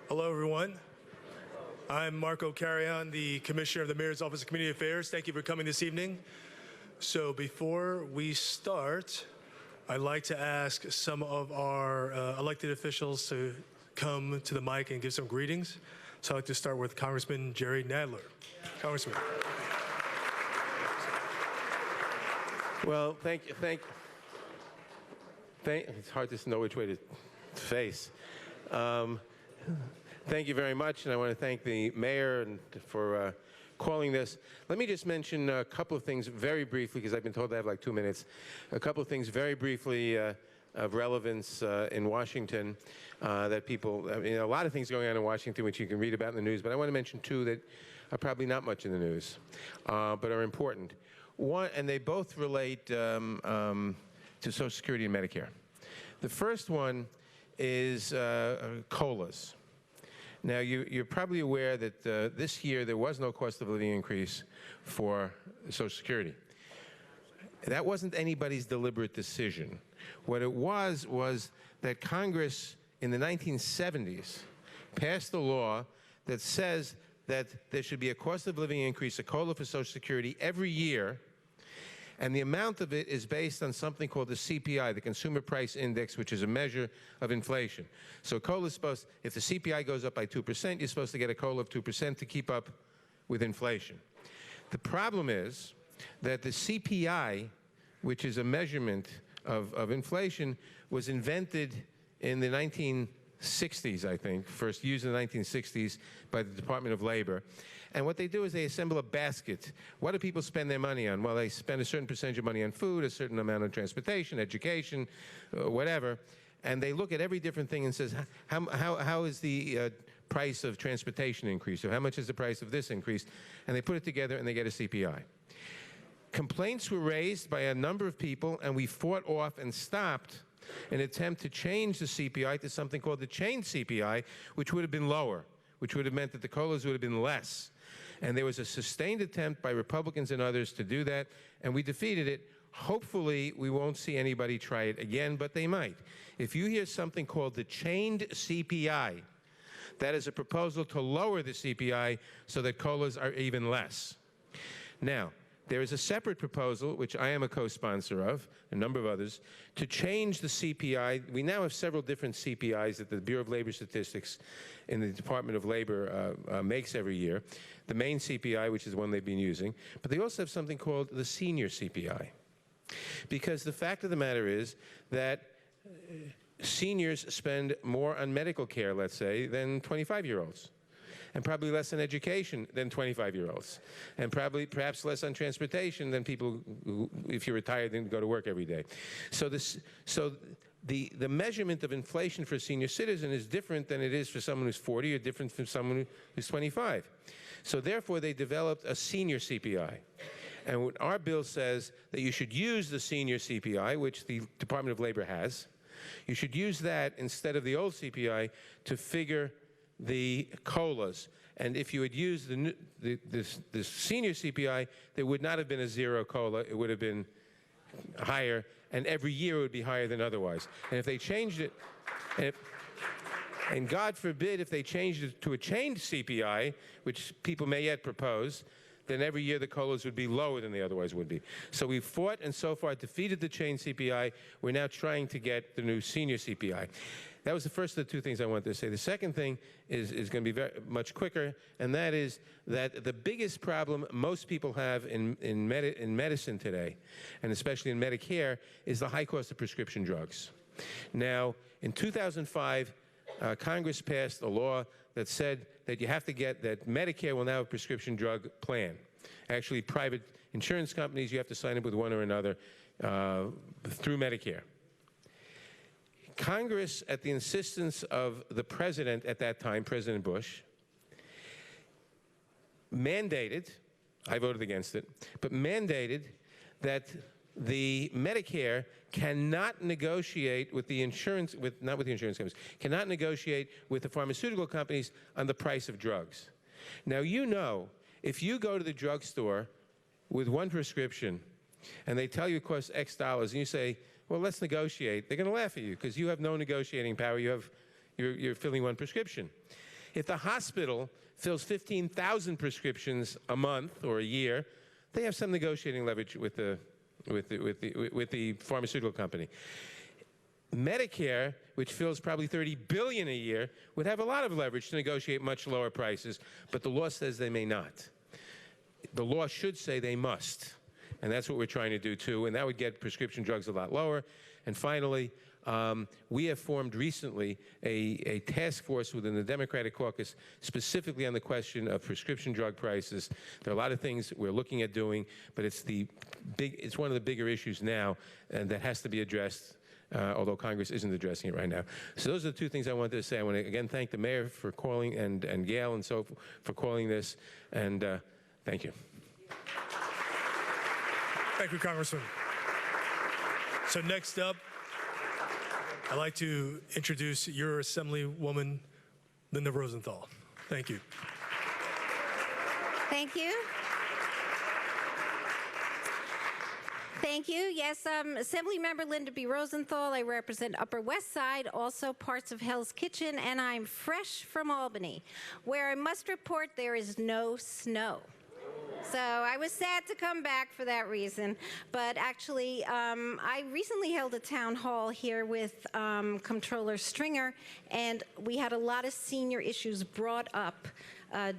Hello, everyone. I'm Marco Carrion, the Commissioner of the Mayor's Office of Community Affairs. Thank you for coming this evening. So before we start, I'd like to ask some of our elected officials to come to the mic and give some greetings. So I'd like to start with Congressman Jerry Nadler. Congressman. Well, thank you. It's hard to know which way to face. Thank you very much, and I want to thank the mayor for calling this. Let me just mention a couple of things very briefly, because I've been told I have like 2 minutes. A couple of things very briefly of relevance in Washington that people, a lot of things going on in Washington which you can read about in the news, but I want to mention two that are probably not much in the news, but are important. One, and they both relate to Social Security and Medicare. The first one is COLAs. Now, you're probably aware that this year there was no cost of living increase for Social Security. That wasn't anybody's deliberate decision. What it was that Congress in the 1970s passed a law that says that there should be a cost of living increase, a COLA for Social Security, every year, and the amount of it is based on something called the CPI, the Consumer Price Index, which is a measure of inflation. So COLA is supposed, if the CPI goes up by 2%, you're supposed to get a COLA of 2% to keep up with inflation. The problem is that the CPI, which is a measurement of inflation, was invented in the 1960s, I think, first used in the 1960s by the Department of Labor. And what they do is they assemble a basket. What do people spend their money on? Well, they spend a certain percentage of money on food, a certain amount on transportation, education, whatever. And they look at every different thing and says, how is the price of transportation increased? Or how much is the price of this increased? And they put it together and they get a CPI. Complaints were raised by a number of people, and we fought off and stopped an attempt to change the CPI to something called the chain CPI, which would have been lower, which would have meant that the COLAs would have been less. And there was a sustained attempt by Republicans and others to do that, and we defeated it. Hopefully, we won't see anybody try it again, but they might. If you hear something called the chained CPI, that is a proposal to lower the CPI so that COLAs are even less. Now, there is a separate proposal, which I am a co-sponsor of, a number of others, to change the CPI. We now have several different CPIs that the Bureau of Labor Statistics in the Department of Labor makes every year. The main CPI, which is the one they've been using, but they also have something called the senior CPI. Because the fact of the matter is that seniors spend more on medical care, let's say, than 25-year-olds. And probably less on education than 25-year-olds, and perhaps less on transportation than people who, if you're retired, then go to work every day. So the measurement of inflation for a senior citizen is different than it is for someone who's 40 or different from someone who's 25. So therefore, they developed a senior CPI. And what our bill says that you should use the senior CPI, which the Department of Labor has. You should use that instead of the old CPI to figure the COLAs. And if you had used the senior CPI, there would not have been a zero COLA. It would have been higher, and every year it would be higher than otherwise. And if they changed it, and God forbid if they changed it to a chained CPI, which people may yet propose, then every year the COLAs would be lower than they otherwise would be. So we fought and so far defeated the chained CPI. We're now trying to get the new senior CPI. That was the first of the two things I wanted to say. The second thing is going to be very much quicker, and that is that the biggest problem most people have in medicine today, and especially in Medicare, is the high cost of prescription drugs. Now, in 2005, Congress passed a law that said that you have to get, that Medicare will now have a prescription drug plan. Actually, private insurance companies, you have to sign up with one or another through Medicare. Congress, at the insistence of the president at that time, President Bush, mandated, I voted against it, but mandated that the Medicare cannot negotiate with the insurance, not with the insurance companies, cannot negotiate with the pharmaceutical companies on the price of drugs. Now, you know, if you go to the drugstore with one prescription and they tell you it costs X dollars and you say, well, let's negotiate, they're going to laugh at you because you have no negotiating power. You're filling one prescription. If the hospital fills 15,000 prescriptions a month or a year, they have some negotiating leverage with the pharmaceutical company. Medicare, which fills probably $30 billion a year, would have a lot of leverage to negotiate much lower prices, but the law says they may not. The law should say they must, and that's what we're trying to do too, and that would get prescription drugs a lot lower. And finally, we have formed recently a task force within the Democratic caucus specifically on the question of prescription drug prices. There are a lot of things we're looking at doing, but it's one of the bigger issues now, and that has to be addressed, although Congress isn't addressing it right now. So those are the two things I wanted to say. I want to again thank the mayor for calling, and Gail and so for calling this, and thank you. Thank you, Congressman. So next up, I'd like to introduce your Assemblywoman, Linda Rosenthal. Thank you. Thank you. Thank you. Yes, Assemblymember Linda B. Rosenthal. I represent Upper West Side, also parts of Hell's Kitchen, and I'm fresh from Albany, where I must report there is no snow. So I was sad to come back for that reason. But actually, I recently held a town hall here with Comptroller Stringer, and we had a lot of senior issues brought up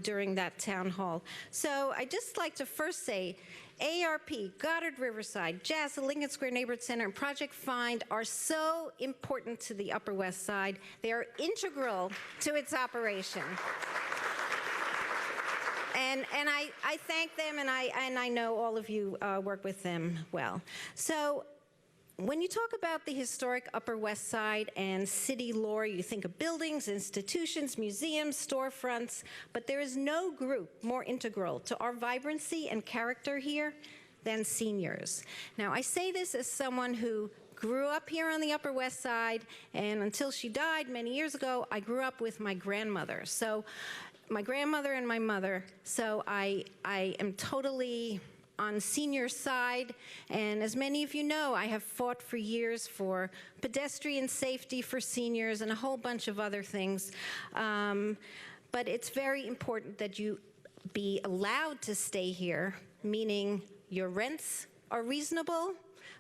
during that town hall. So I'd just like to first say, AARP, Goddard Riverside, Jazz, the Lincoln Square Neighborhood Center, and Project Find are so important to the Upper West Side. They are integral to its operation. And I thank them, and I know all of you work with them well. So when you talk about the historic Upper West Side and city lore, you think of buildings, institutions, museums, storefronts, but there is no group more integral to our vibrancy and character here than seniors. Now, I say this as someone who grew up here on the Upper West Side, and until she died many years ago, I grew up with my grandmother. So my grandmother and my mother, so I am totally on senior side, and as many of you know, I have fought for years for pedestrian safety for seniors and a whole bunch of other things. But it's very important that you be allowed to stay here, meaning your rents are reasonable,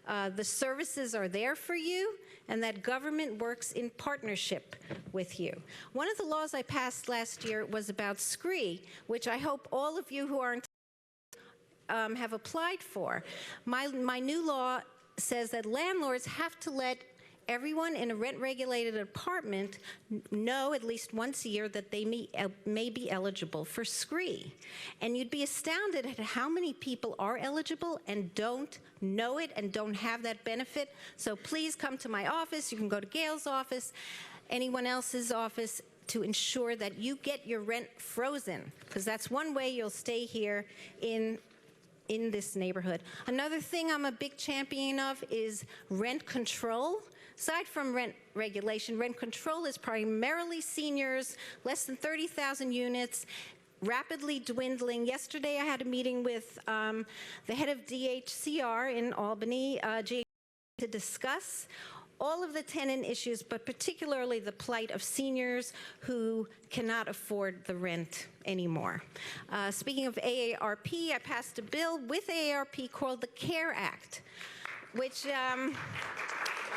the services are there for you, and that government works in partnership with you. One of the laws I passed last year was about SCREE, which I hope all of you who aren't have applied for. My new law says that landlords have to let everyone in a rent-regulated apartment know at least once a year that they may be eligible for SCREE. And you'd be astounded at how many people are eligible and don't know it and don't have that benefit. So please come to my office. You can go to Gail's office, anyone else's office, to ensure that you get your rent frozen, because that's one way you'll stay here in this neighborhood. Another thing I'm a big champion of is rent control. Aside from rent regulation, rent control is primarily seniors, less than 30,000 units, rapidly dwindling. Yesterday I had a meeting with the head of DHCR in Albany to discuss all of the tenant issues, but particularly the plight of seniors who cannot afford the rent anymore. Speaking of AARP, I passed a bill with AARP called the CARE Act, which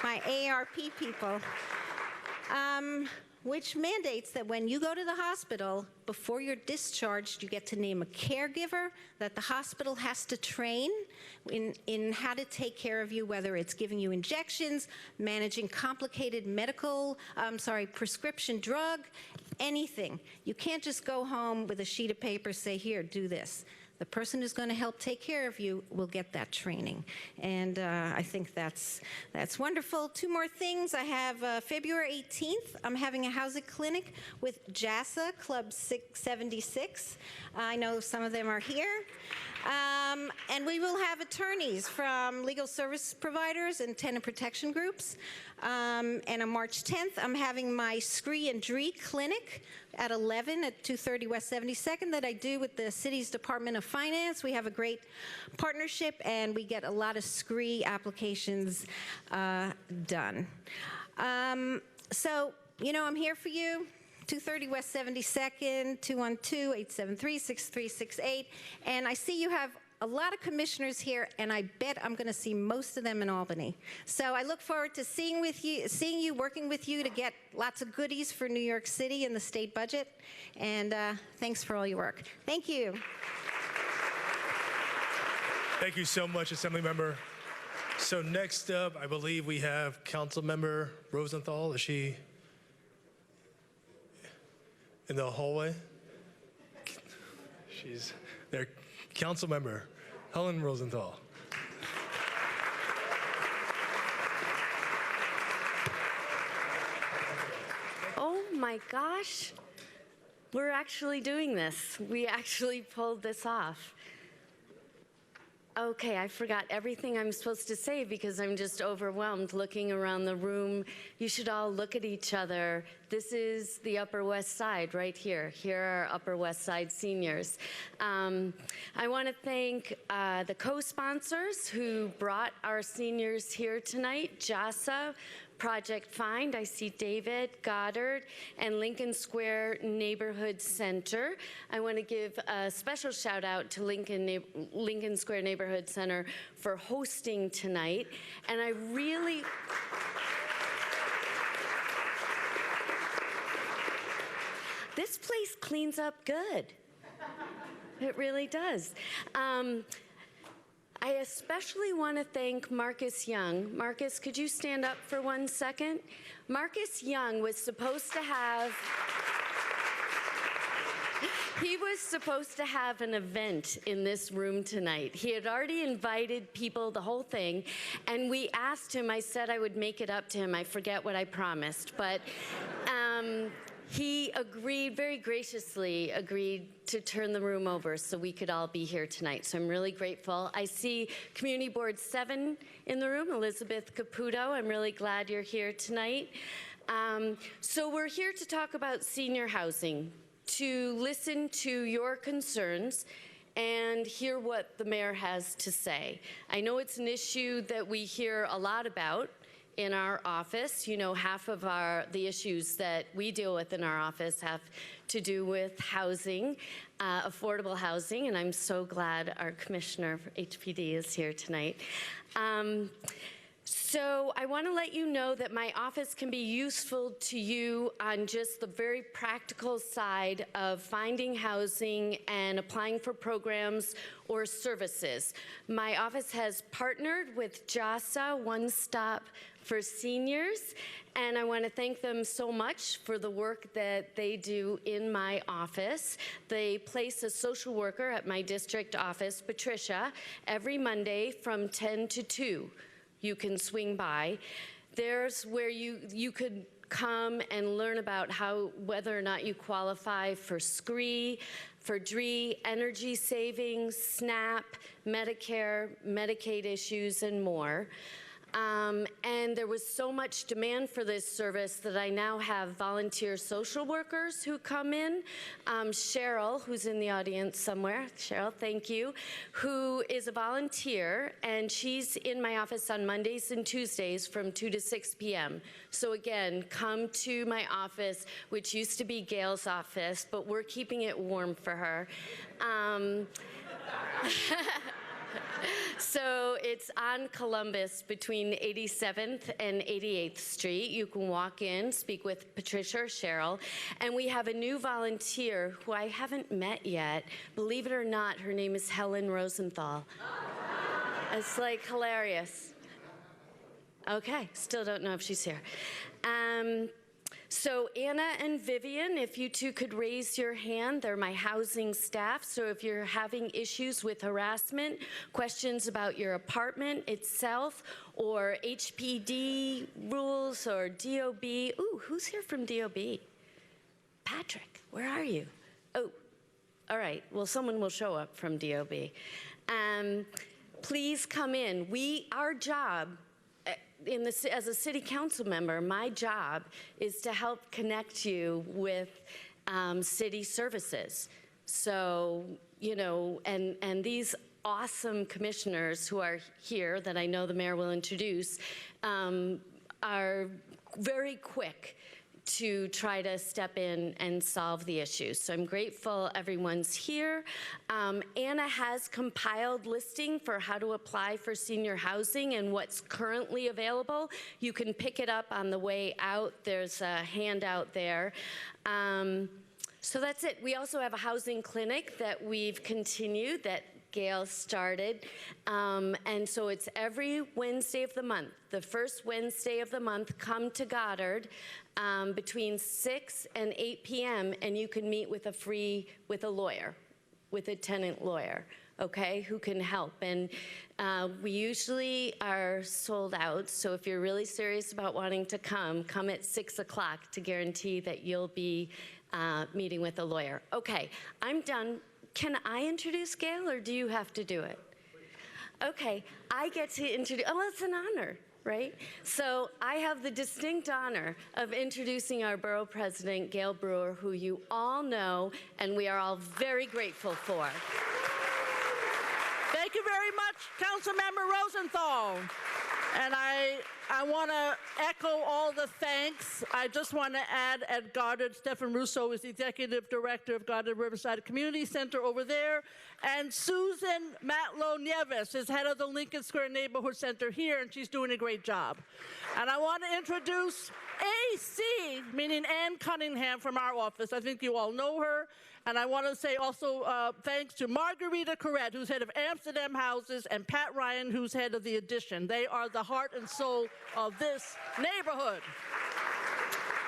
my AARP people, which mandates that when you go to the hospital, before you're discharged, you get to name a caregiver that the hospital has to train in how to take care of you, whether it's giving you injections, managing complicated prescription drug, anything. You can't just go home with a sheet of paper, say, here, do this. The person who's going to help take care of you will get that training. And I think that's wonderful. Two more things. I have February 18th, I'm having a housing clinic with JASA, Club 676. I know some of them are here. And we will have attorneys from legal service providers and tenant protection groups. And on March 10th, I'm having my SCREE and DREE clinic at 11 at 230 West 72nd that I do with the city's Department of Finance. We have a great partnership, and we get a lot of SCREE applications done. So, you know, I'm here for you 230 West 72nd, 212-873-6368. And I see you have a lot of commissioners here, and I bet I'm going to see most of them in Albany. So I look forward to seeing you, working with you to get lots of goodies for New York City in the state budget. And thanks for all your work. Thank you. Thank you so much, Assemblymember. So next up, I believe we have Councilmember Rosenthal. Is she in the hallway? She's there. Councilmember Helen Rosenthal. Oh my gosh, we're actually doing this. We actually pulled this off. Okay, I forgot everything I'm supposed to say because I'm just overwhelmed looking around the room. You should all look at each other. This is the Upper West Side right here. Here are Upper West Side seniors. I want to thank the co-sponsors who brought our seniors here tonight, JASA, Project Find, I see David, Goddard, and Lincoln Square Neighborhood Center. I want to give a special shout out to Lincoln Square Neighborhood Center for hosting tonight. And I really, this place cleans up good. It really does. I especially want to thank Marcus Young. Marcus, could you stand up for 1 second? Marcus Young was supposed to have, he was supposed to have an event in this room tonight. He had already invited people, the whole thing, and we asked him, I said I would make it up to him. I forget what I promised, but he agreed, very graciously agreed to turn the room over so we could all be here tonight. So I'm really grateful. I see Community Board 7 in the room, Elizabeth Caputo. I'm really glad you're here tonight. So we're here to talk about senior housing, to listen to your concerns and hear what the mayor has to say. I know it's an issue that we hear a lot about in our office. You know, half of the issues that we deal with in our office have to do with housing, affordable housing, and I'm so glad our commissioner for HPD is here tonight. So I want to let you know that my office can be useful to you on just the very practical side of finding housing and applying for programs or services. My office has partnered with JASA, One Stop for Seniors, and I want to thank them so much for the work that they do in my office. They place a social worker at my district office, Patricia, every Monday from 10 to 2. You can swing by. There's where you could come and learn about whether or not you qualify for SCREE, for DREE, energy savings, SNAP, Medicare, Medicaid issues, and more. And there was so much demand for this service that I now have volunteer social workers who come in. Cheryl, who's in the audience somewhere, Cheryl, thank you, who is a volunteer, and she's in my office on Mondays and Tuesdays from 2 to 6 p.m. So again, come to my office, which used to be Gail's office, but we're keeping it warm for her. So it's on Columbus between 87th and 88th Street. You can walk in, speak with Patricia or Cheryl, and we have a new volunteer who I haven't met yet. Believe it or not, her name is Helen Rosenthal. It's like hilarious. Okay, still don't know if she's here. So Anna and Vivian, if you two could raise your hand, they're my housing staff. So if you're having issues with harassment, questions about your apartment itself, or HPD rules or DOB. Ooh, who's here from DOB? Patrick, where are you? Oh, all right. Well, someone will show up from DOB. Please come in. Our job, as a city council member, my job is to help connect you with city services. So, you know, and these awesome commissioners who are here that I know the mayor will introduce are very quick to try to step in and solve the issues. So I'm grateful everyone's here. Anna has compiled listing for how to apply for senior housing and what's currently available. You can pick it up on the way out. There's a handout there. So that's it. We also have a housing clinic that we've continued that Gail started. And so it's every Wednesday of the month. The first Wednesday of the month, come to Goddard between 6 and 8 p.m. and you can meet with a lawyer, with a tenant lawyer, okay, who can help. And we usually are sold out, so if you're really serious about wanting to come at 6 o'clock to guarantee that you'll be meeting with a lawyer. Okay, I'm done. Can I introduce Gail, or do you have to do it? Okay, I get to introduce, oh, it's an honor, right? So I have the distinct honor of introducing our borough president, Gail Brewer, who you all know, and we are all very grateful for. Thank you very much, Councilmember Rosenthal. And I want to echo all the thanks. I just want to add at Goddard, Stefan Russo is the Executive Director of Goddard Riverside Community Center over there, and Susan Matlow Nieves is head of the Lincoln Square Neighborhood Center here, and she's doing a great job. And I want to introduce AC, meaning Ann Cunningham from our office. I think you all know her. And I want to say also thanks to Margarita Corrett, who's head of Amsterdam Houses, and Pat Ryan, who's head of the Addition. They are the heart and soul of this neighborhood.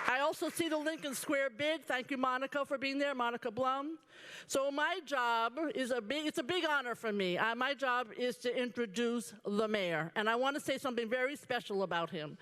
I also see the Lincoln Square bid. Thank you, Monica, for being there, Monica Blum. So my job is it's a big honor for me. My job is to introduce the mayor. And I want to say something very special about him.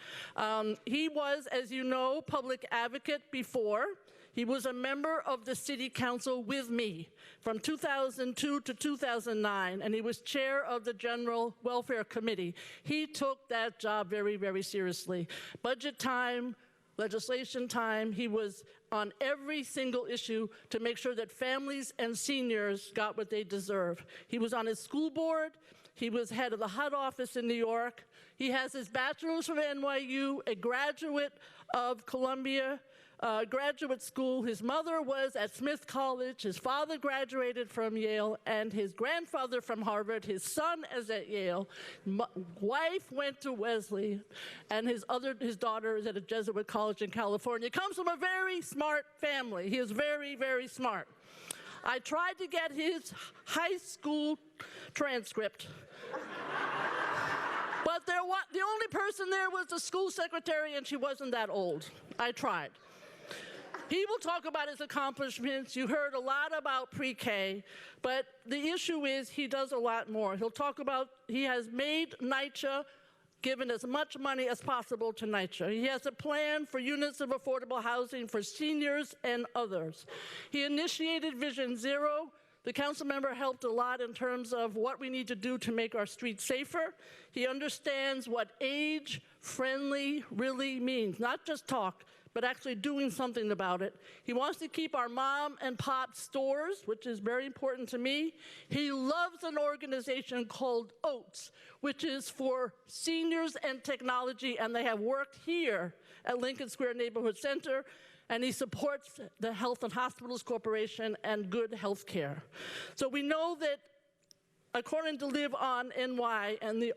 He was, as you know, public advocate before. He was a member of the city council with me from 2002 to 2009, and he was chair of the General Welfare Committee. He took that job very, very seriously. Budget time, legislation time, he was on every single issue to make sure that families and seniors got what they deserve. He was on his school board. He was head of the HUD office in New York. He has his bachelor's from NYU, a graduate of Columbia graduate school. His mother was at Smith College. His father graduated from Yale, and his grandfather from Harvard. His son is at Yale. Wife went to Wesley, and his daughter is at a Jesuit college in California. Comes from a very smart family. He is very, very smart. I tried to get his high school transcript. But the only person there was the school secretary, and she wasn't that old. I tried. He will talk about his accomplishments. You heard a lot about pre-K, but the issue is he does a lot more. He'll talk about he has made NYCHA, given as much money as possible to NYCHA. He has a plan for units of affordable housing for seniors and others. He initiated Vision Zero. The council member helped a lot in terms of what we need to do to make our streets safer. He understands what age-friendly really means, not just talk, but actually doing something about it. He wants to keep our mom and pop stores, which is very important to me. He loves an organization called OATS, which is for seniors and technology, and they have worked here at Lincoln Square Neighborhood Center, and he supports the Health and Hospitals Corporation and good health care. So we know that according to Live On NY and the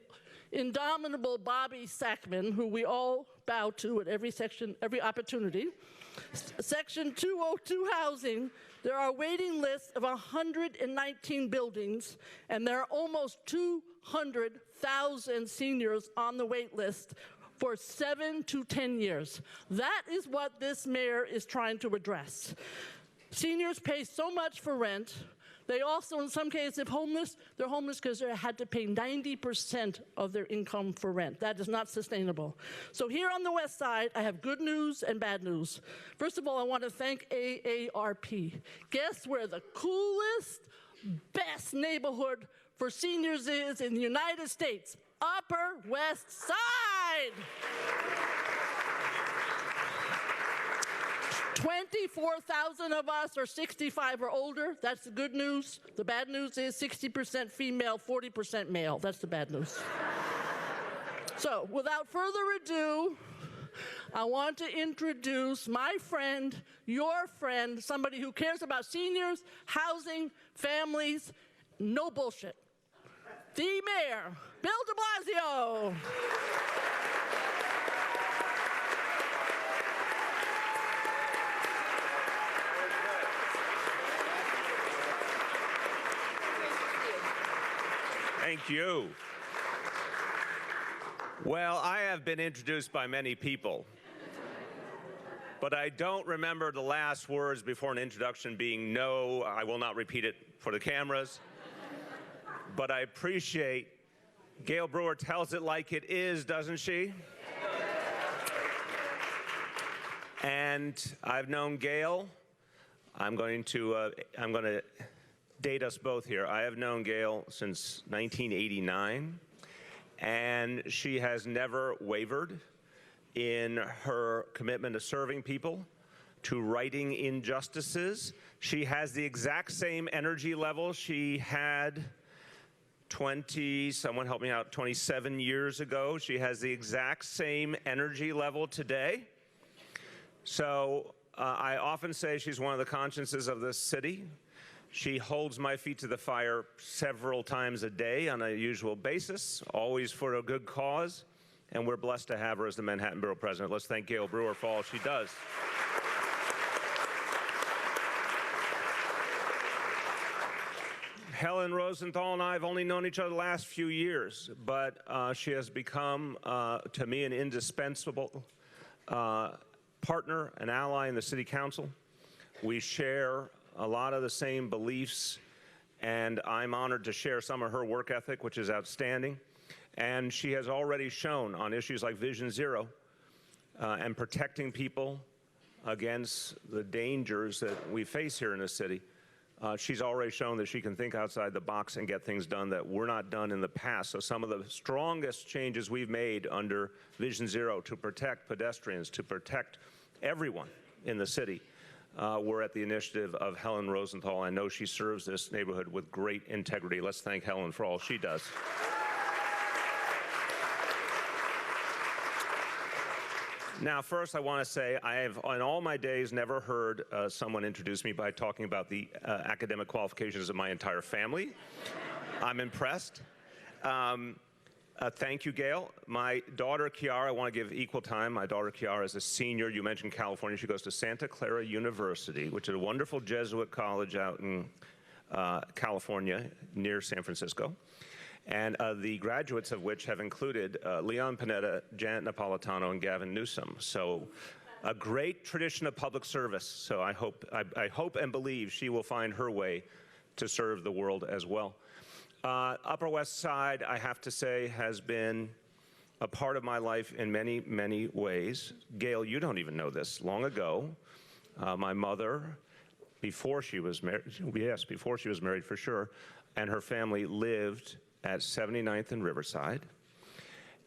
indomitable Bobby Sackman, who we all bow to at every opportunity, Section 202 housing, there are waiting lists of 119 buildings, and there are almost 200,000 seniors on the wait list for 7 to 10 years. That is what this mayor is trying to address. Seniors pay so much for rent. They also, in some cases, if homeless, they're homeless because they had to pay 90% of their income for rent. That is not sustainable. So here on the West Side, I have good news and bad news. First of all, I want to thank AARP. Guess where the coolest, best neighborhood for seniors is in the United States? Upper West Side. 24,000 of us are 65 or older. That's the good news. The bad news is 60% female, 40% male. That's the bad news. So, without further ado, I want to introduce my friend, your friend, somebody who cares about seniors, housing, families, no bullshit. The mayor, Bill de Blasio. Thank you. Well, I have been introduced by many people, but I don't remember the last words before an introduction being no. I will not repeat it for the cameras. But I appreciate Gail Brewer tells it like it is, doesn't she? And I've known Gail. I'm going to date us both here. I have known Gail since 1989, and she has never wavered in her commitment to serving people, to righting injustices. She has the exact same energy level she had 27 years ago. She has the exact same energy level today. So I often say she's one of the consciences of this city. She holds my feet to the fire several times a day on a usual basis, always for a good cause, and we're blessed to have her as the Manhattan Borough President. Let's thank Gail Brewer for all she does. Helen Rosenthal and I have only known each other the last few years, but she has become, to me, an indispensable partner, an ally in the City Council. We share a lot of the same beliefs, and I'm honored to share some of her work ethic, which is outstanding. And she has already shown on issues like Vision Zero and protecting people against the dangers that we face here in the city. She's already shown that she can think outside the box and get things done that were not done in the past. So some of the strongest changes we've made under Vision Zero to protect pedestrians, to protect everyone in the city, were at the initiative of Helen Rosenthal. I know she serves this neighborhood with great integrity. Let's thank Helen for all she does. Now, first, I want to say I have, in all my days, never heard someone introduce me by talking about the academic qualifications of my entire family. I'm impressed. Thank you, Gail. My daughter, Kiara, I want to give equal time. My daughter, Kiara, is a senior. You mentioned California. She goes to Santa Clara University, which is a wonderful Jesuit college out in California, near San Francisco. And the graduates of which have included Leon Panetta, Janet Napolitano, and Gavin Newsom. So a great tradition of public service. So I hope and believe she will find her way to serve the world as well. Upper West Side, I have to say, has been a part of my life in many, many ways. Gail, you don't even know this. Long ago, my mother, before she was married, yes, before she was married for sure, and her family lived at 79th and Riverside.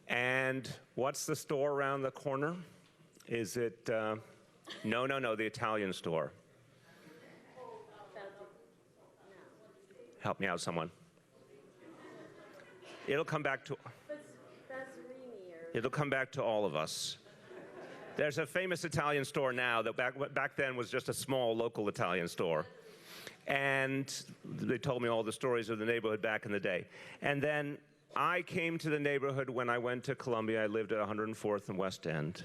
And what's the store around the corner? Is it, no, the Italian store. Help me out, someone. It'll come back to all of us. There's a famous Italian store now that back then was just a small local Italian store. And they told me all the stories of the neighborhood back in the day. And then I came to the neighborhood when I went to Columbia. I lived at 104th and West End.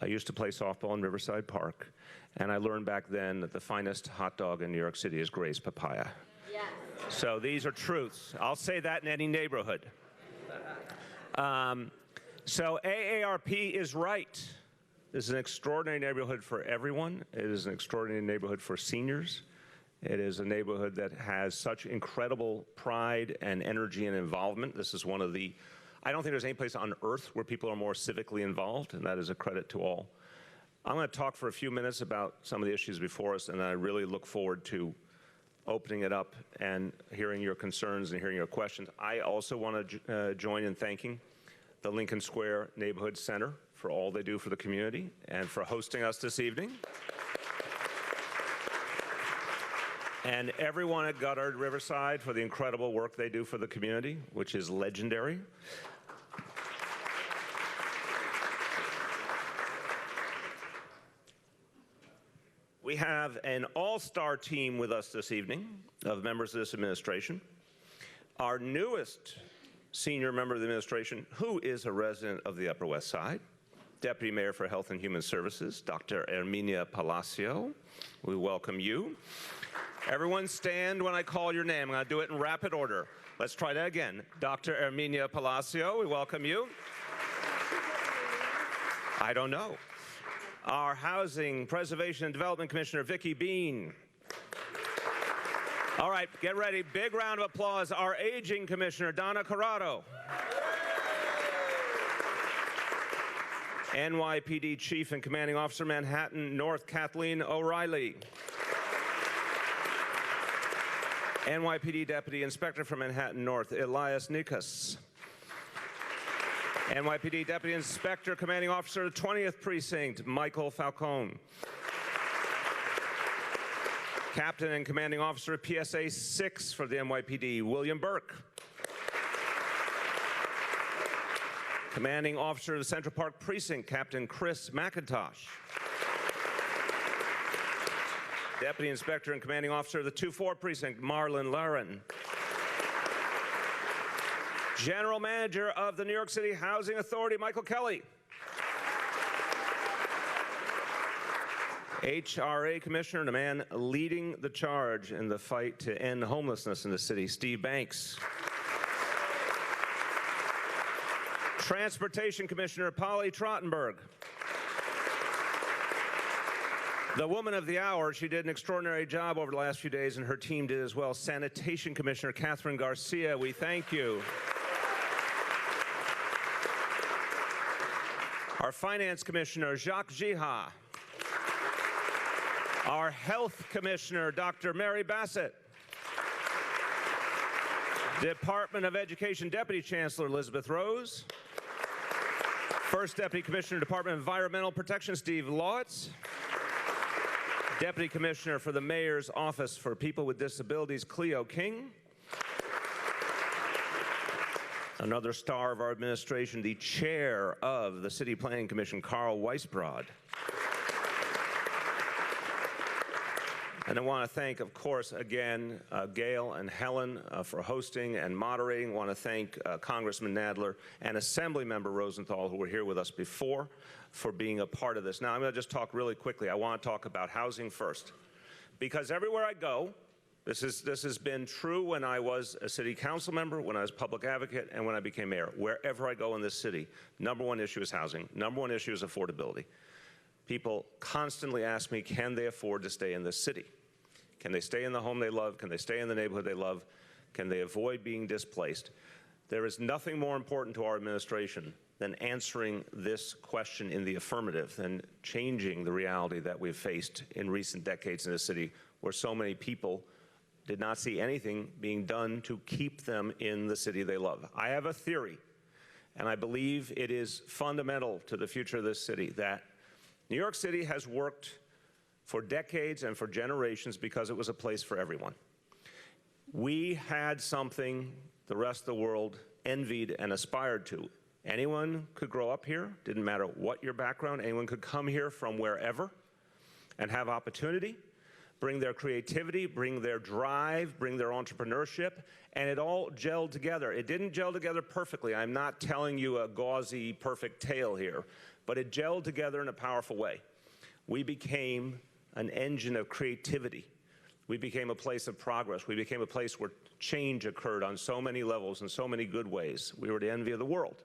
I used to play softball in Riverside Park. And I learned back then that the finest hot dog in New York City is Gray's Papaya. Yes. So these are truths. I'll say that in any neighborhood. So AARP is right. This is an extraordinary neighborhood for everyone. It is an extraordinary neighborhood for seniors. It is a neighborhood that has such incredible pride and energy and involvement. This is one of the, I don't think there's any place on earth where people are more civically involved, and that is a credit to all. I'm going to talk for a few minutes about some of the issues before us, and I really look forward to opening it up and hearing your concerns and hearing your questions. I also want to join in thanking the Lincoln Square Neighborhood Center for all they do for the community and for hosting us this evening. And everyone at Goddard Riverside for the incredible work they do for the community, which is legendary. We have an all-star team with us this evening of members of this administration. Our newest senior member of the administration, who is a resident of the Upper West Side, Deputy Mayor for Health and Human Services, Dr. Herminia Palacio. We welcome you. Everyone stand when I call your name. I'm going to do it in rapid order. Let's try that again. Dr. Herminia Palacio, we welcome you. I don't know. Our Housing Preservation and Development Commissioner, Vicki Bean. All right, get ready. Big round of applause. Our Aging Commissioner, Donna Corrado. NYPD Chief and Commanding Officer, Manhattan North, Kathleen O'Reilly. NYPD Deputy Inspector for Manhattan North, Elias Nikas. NYPD Deputy Inspector, Commanding Officer, 20th Precinct, Michael Falcone. Captain and Commanding Officer, PSA 6 for the NYPD, William Burke. Commanding Officer of the Central Park Precinct, Captain Chris McIntosh. Deputy Inspector and Commanding Officer of the 2-4 Precinct, Marlon Laren. General Manager of the New York City Housing Authority, Michael Kelly. HRA Commissioner and a man leading the charge in the fight to end homelessness in the city, Steve Banks. Transportation Commissioner, Polly Trottenberg. The woman of the hour, she did an extraordinary job over the last few days, and her team did as well. Sanitation Commissioner, Catherine Garcia, we thank you. Our Finance Commissioner, Jacques Jiha. Our Health Commissioner, Dr. Mary Bassett. Department of Education Deputy Chancellor, Elizabeth Rose. First Deputy Commissioner, Department of Environmental Protection, Steve Lawitz. Deputy Commissioner for the Mayor's Office for People with Disabilities, Cleo King. Another star of our administration, the Chair of the City Planning Commission, Carl Weisbrod. And I want to thank, of course, again, Gail and Helen for hosting and moderating. I want to thank Congressman Nadler and Assemblymember Rosenthal, who were here with us before, for being a part of this. Now, I'm going to just talk really quickly. I want to talk about housing first. Because everywhere I go, this has been true when I was a city council member, when I was public advocate, and when I became mayor. Wherever I go in this city, number one issue is housing. Number one issue is affordability. People constantly ask me, can they afford to stay in this city? Can they stay in the home they love? Can they stay in the neighborhood they love? Can they avoid being displaced? There is nothing more important to our administration than answering this question in the affirmative, than changing the reality that we've faced in recent decades in this city, where so many people did not see anything being done to keep them in the city they love. I have a theory, and I believe it is fundamental to the future of this city, that New York City has worked for decades and for generations because it was a place for everyone. We had something the rest of the world envied and aspired to. Anyone could grow up here, didn't matter what your background, anyone could come here from wherever and have opportunity, bring their creativity, bring their drive, bring their entrepreneurship, and it all gelled together. It didn't gel together perfectly. I'm not telling you a gauzy, perfect tale here, but it gelled together in a powerful way. We became an engine of creativity. We became a place of progress. We became a place where change occurred on so many levels in so many good ways. We were the envy of the world.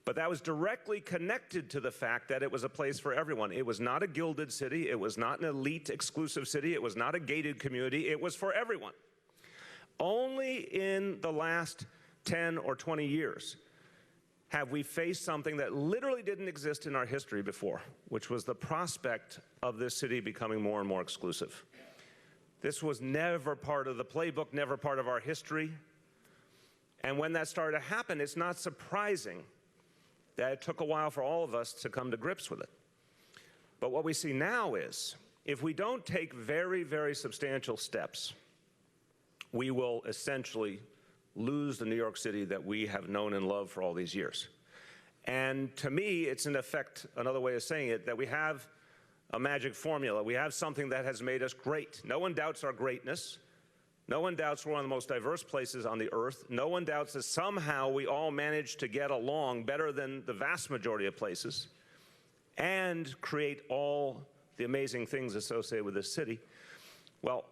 But that was directly connected to the fact that it was a place for everyone. It was not a gilded city. It was not an elite exclusive city. It was not a gated community. It was for everyone. Only in the last 10 or 20 years have we faced something that literally didn't exist in our history before, which was the prospect of this city becoming more and more exclusive. This was never part of the playbook, never part of our history. And when that started to happen, it's not surprising that it took a while for all of us to come to grips with it. But what we see now is, if we don't take very, very substantial steps, we will essentially lose the New York City that we have known and loved for all these years. And to me, it's in effect, another way of saying it, that we have a magic formula. We have something that has made us great. No one doubts our greatness. No one doubts we're one of the most diverse places on the earth. No one doubts that somehow we all manage to get along better than the vast majority of places and create all the amazing things associated with this city. Well,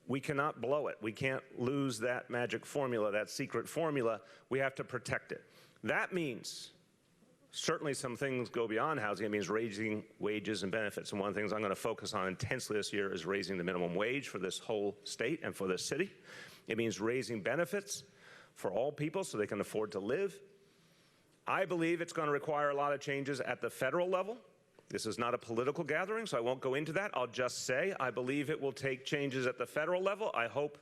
we cannot blow it. We can't lose that magic formula, that secret formula. We have to protect it. That means certainly some things go beyond housing. It means raising wages and benefits. And one of the things I'm going to focus on intensely this year is raising the minimum wage for this whole state and for this city. It means raising benefits for all people so they can afford to live. I believe it's going to require a lot of changes at the federal level. This is not a political gathering, so I won't go into that. I'll just say I believe it will take changes at the federal level. I hope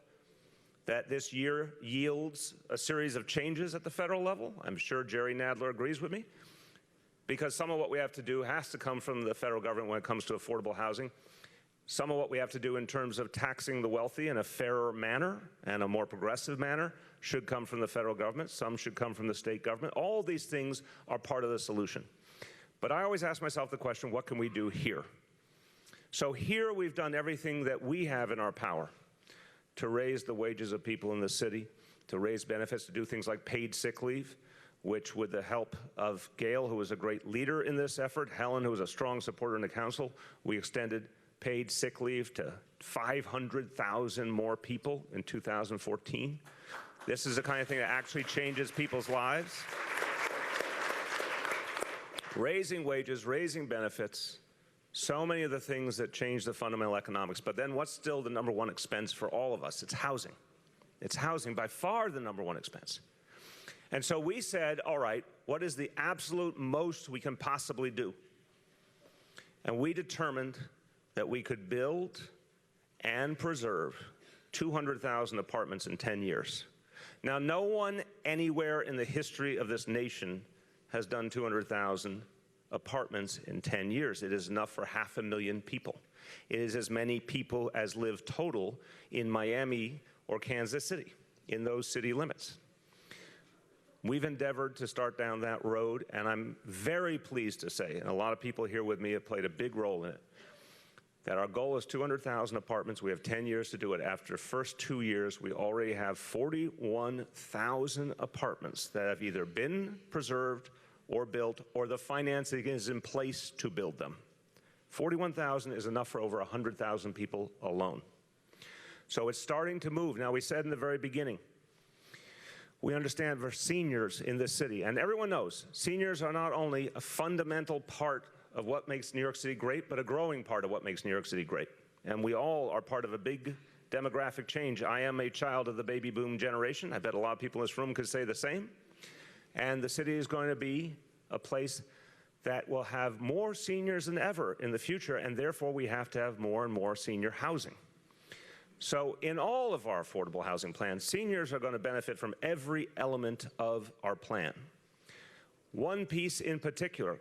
that this year yields a series of changes at the federal level. I'm sure Jerry Nadler agrees with me, because some of what we have to do has to come from the federal government when it comes to affordable housing. Some of what we have to do in terms of taxing the wealthy in a fairer manner and a more progressive manner should come from the federal government. Some should come from the state government. All these things are part of the solution. But I always ask myself the question, what can we do here? So here we've done everything that we have in our power to raise the wages of people in the city, to raise benefits, to do things like paid sick leave, which with the help of Gail, who was a great leader in this effort, Helen, who was a strong supporter in the council, we extended paid sick leave to 500,000 more people in 2014. This is the kind of thing that actually changes people's lives. Raising wages, raising benefits, so many of the things that change the fundamental economics. But then what's still the number one expense for all of us? It's housing. It's housing, by far the number one expense. And so we said, all right, what is the absolute most we can possibly do? And we determined that we could build and preserve 200,000 apartments in 10 years. Now, no one anywhere in the history of this nation has done 200,000 apartments in 10 years. It is enough for 500,000 people. It is as many people as live total in Miami or Kansas City, in those city limits. We've endeavored to start down that road, and I'm very pleased to say, and a lot of people here with me have played a big role in it, that our goal is 200,000 apartments. We have 10 years to do it. After the first 2 years, we already have 41,000 apartments that have either been preserved or built, or the financing is in place to build them. 41,000 is enough for over 100,000 people alone. So it's starting to move. Now, we said in the very beginning, we understand for seniors in this city, and everyone knows, seniors are not only a fundamental part of what makes New York City great, but a growing part of what makes New York City great. And we all are part of a big demographic change. I am a child of the baby boom generation. I bet a lot of people in this room could say the same. And the city is going to be a place that will have more seniors than ever in the future, and therefore we have to have more and more senior housing. So in all of our affordable housing plans, seniors are going to benefit from every element of our plan. One piece in particular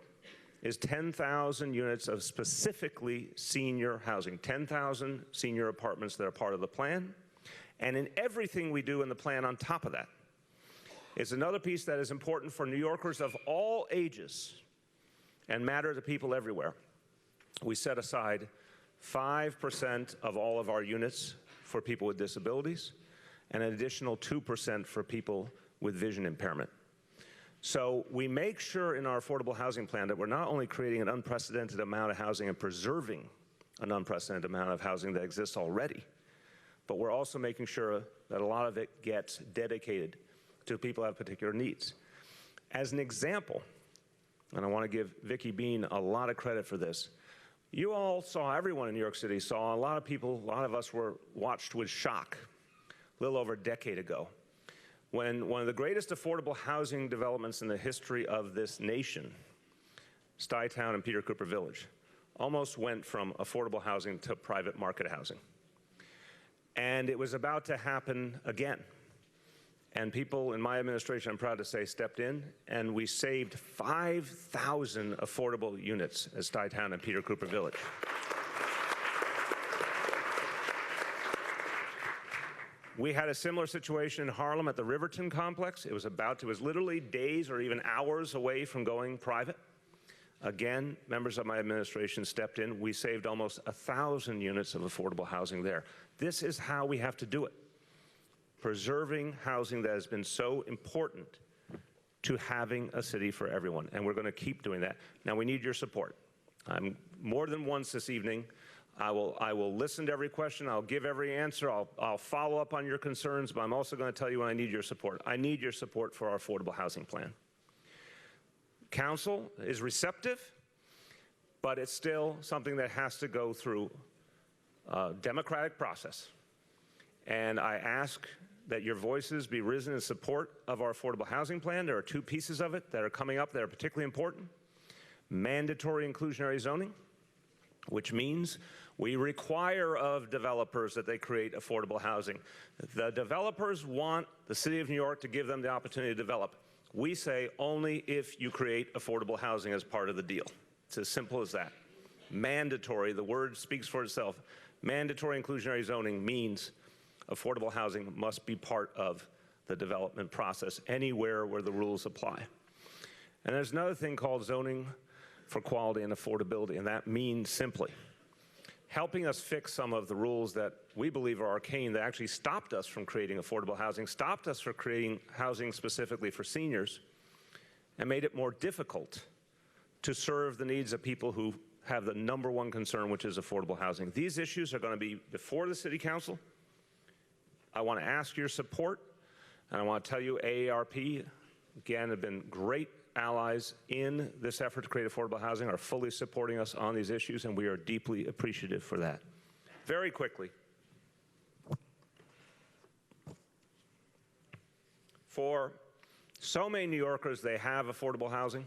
is 10,000 units of specifically senior housing, 10,000 senior apartments that are part of the plan. And in everything we do in the plan on top of that, it's another piece that is important for New Yorkers of all ages and matter to people everywhere. We set aside 5% of all of our units for people with disabilities and an additional 2% for people with vision impairment. So we make sure in our affordable housing plan that we're not only creating an unprecedented amount of housing and preserving an unprecedented amount of housing that exists already, but we're also making sure that a lot of it gets dedicated to people who have particular needs. As an example, and I want to give Vicki Bean a lot of credit for this, you all saw, everyone in New York City saw, a lot of people, a lot of us were watched with shock a little over a decade ago, when one of the greatest affordable housing developments in the history of this nation, Stuytown and Peter Cooper Village, almost went from affordable housing to private market housing. And it was about to happen again. And people in my administration, I'm proud to say, stepped in, and we saved 5,000 affordable units at Stuytown and Peter Cooper Village. We had a similar situation in Harlem at the Riverton complex. It was literally days or even hours away from going private. Again, members of my administration stepped in. We saved almost 1,000 units of affordable housing there. This is how we have to do it. Preserving housing that has been so important to having a city for everyone, and we're going to keep doing that. Now, we need your support. I'm more than once this evening. I will listen to every question. I'll give every answer. I'll follow up on your concerns, but I'm also going to tell you when I need your support. I need your support for our affordable housing plan. Council is receptive, but it's still something that has to go through a democratic process. And I ask that your voices be risen in support of our affordable housing plan. There are two pieces of it that are coming up that are particularly important. Mandatory inclusionary zoning, which means we require of developers that they create affordable housing. The developers want the City of New York to give them the opportunity to develop. We say only if you create affordable housing as part of the deal. It's as simple as that. Mandatory, the word speaks for itself. Mandatory inclusionary zoning means affordable housing must be part of the development process anywhere where the rules apply. And there's another thing called zoning for quality and affordability, and that means simply helping us fix some of the rules that we believe are arcane that actually stopped us from creating affordable housing, stopped us from creating housing specifically for seniors, and made it more difficult to serve the needs of people who have the #1 concern, which is affordable housing. These issues are going to be before the City Council. I want to ask your support, and I want to tell you AARP, again, have been great allies in this effort to create affordable housing, are fully supporting us on these issues, and we are deeply appreciative for that. Very quickly, for so many New Yorkers, they have affordable housing.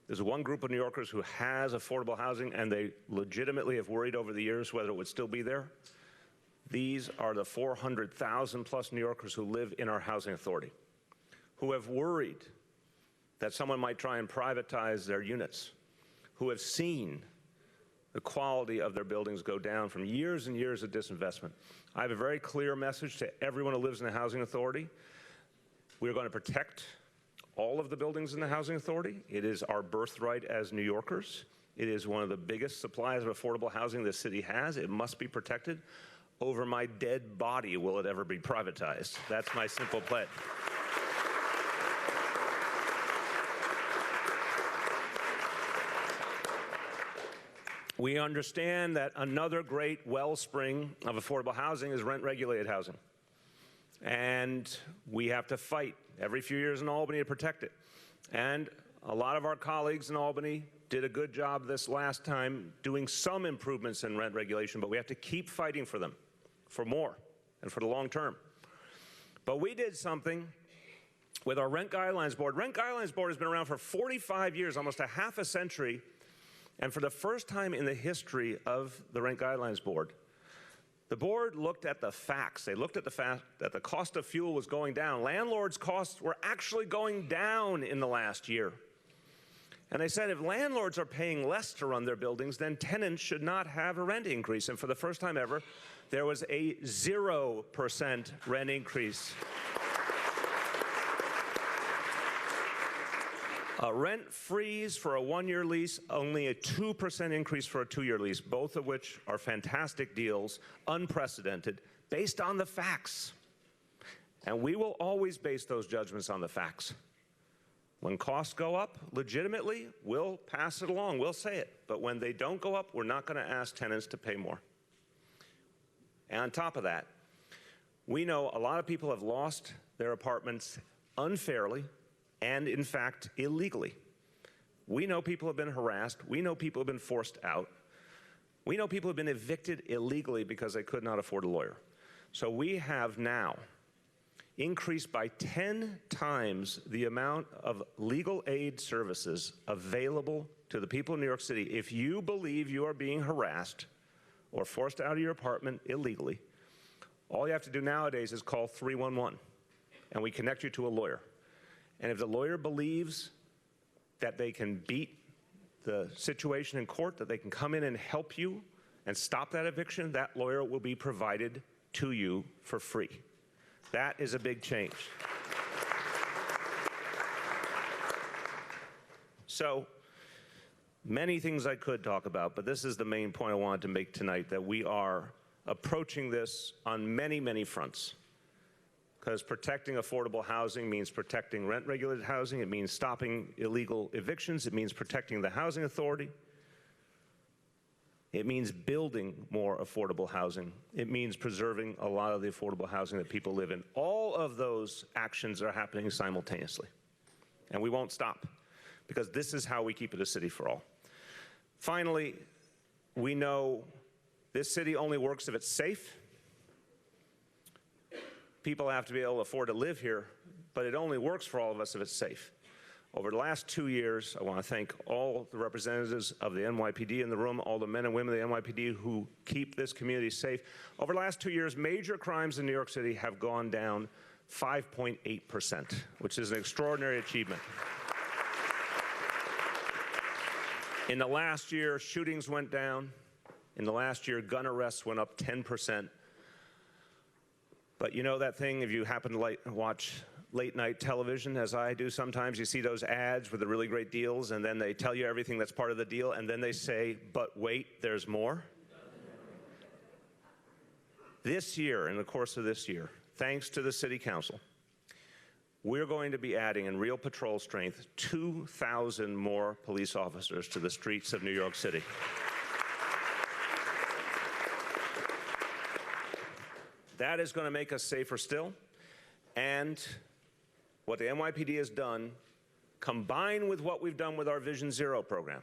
There's one group of New Yorkers who has affordable housing, and they legitimately have worried over the years whether it would still be there. These are the 400,000 plus New Yorkers who live in our housing authority, who have worried that someone might try and privatize their units, who have seen the quality of their buildings go down from years and years of disinvestment. I have a very clear message to everyone who lives in the housing authority. We are going to protect all of the buildings in the housing authority. It is our birthright as New Yorkers. It is one of the biggest supplies of affordable housing the city has. It must be protected. Over my dead body will it ever be privatized. That's my simple pledge. We understand that another great wellspring of affordable housing is rent-regulated housing. And we have to fight every few years in Albany to protect it. And a lot of our colleagues in Albany did a good job this last time doing some improvements in rent regulation, but we have to keep fighting for them, for more, and for the long term. But we did something with our Rent Guidelines Board. Rent Guidelines Board has been around for 45 years, almost a half a century, and for the first time in the history of the Rent Guidelines Board, the board looked at the facts. They looked at the fact that the cost of fuel was going down. Landlords' costs were actually going down in the last year. And they said if landlords are paying less to run their buildings, then tenants should not have a rent increase. And for the first time ever, there was a 0% rent increase. A rent freeze for a 1-year lease, only a 2% increase for a 2-year lease, both of which are fantastic deals, unprecedented, based on the facts. And we will always base those judgments on the facts. When costs go up, legitimately, we'll pass it along, we'll say it. But when they don't go up, we're not going to ask tenants to pay more. And on top of that, we know a lot of people have lost their apartments unfairly, and in fact, illegally. We know people have been harassed. We know people have been forced out. We know people have been evicted illegally because they could not afford a lawyer. So we have now increased by 10 times the amount of legal aid services available to the people in New York City. If you believe you are being harassed or forced out of your apartment illegally, all you have to do nowadays is call 311, and we connect you to a lawyer. And if the lawyer believes that they can beat the situation in court, that they can come in and help you and stop that eviction, that lawyer will be provided to you for free. That is a big change. So Many things I could talk about, but this is the main point I wanted to make tonight, that we are approaching this on many, many fronts. Because protecting affordable housing means protecting rent-regulated housing. It means stopping illegal evictions. It means protecting the housing authority. It means building more affordable housing. It means preserving a lot of the affordable housing that people live in. All of those actions are happening simultaneously. And we won't stop, because this is how we keep it a city for all. Finally, we know this city only works if it's safe. People have to be able to afford to live here, but it only works for all of us if it's safe. Over the last 2 years, I want to thank all the representatives of the NYPD in the room, all the men and women of the NYPD who keep this community safe. Over the last 2 years, major crimes in New York City have gone down 5.8%, which is an extraordinary achievement. In the last year, shootings went down. In the last year, gun arrests went up 10%. But you know that thing, if you happen to watch late-night television, as I do sometimes, you see those ads with the really great deals, and then they tell you everything that's part of the deal, and then they say, but wait, there's more? This year, in the course of this year, thanks to the City Council, we're going to be adding in real patrol strength 2,000 more police officers to the streets of New York City. That is going to make us safer still. And what the NYPD has done, combined with what we've done with our Vision Zero program,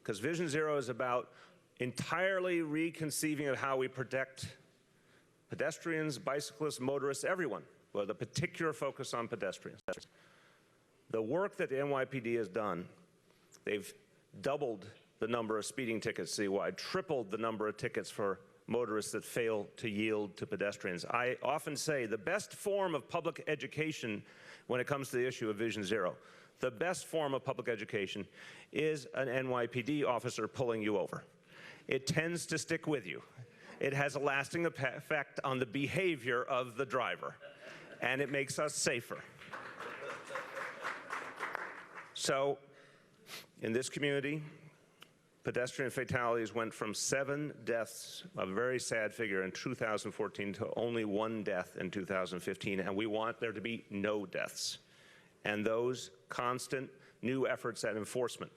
because Vision Zero is about entirely reconceiving of how we protect pedestrians, bicyclists, motorists, everyone, with a particular focus on pedestrians. The work that the NYPD has done, they've doubled the number of speeding tickets citywide, tripled the number of tickets for motorists that fail to yield to pedestrians. I often say the best form of public education when it comes to the issue of Vision Zero, the best form of public education is an NYPD officer pulling you over. It tends to stick with you. It has a lasting effect on the behavior of the driver, and it makes us safer. So, in this community, pedestrian fatalities went from 7 deaths, a very sad figure, in 2014 to only 1 death in 2015, and we want there to be no deaths. And those constant new efforts at enforcement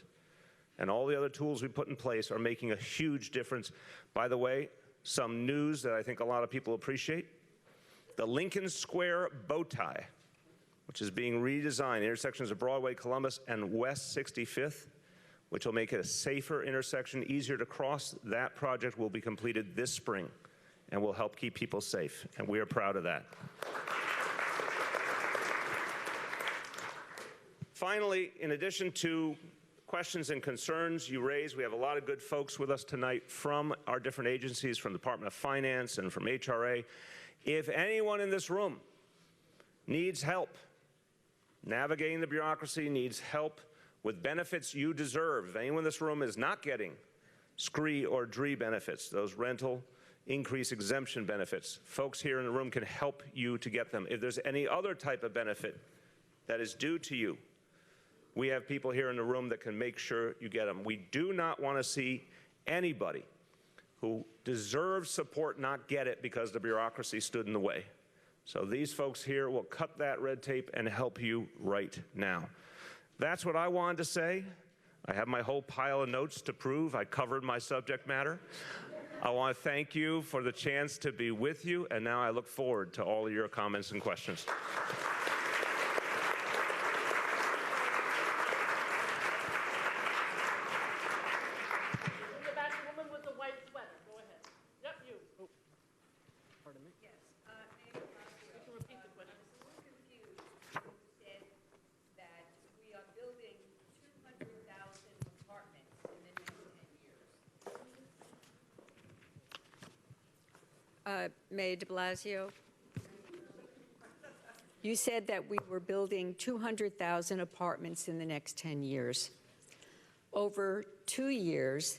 and all the other tools we put in place are making a huge difference. By the way, some news that I think a lot of people appreciate: the Lincoln Square bow tie, which is being redesigned, intersections of Broadway, Columbus, and West 65th, which will make it a safer intersection, easier to cross. That project will be completed this spring and will help keep people safe, and we are proud of that. Finally, in addition to questions and concerns you raise, we have a lot of good folks with us tonight from our different agencies, from the Department of Finance and from HRA. If anyone in this room needs help navigating the bureaucracy, needs help with benefits you deserve, if anyone in this room is not getting SCREE or DREE benefits, those rental increase exemption benefits, folks here in the room can help you to get them. If there's any other type of benefit that is due to you, we have people here in the room that can make sure you get them. We do not want to see anybody who deserves support not get it because the bureaucracy stood in the way. So these folks here will cut that red tape and help you right now. That's what I wanted to say. I have my whole pile of notes to prove I covered my subject matter. I want to thank you for the chance to be with you, and now I look forward to all of your comments and questions. Mayor de Blasio, you said that we were building 200,000 apartments in the next 10 years. Over 2 years,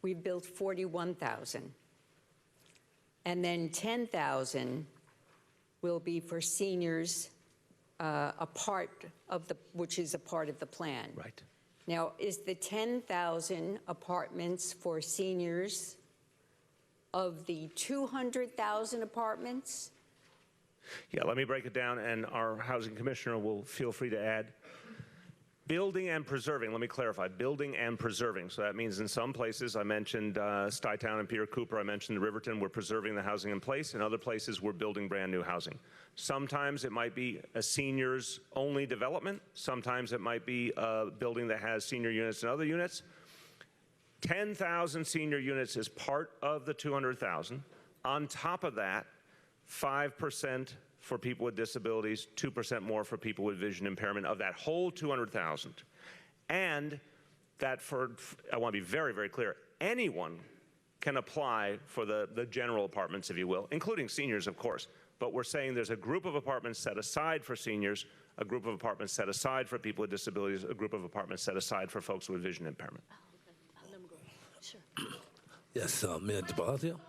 we've built 41,000. And then 10,000 will be for seniors, which is a part of the plan. Right. Now, is the 10,000 apartments for seniors of the 200,000 apartments? Yeah, let me break it down, and our housing commissioner will feel free to add. Building and preserving, let me clarify, building and preserving. So that means in some places, I mentioned Stuytown and Peter Cooper, I mentioned Riverton, we're preserving the housing in place. In other places, we're building brand new housing. Sometimes it might be a seniors only development. Sometimes it might be a building that has senior units and other units. 10,000 senior units is part of the 200,000. On top of that, 5% for people with disabilities, 2% more for people with vision impairment of that whole 200,000. And that I want to be very, very clear, anyone can apply for the general apartments, if you will, including seniors, of course. But we're saying there's a group of apartments set aside for seniors, a group of apartments set aside for people with disabilities, a group of apartments set aside for folks with vision impairment. Yes, Mayor de Blasio.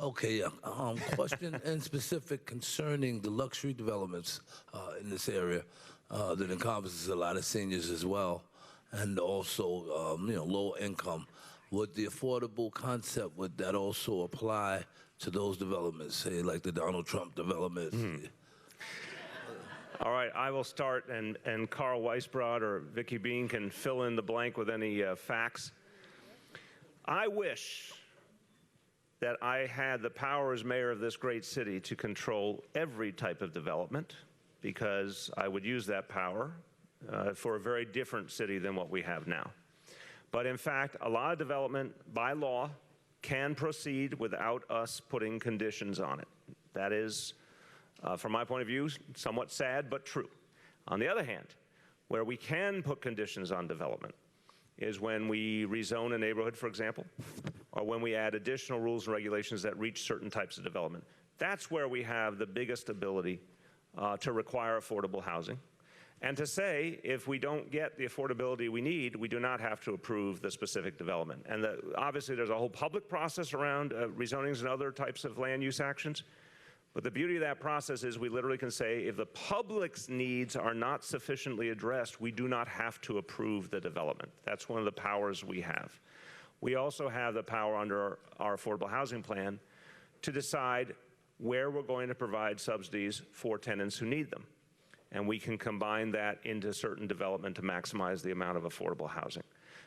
Okay, question in specific concerning the luxury developments in this area that encompasses a lot of seniors as well, and also low income. Would the affordable concept, would that also apply to those developments, say like the Donald Trump development? All right, I will start, and Carl Weisbrod or Vicky Bean can fill in the blank with any facts. I wish that I had the power as mayor of this great city to control every type of development, because I would use that power for a very different city than what we have now. But in fact, a lot of development by law can proceed without us putting conditions on it. That is, from my point of view, somewhat sad but true. On the other hand, where we can put conditions on development is when we rezone a neighborhood, for example, or when we add additional rules and regulations that reach certain types of development. That's where we have the biggest ability to require affordable housing. And to say, if we don't get the affordability we need, we do not have to approve the specific development. And obviously, there's a whole public process around rezonings and other types of land use actions. But the beauty of that process is we literally can say, if the public's needs are not sufficiently addressed, we do not have to approve the development. That's one of the powers we have. We also have the power under our affordable housing plan to decide where we're going to provide subsidies for tenants who need them. And we can combine that into certain development to maximize the amount of affordable housing.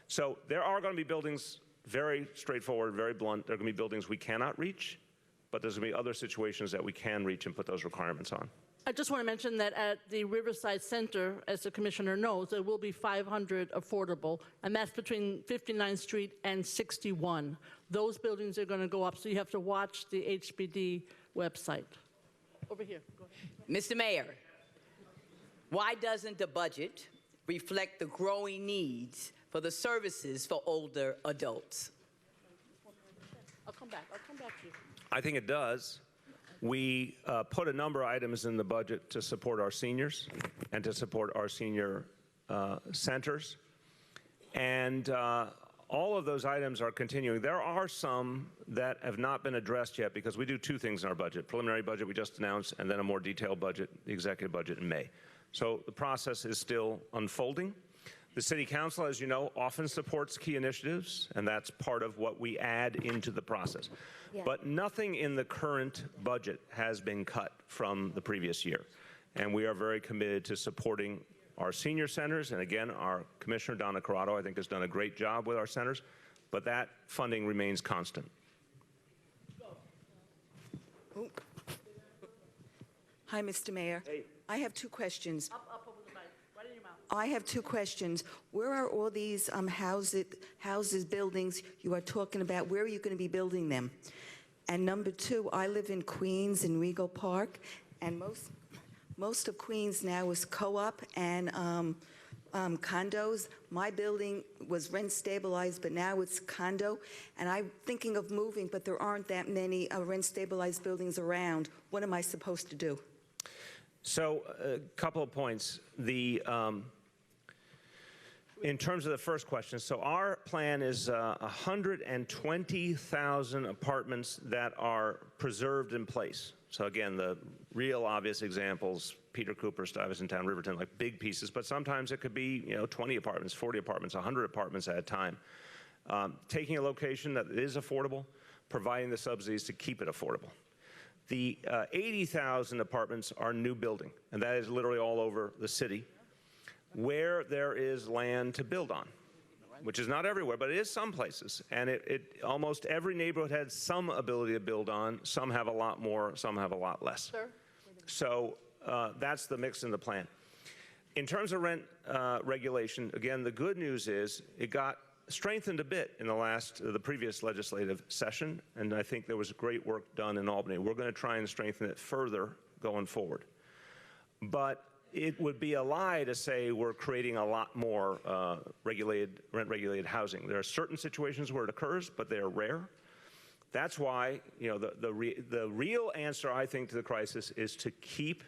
So there are going to be buildings, very straightforward, very blunt, there are going to be buildings we cannot reach, but there's going to be other situations that we can reach and put those requirements on. I just want to mention that at the Riverside Center, as the commissioner knows, there will be 500 affordable, and that's between 59th Street and 61. Those buildings are going to go up, so you have to watch the HBD website. Over here. Go ahead. Mr. Mayor, why doesn't the budget reflect the growing needs for the services for older adults? I'll come back to you. I think it does. We put a number of items in the budget to support our seniors and to support our senior centers. And all of those items are continuing. There are some that have not been addressed yet because we do two things in our budget. Preliminary budget we just announced, and then a more detailed budget, the executive budget in May. So the process is still unfolding. The City Council, as you know, often supports key initiatives, and that's part of what we add into the process. Yeah. But nothing in the current budget has been cut from the previous year. And we are very committed to supporting our senior centers. And again, our Commissioner, Donna Corrado, I think has done a great job with our centers, but that funding remains constant. Hi, Mr. Mayor. Hey. I have two questions. Up over the mic. Right in your mouth. I have two questions. Where are all these houses, buildings you are talking about? Where are you going to be building them? And number two, I live in Queens in Regal Park, and most of Queens now is co-op and condos. My building was rent stabilized, but now it's condo. And I'm thinking of moving, but there aren't that many rent stabilized buildings around. What am I supposed to do? So a couple of points. In terms of the first question, so our plan is 120,000 apartments that are preserved in place. So again, the real obvious examples, Peter Cooper, Stuyvesant Town, Riverton, like big pieces, but sometimes it could be 20 apartments, 40 apartments, 100 apartments at a time. Taking a location that is affordable, providing the subsidies to keep it affordable. The 80,000 apartments are new building, and that is literally all over the city, where there is land to build on, which is not everywhere, but it is some places. And almost every neighborhood has some ability to build on. Some have a lot more, some have a lot less. Sir? So that's the mix in the plan. In terms of rent regulation, again, the good news is it got strengthened a bit in the previous legislative session, and I think there was great work done in Albany. We're going to try and strengthen it further going forward. But it would be a lie to say we're creating a lot more rent-regulated housing. There are certain situations where it occurs, but they are rare. That's why, the real answer, I think, to the crisis is to keep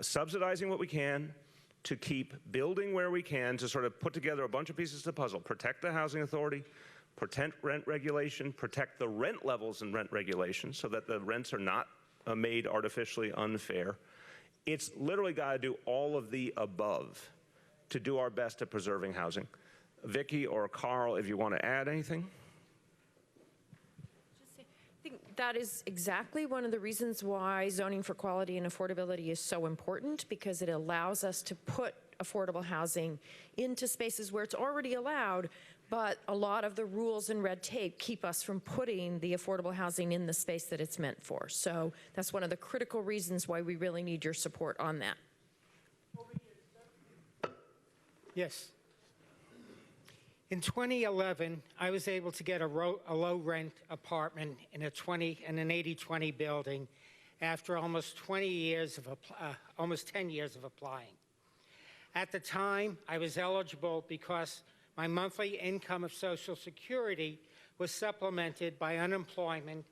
subsidizing what we can, to keep building where we can, to sort of put together a bunch of pieces of the puzzle, protect the housing authority, protect rent regulation, protect the rent levels in rent regulation so that the rents are not made artificially unfair. It's literally got to do all of the above to do our best at preserving housing. Vicki or Carl, if you want to add anything. I think that is exactly one of the reasons why zoning for quality and affordability is so important, because it allows us to put affordable housing into spaces where it's already allowed, but a lot of the rules and red tape keep us from putting the affordable housing in the space that it's meant for. So that's one of the critical reasons why we really need your support on that. Yes. In 2011, I was able to get a low-rent apartment in an 80-20 building after almost 10 years of applying. At the time, I was eligible because my monthly income of Social Security was supplemented by unemployment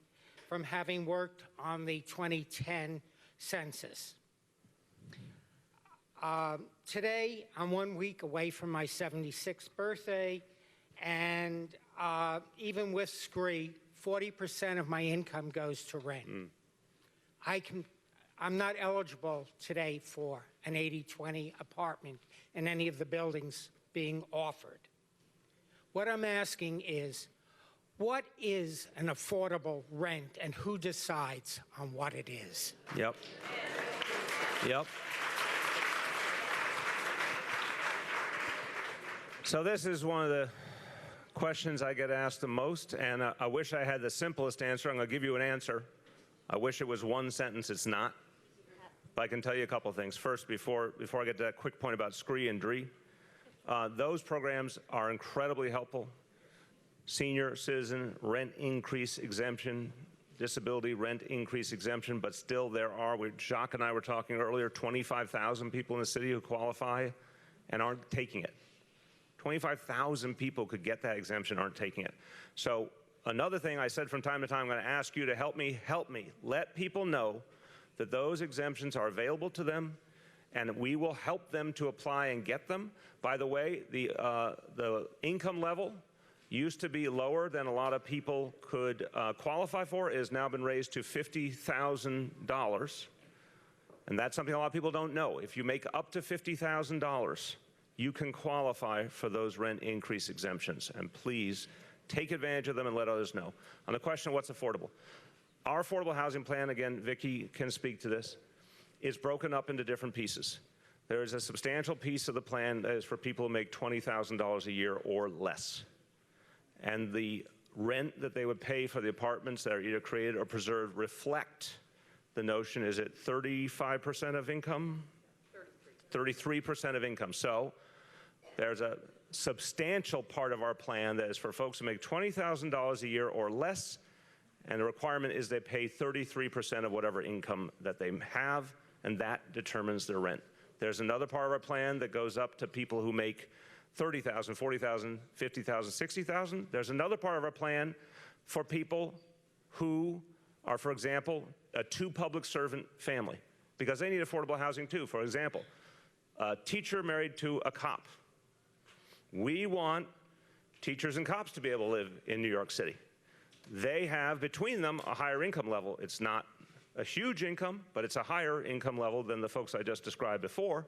from having worked on the 2010 census. Today, I'm 1 week away from my 76th birthday, and even with SCREE, 40% of my income goes to rent. I'm not eligible today for an 80-20 apartment in any of the buildings being offered. What I'm asking is, what is an affordable rent, and who decides on what it is? Yep. Yep. So this is one of the questions I get asked the most, and I wish I had the simplest answer. I'm going to give you an answer. I wish it was one sentence. It's not. But I can tell you a couple things. First, before I get to that quick point about SCREE and DREE, those programs are incredibly helpful. Senior citizen rent increase exemption, disability rent increase exemption, but still there are, Jacques and I were talking earlier, 25,000 people in the city who qualify and aren't taking it. 25,000 people could get that exemption, aren't taking it. So another thing I said from time to time, I'm going to ask you to help me. Let people know that those exemptions are available to them, and we will help them to apply and get them. By the way, the income level used to be lower than a lot of people could qualify for. It has now been raised to $50,000, and that's something a lot of people don't know. If you make up to $50,000, you can qualify for those rent increase exemptions, and please take advantage of them and let others know. On the question of what's affordable, our affordable housing plan, again, Vicki can speak to this, is broken up into different pieces. There is a substantial piece of the plan that is for people who make $20,000 a year or less. And the rent that they would pay for the apartments that are either created or preserved reflect the notion, is it 35% of income? 33% of income. So there's a substantial part of our plan that is for folks who make $20,000 a year or less, and the requirement is they pay 33% of whatever income that they have, and that determines their rent. There's another part of our plan that goes up to people who make $30,000, $40,000, $50,000, $60,000. There's another part of our plan for people who are, for example, a two-public servant family, because they need affordable housing too. For example, a teacher married to a cop. We want teachers and cops to be able to live in New York City. They have, between them, a higher income level. It's not a huge income, but it's a higher income level than the folks I just described before,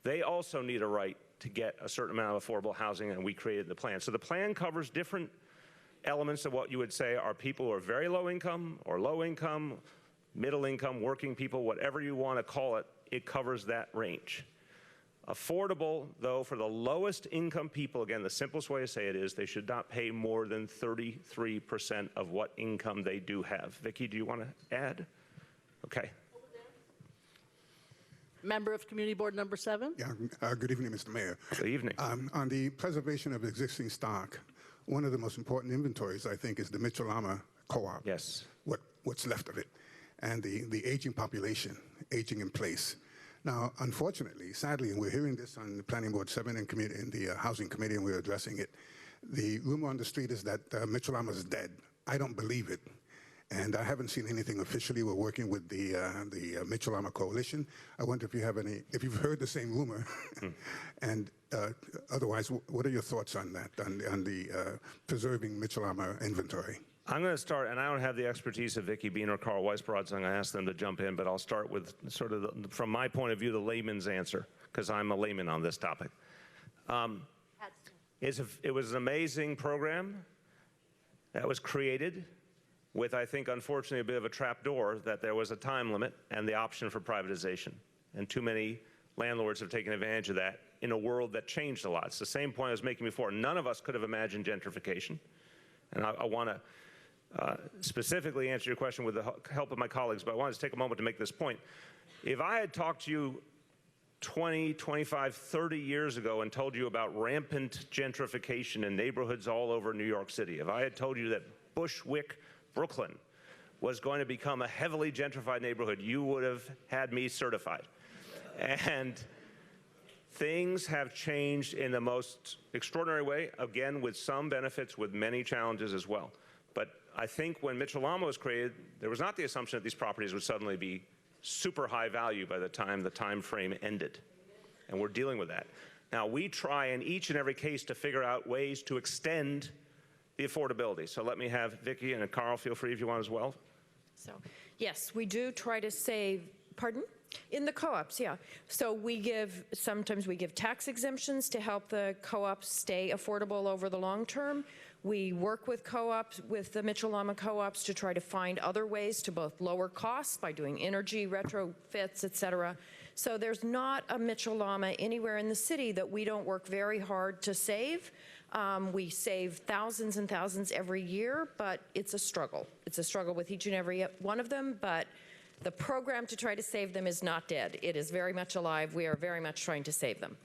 they also need a right to get a certain amount of affordable housing, and we created the plan. So the plan covers different elements of what you would say are people who are very low income or low income, middle income, working people, whatever you want to call it, it covers that range. Affordable, though, for the lowest income people, again, the simplest way to say it is they should not pay more than 33% of what income they do have. Vicki, do you want to add? Okay. Member of Community Board number 7. Yeah, good evening, Mr. Mayor. Good evening. On the preservation of existing stock, one of the most important inventories, I think, is the Mitchell-Lama Co-op. Yes. What's left of it, and the aging population, aging in place. Now, unfortunately, sadly, and we're hearing this on the Planning Board 7 and in the Housing Committee, and we're addressing it, the rumor on the street is that Mitchell-Lama is dead. I don't believe it. And I haven't seen anything officially. We're working with the Mitchell-Lama Coalition. I wonder if you've heard the same rumor. And otherwise, what are your thoughts on that, on the preserving Mitchell-Lama inventory? I'm going to start, and I don't have the expertise of Vicki Bean or Carl Weisbrod, so I'm going to ask them to jump in, but I'll start with sort of, from my point of view, the layman's answer, because I'm a layman on this topic. It was an amazing program that was created with, I think, unfortunately, a bit of a trap door that there was a time limit and the option for privatization. And too many landlords have taken advantage of that in a world that changed a lot. It's the same point I was making before. None of us could have imagined gentrification. And I want to specifically answer your question with the help of my colleagues, but I wanted to take a moment to make this point. If I had talked to you 20, 25, 30 years ago and told you about rampant gentrification in neighborhoods all over New York City, if I had told you that Bushwick, Brooklyn, was going to become a heavily gentrified neighborhood, you would have had me certified. And things have changed in the most extraordinary way, again, with some benefits, with many challenges as well. But I think when Mitchell-Lama was created, there was not the assumption that these properties would suddenly be super high value by the time frame ended. And we're dealing with that. Now, we try in each and every case to figure out ways to extend the affordability. So let me have Vicki and Carl, feel free if you want as well. So, yes, we do try to save, pardon? In the co-ops, yeah. So sometimes we give tax exemptions to help the co-ops stay affordable over the long term. We work with co-ops, with the Mitchell-Lama co-ops, to try to find other ways to both lower costs by doing energy retrofits, et cetera. So there's not a Mitchell-Lama anywhere in the city that we don't work very hard to save. We save thousands and thousands every year, but it's a struggle. It's a struggle with each and every one of them, but the program to try to save them is not dead. It is very much alive. We are very much trying to save them.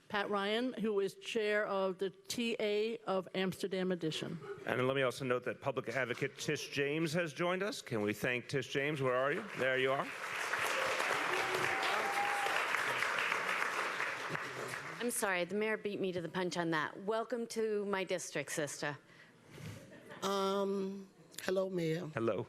Pat Ryan, who is chair of the TA of Amsterdam Edition. And let me also note that Public Advocate Tish James has joined us. Can we thank Tish James? Where are you? There you are. I'm sorry, the mayor beat me to the punch on that. Welcome to my district, sister. Hello, Mayor. Hello.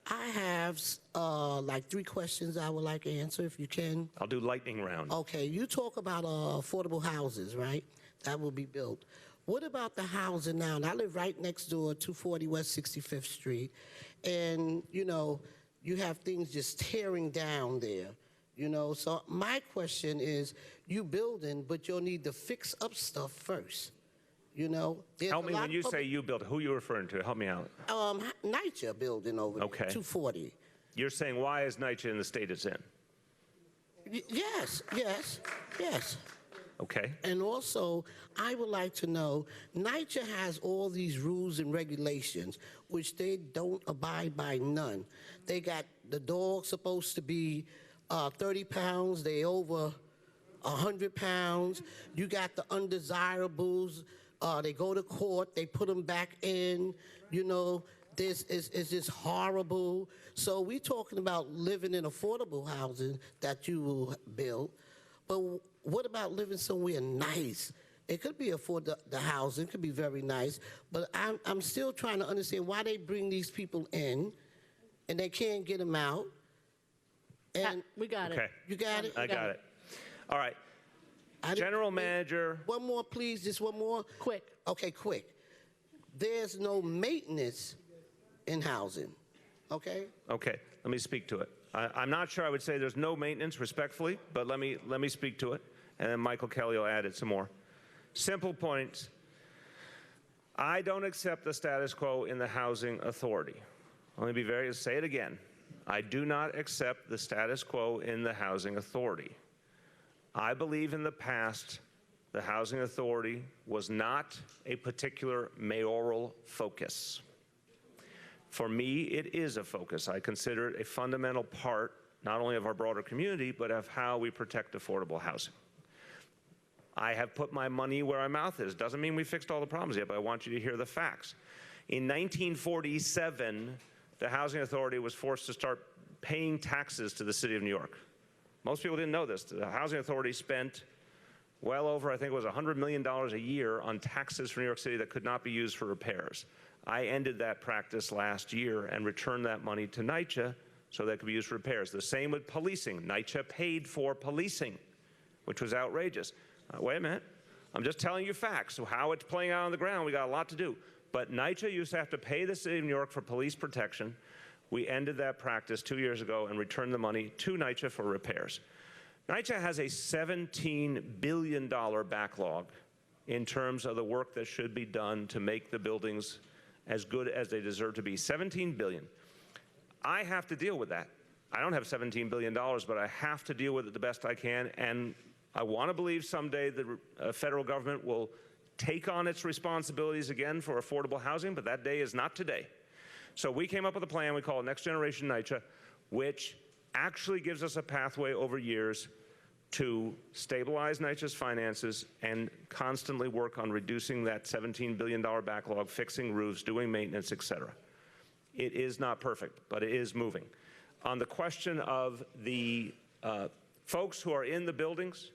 I have like 3 questions I would like to answer, if you can. I'll do lightning round. Okay, you talk about affordable houses, right? That will be built. What about the housing now? And I live right next door, 240 West 65th Street, and you have things just tearing down there. So my question is, you building, but you'll need to fix up stuff first. Help me when you say you built. Who are you referring to? Help me out. NYCHA building over there, 240. You're saying, why is NYCHA in the state it's in? Yes. Okay. And also, I would like to know, NYCHA has all these rules and regulations, which they don't abide by none. They got the dog supposed to be 30 pounds, they over 100 pounds. You got the undesirables. They go to court, they put them back in, this is just horrible. So we're talking about living in affordable housing that you will build, but what about living somewhere nice? It could be the housing, could be very nice, but I'm still trying to understand why they bring these people in and they can't get them out. And we got it. Okay. You got it? I got it. All right. General manager. One more, please, just one more. Quick. Okay, quick. There's no maintenance in housing. okay? Okay, let me speak to it. I'm not sure I would say there's no maintenance, respectfully, but let me speak to it, and then Michael Kelly will add it some more. Simple points. I don't accept the status quo in the Housing Authority. Let me be very, say it again. I do not accept the status quo in the Housing Authority. I believe in the past, the Housing Authority was not a particular mayoral focus. For me, it is a focus. I consider it a fundamental part, not only of our broader community, but of how we protect affordable housing. I have put my money where my mouth is. Doesn't mean we fixed all the problems yet, but I want you to hear the facts. In 1947, the Housing Authority was forced to start paying taxes to the city of New York. Most people didn't know this. The Housing Authority spent well over, I think it was $100 million a year on taxes for New York City that could not be used for repairs. I ended that practice last year and returned that money to NYCHA so that it could be used for repairs. The same with policing. NYCHA paid for policing, which was outrageous. Wait a minute. I'm just telling you facts. So how it's playing out on the ground, we got a lot to do. But NYCHA used to have to pay the city of New York for police protection. We ended that practice 2 years ago and returned the money to NYCHA for repairs. NYCHA has a $17 billion backlog in terms of the work that should be done to make the buildings as good as they deserve to be. $17 billion. I have to deal with that. I don't have $17 billion, but I have to deal with it the best I can, and I want to believe someday the federal government will take on its responsibilities again for affordable housing, but that day is not today. So we came up with a plan we call Next Generation NYCHA, which actually gives us a pathway over years to stabilize NYCHA's finances and constantly work on reducing that $17 billion backlog, fixing roofs, doing maintenance, et cetera. It is not perfect, but it is moving. On the question of the folks who are in the buildings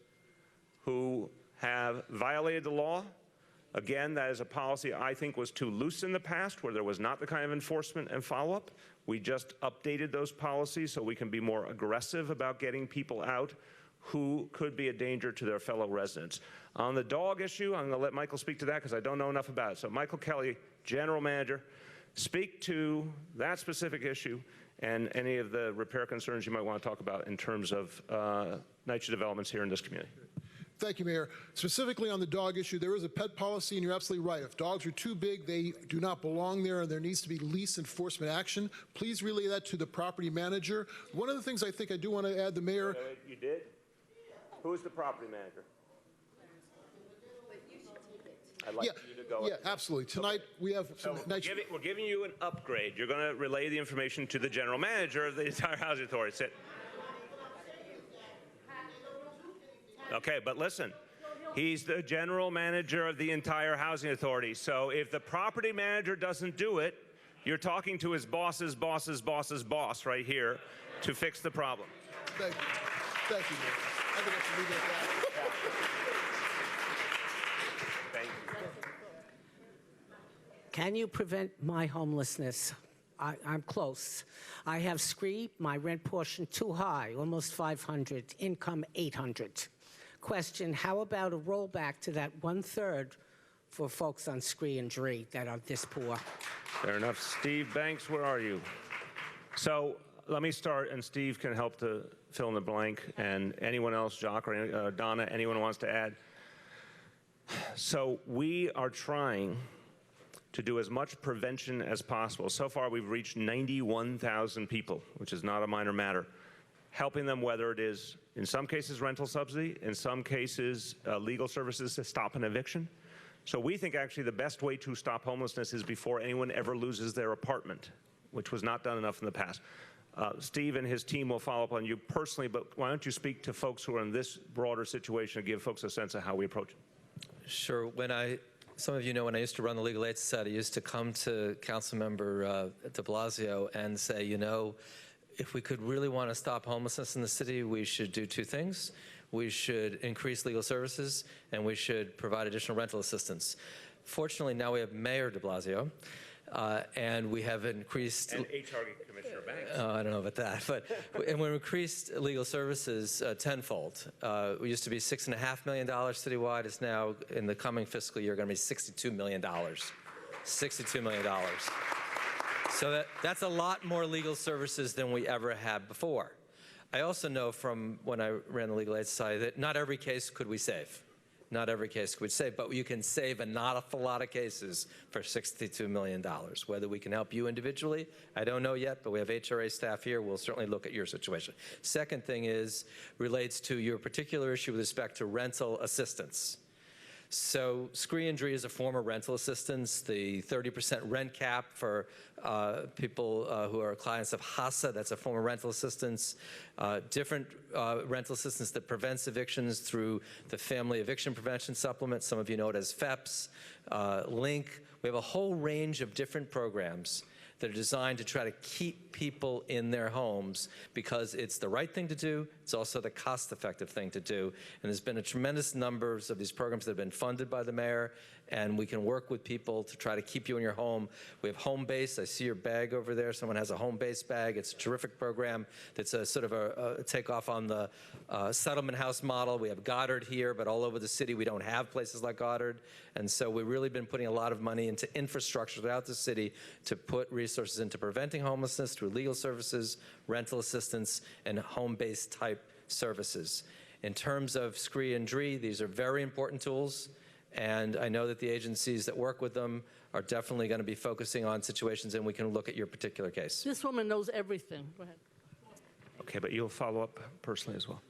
who have violated the law, again, that is a policy I think was too loose in the past, where there was not the kind of enforcement and follow-up. We just updated those policies so we can be more aggressive about getting people out who could be a danger to their fellow residents. On the dog issue, I'm going to let Michael speak to that because I don't know enough about it. So Michael Kelly, General Manager, speak to that specific issue and any of the repair concerns you might want to talk about in terms of NYCHA developments here in this community. Thank you, Mayor. Specifically on the dog issue, there is a pet policy, and you're absolutely right. If dogs are too big, they do not belong there, and there needs to be least enforcement action. Please relay that to the property manager. One of the things I think I do want to add, the mayor. Wait, you did? Who's the property manager? I'd like you to go. Yeah, absolutely. Tonight we have. So we're giving you an upgrade. You're going to relay the information to the general manager of the entire housing authority. Sit. Okay, but listen, he's the general manager of the entire housing authority. So if the property manager doesn't do it, you're talking to his boss's boss's boss's boss right here to fix the problem. Thank you. Thank you, Mayor. I think I should leave it at that. Thank you. Can you prevent my homelessness? I'm close. I have SCREE, my rent portion too high, almost 500, income 800. Question, how about a rollback to that 1/3 for folks on SCREE and DRE that are this poor? Fair enough. Steve Banks, where are you? So let me start, and Steve can help to fill in the blank, and anyone else, Jock or Donna, anyone who wants to add. So we are trying to do as much prevention as possible. So far, we've reached 91,000 people, which is not a minor matter, helping them whether it is, in some cases, rental subsidy, in some cases, legal services to stop an eviction. So we think actually the best way to stop homelessness is before anyone ever loses their apartment, which was not done enough in the past. Steve and his team will follow up on you personally, but why don't you speak to folks who are in this broader situation and give folks a sense of how we approach it? Sure. Some of you know when I used to run the Legal Aid Society, I used to come to Councilmember de Blasio and say, you know, if we could really want to stop homelessness in the city, we should do two things. We should increase legal services, and we should provide additional rental assistance. Fortunately, now we have Mayor de Blasio, and we have increased... And HR Commissioner Banks. I don't know about that, and we've increased legal services tenfold. We used to be $6.5 million citywide. It's now, in the coming fiscal year, going to be $62 million. $62 million. So that's a lot more legal services than we ever had before. I also know from when I ran the Legal Aid Society that not every case could we save. Not every case could we save, but you can save an awful lot of cases for $62 million. Whether we can help you individually, I don't know yet, but we have HRA staff here. We'll certainly look at your situation. Second thing relates to your particular issue with respect to rental assistance. So screen injury is a form of rental assistance. The 30% rent cap for people who are clients of HASA, that's a form of rental assistance. Different rental assistance that prevents evictions through the Family Eviction Prevention Supplement. Some of you know it as FEPS, LINK. We have a whole range of different programs that are designed to try to keep people in their homes because it's the right thing to do. It's also the cost-effective thing to do. And there's been a tremendous numbers of these programs that have been funded by the mayor, and we can work with people to try to keep you in your home. We have Home Base. I see your bag over there. Someone has a Home Base bag. It's a terrific program that's a sort of a takeoff on the settlement house model. We have Goddard here, but all over the city we don't have places like Goddard. And so we've really been putting a lot of money into infrastructure throughout the city to put resources into preventing homelessness through legal services, rental assistance, and home-based type services. In terms of SCREE and DREE, these are very important tools, and I know that the agencies that work with them are definitely going to be focusing on situations, and we can look at your particular case. This woman knows everything. Go ahead. Okay, but you'll follow up personally as well.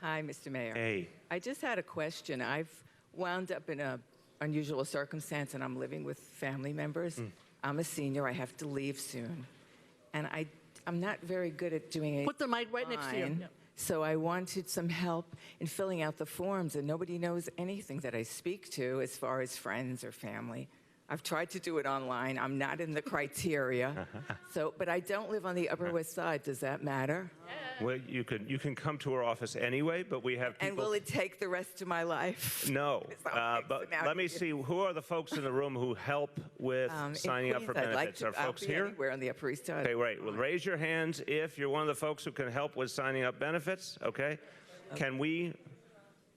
Hi, Mr. Mayor. Hey. I just had a question. I've wound up in an unusual circumstance, and I'm living with family members. I'm a senior. I have to leave soon. And I'm not very good at doing it. Put the mic right next to you. Yeah. So I wanted some help in filling out the forms, and nobody knows anything that I speak to as far as friends or family. I've tried to do it online. I'm not in the criteria. But I don't live on the Upper West Side. Does that matter? Well, you can come to our office anyway, but we have people. And will it take the rest of my life? No, but let me see. Who are the folks in the room who help with signing up for benefits? Are folks here? Anywhere on the Upper East Side. Okay, right. Well, raise your hands if you're one of the folks who can help with signing up benefits. Okay, can we?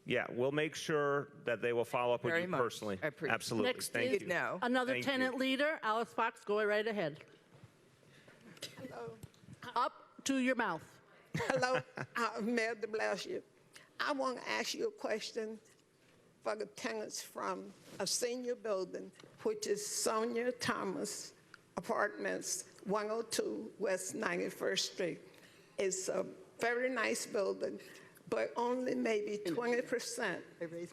Yeah, we'll make sure that they will follow up with you personally. Absolutely. Next Thank is you. another tenant leader, Alice Fox. Go right ahead. Hello. Up to your mouth. Hello, Mayor de Blasio. I want to ask you a question for the tenants from a senior building, which is Sonia Thomas Apartments, 102 West 91st Street. It's a very nice building, but only maybe 20%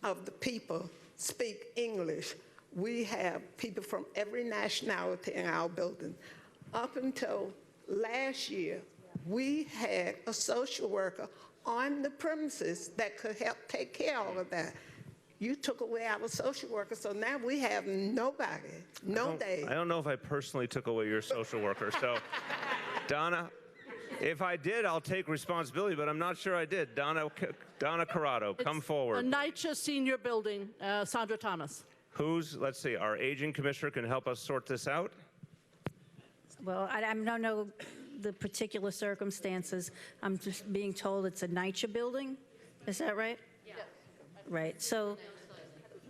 of the people speak English. We have people from every nationality in our building. Up until last year, we had a social worker on the premises that could help take care of all of that. You took away our social worker, so now we have nobody, no day. I don't know if I personally took away your social worker. So, Donna, if I did, I'll take responsibility, but I'm not sure I did. Donna Corrado, come forward. A NYCHA senior building, Sandra Thomas. Let's see, our aging commissioner can help us sort this out? Well, I don't know the particular circumstances. I'm just being told it's a NYCHA building. Is that right? Yeah. Right. So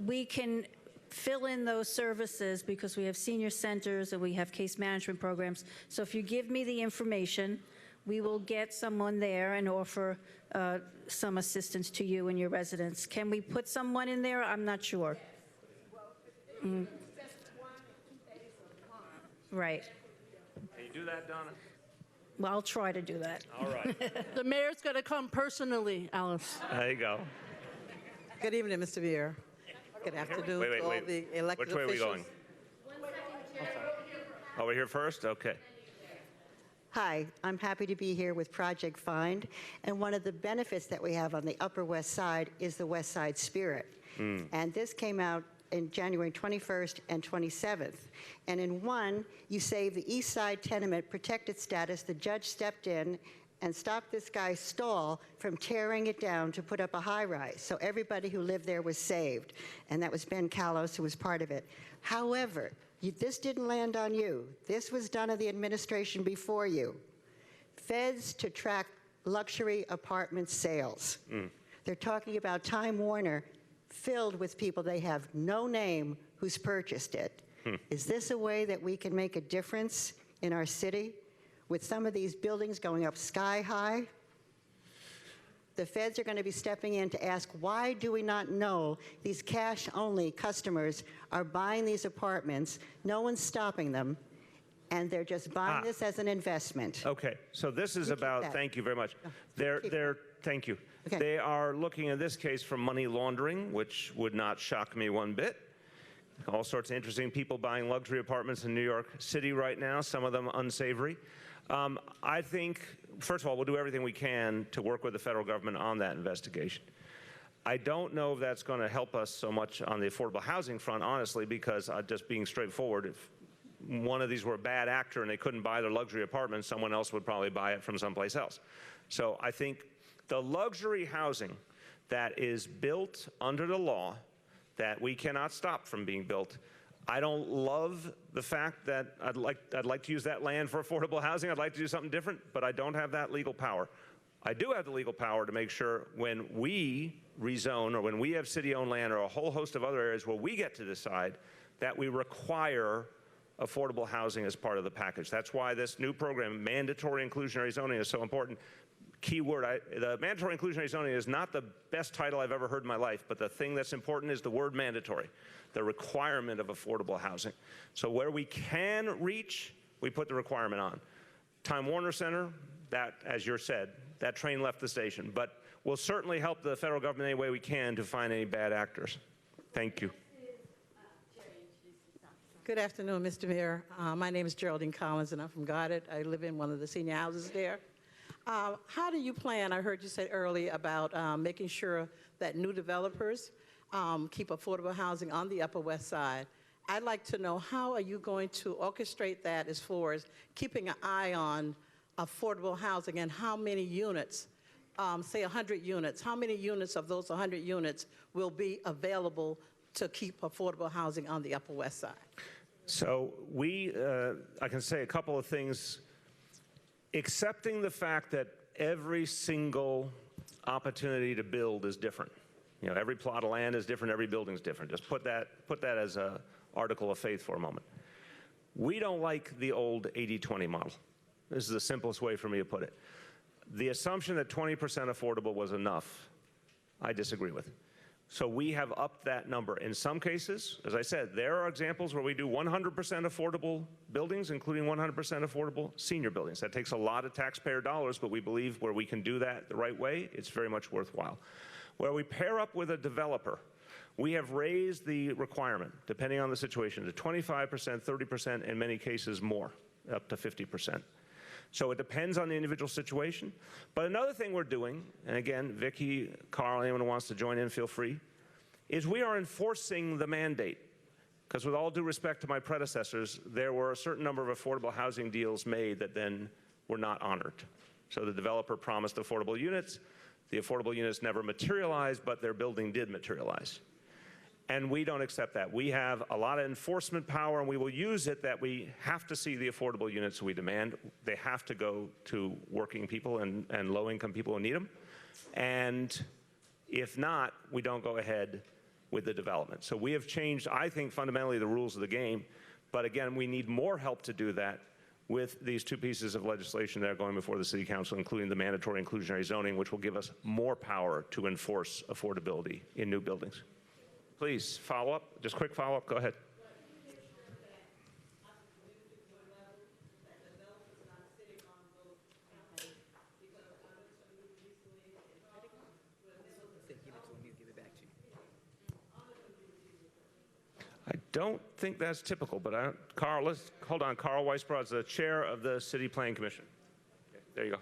we can fill in those services because we have senior centers and we have case management programs. So if you give me the information, we will get someone there and offer some assistance to you and your residents. Can we put someone in there? I'm not sure. Right. Can you do that, Donna? Well, I'll try to do that. All right. The mayor's going to come personally, Alice. There you go. Good evening, Mr. Mayor. Good afternoon to all the elected officials. Which way are we going? Over here first? Okay. Hi, I'm happy to be here with Project Find, and one of the benefits that we have on the Upper West Side is the West Side Spirit. And this came out in January 21st and 27th. And in one, you save the East Side tenement protected status. The judge stepped in and stopped this guy's stall from tearing it down to put up a high-rise. So everybody who lived there was saved. And that was Ben Callos, who was part of it. However, this didn't land on you. This was done in the administration before you. Feds to track luxury apartment sales. They're talking about Time Warner filled with people they have no name who's purchased it. Is this a way that we can make a difference in our city with some of these buildings going up sky high? The feds are going to be stepping in to ask, why do we not know these cash-only customers are buying these apartments? No one's stopping them, and they're just buying this as an investment. Okay, so this is about, thank you very much. Thank you. Okay. They are looking in this case for money laundering, which would not shock me one bit. All sorts of interesting people buying luxury apartments in New York City right now, some of them unsavory. I think, first of all, we'll do everything we can to work with the federal government on that investigation. I don't know if that's going to help us so much on the affordable housing front, honestly, because just being straightforward, if one of these were a bad actor and they couldn't buy their luxury apartment, someone else would probably buy it from someplace else. So I think the luxury housing that is built under the law, that we cannot stop from being built, I don't love the fact that I'd like to use that land for affordable housing. I'd like to do something different, but I don't have that legal power. I do have the legal power to make sure when we rezone or when we have city-owned land or a whole host of other areas where we get to decide that we require affordable housing as part of the package. That's why this new program, mandatory inclusionary zoning, is so important. Key word, the mandatory inclusionary zoning is not the best title I've ever heard in my life, but the thing that's important is the word mandatory, the requirement of affordable housing. So where we can reach, we put the requirement on. Time Warner Center, that, as you said, that train left the station, but we'll certainly help the federal government any way we can to find any bad actors. Thank you. Good afternoon, Mr. Mayor. My name is Geraldine Collins, and I'm from Goddard. I live in one of the senior houses there. How do you plan, I heard you say earlier about making sure that new developers keep affordable housing on the Upper West Side. I'd like to know, how are you going to orchestrate that as far as keeping an eye on affordable housing, and how many units, say 100 units, how many units of those 100 units will be available to keep affordable housing on the Upper West Side? So I can say a couple of things. Accepting the fact that every single opportunity to build is different. You know, every plot of land is different, every building is different. Just put that as an article of faith for a moment. We don't like the old 80-20 model. This is the simplest way for me to put it. The assumption that 20% affordable was enough, I disagree with. So we have upped that number. In some cases, as I said, there are examples where we do 100% affordable buildings, including 100% affordable senior buildings. That takes a lot of taxpayer dollars, but we believe where we can do that the right way, it's very much worthwhile. Where we pair up with a developer, we have raised the requirement, depending on the situation, to 25%, 30%, in many cases more, up to 50%. So it depends on the individual situation. But another thing we're doing, and again, Vicki, Carl, anyone who wants to join in, feel free, is we are enforcing the mandate. Because with all due respect to my predecessors, there were a certain number of affordable housing deals made that then were not honored. So the developer promised affordable units. The affordable units never materialized, but their building did materialize. And we don't accept that. We have a lot of enforcement power, and we will use it that we have to see the affordable units we demand. They have to go to working people and low-income people who need them. And if not, we don't go ahead with the development. So we have changed, I think, fundamentally the rules of the game. But again, we need more help to do that with these two pieces of legislation that are going before the City Council, including the mandatory inclusionary zoning, which will give us more power to enforce affordability in new buildings. Please, follow up. Just quick follow up. Go ahead. I don't think that's typical, but Carl, hold on. Carl Weisbrod is the chair of the City Planning Commission. Okay, there you go.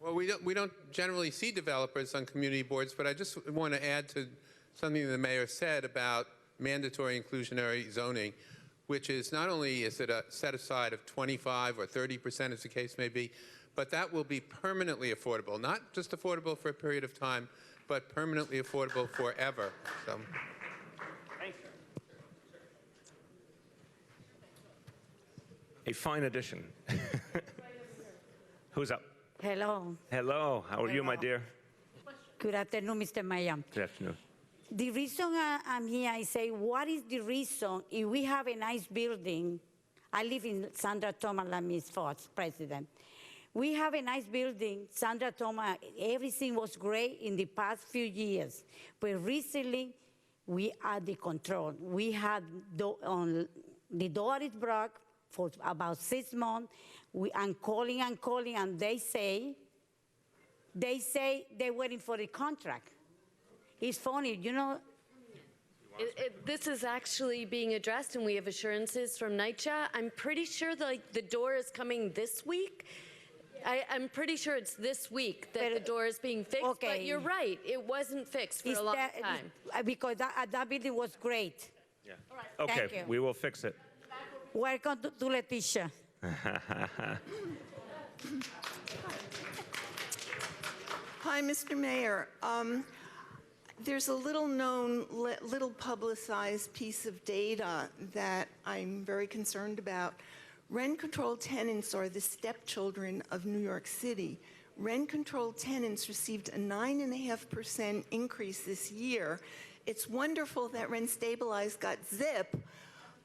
Well, we don't generally see developers on community boards, but I just want to add to something the mayor said about mandatory inclusionary zoning, which is not only is it a set aside of 25 or 30%, as the case may be, but that will be permanently affordable, not just affordable for a period of time, but permanently affordable forever. So. Thank you. A fine addition. Who's up? Hello. Hello. How are you, my dear? Good afternoon, Mr. Mayor. Good afternoon. The reason I'm here, I say, what is the reason if we have a nice building? I live in Sandra Thomas, like Ms. Fox, President. We have a nice building, Sandra Thomas, everything was great in the past few years, but recently we are the control. We had the door is broke for about 6 months. I'm calling, and they say they're waiting for the contract. It's funny, you know. This is actually being addressed, and we have assurances from NYCHA. I'm pretty sure the door is coming this week. I'm pretty sure it's this week that the door is being fixed, Okay. but you're right. It wasn't fixed for a long time. Because that building was great. Yeah. Thank Okay, you. we will fix it. Welcome to Leticia. Hi, Mr. Mayor. There's a little-known, little publicized piece of data that I'm very concerned about. Rent-controlled tenants are the stepchildren of New York City. Rent-controlled tenants received a 9.5% increase this year. It's wonderful that Rent Stabilized got ZIP,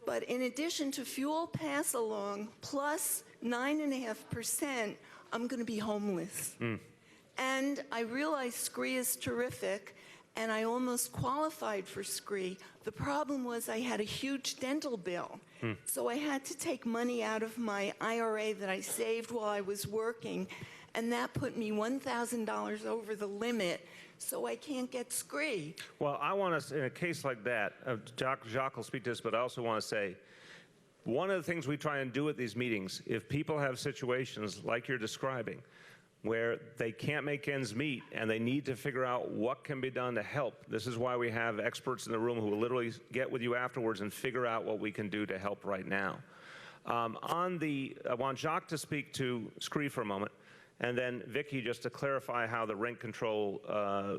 but in addition to fuel pass-along plus 9.5%, I'm going to be homeless. And I realize SCREE is terrific, and I almost qualified for SCREE. The problem was I had a huge dental bill. So I had to take money out of my IRA that I saved while I was working, and that put me $1,000 over the limit, so I can't get SCREE. Well, I want to, in a case like that, Jacques will speak to this, but I also want to say, one of the things we try and do at these meetings, if people have situations like you're describing, where they can't make ends meet and they need to figure out what can be done to help. This is why we have experts in the room who will literally get with you afterwards and figure out what we can do to help right now. I want Jacques to speak to SCREE for a moment, and then Vicki just to clarify how the rent control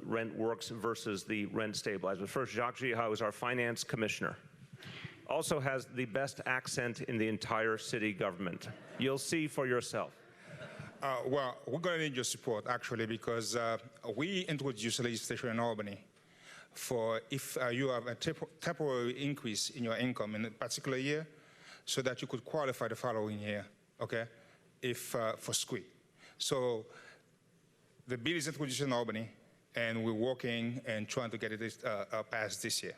rent works versus the rent stabilized. But first, Jacques Gihau is our finance commissioner. Also has the best accent in the entire city government. You'll see for yourself. Well, we're going to need your support, actually, because we introduced legislation in Albany for if you have a temporary increase in your income in a particular year, so that you could qualify the following year, okay, if for SCREE. So the bill is introduced in Albany, and we're working and trying to get it passed this year.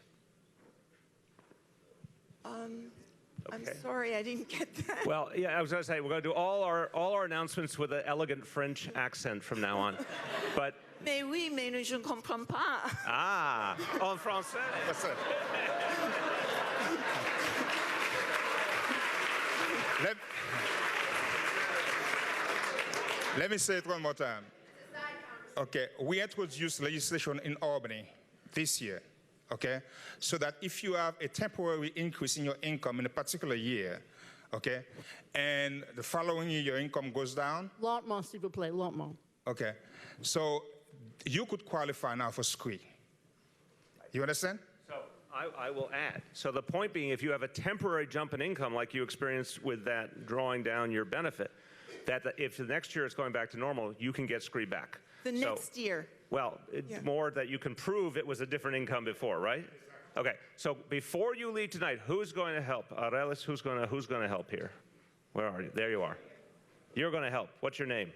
I'm sorry, I didn't get that. Well, yeah, I was going to say, we're going to do all our announcements with an elegant French accent from now on. But Mais oui, mais je ne comprends pas. Ah, en français. Let me say it one more time. Okay, we introduced legislation in Albany this year, okay, so that if you have a temporary increase in your income in a particular year, okay, and the following year your income goes down. Lentement, s'il vous plaît, lentement. Okay, so you could qualify now for SCREE. You understand? So I will add. So the point being, if you have a temporary jump in income like you experienced with that drawing down your benefit, that if the next year it's going back to normal, you can get SCREE back. The next year. Well, it's more that you can prove it was a different income before, right? Okay. So before you leave tonight, who's going to help? Aurelis, who's going to help here? Where are you? There you are. You're going to help. What's your name?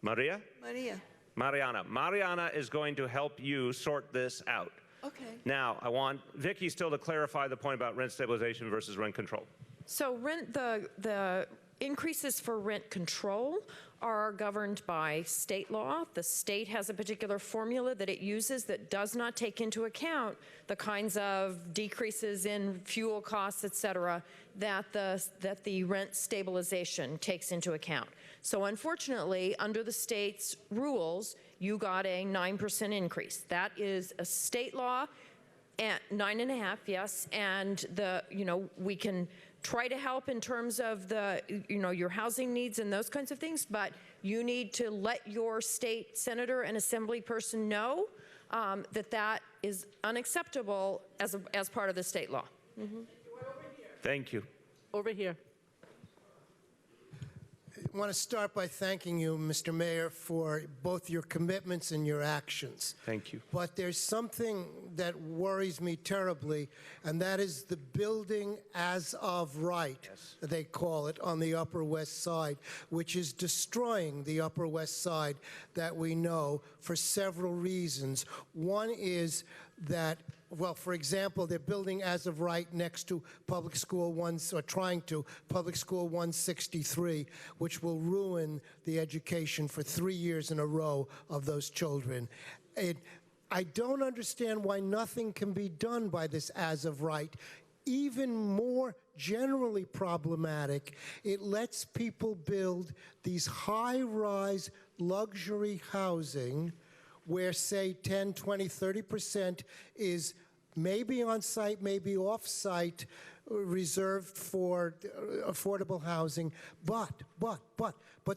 Maria? Maria. Mariana. Mariana is going to help you sort this out. Okay. Now, I want Vicki still to clarify the point about rent stabilization versus rent control. So the increases for rent control are governed by state law. The state has a particular formula that it uses that does not take into account the kinds of decreases in fuel costs, et cetera, that the rent stabilization takes into account. So unfortunately, under the state's rules, you got a 9% increase. That is a state law, at 9.5, yes, and we can try to help in terms of your housing needs and those kinds of things, but you need to let your state senator and assembly person know that is unacceptable as part of the state law. Thank you. Over here. want to start by thanking you, Mr. Mayor, for both your commitments and your actions. Thank you. But there's something that worries me terribly, and that is the building as of right, they call it, on the Upper West Side, which is destroying the Upper West Side that we know for several reasons. One is that, well, for example, they're building as of right next to Public School 1, or trying to, Public School 163, which will ruin the education for 3 years in a row of those children. I don't understand why nothing can be done by this as of right. Even more generally problematic, it lets people build these high-rise luxury housing where, say, 10, 20, 30% is maybe on-site, maybe off-site, reserved for affordable housing, but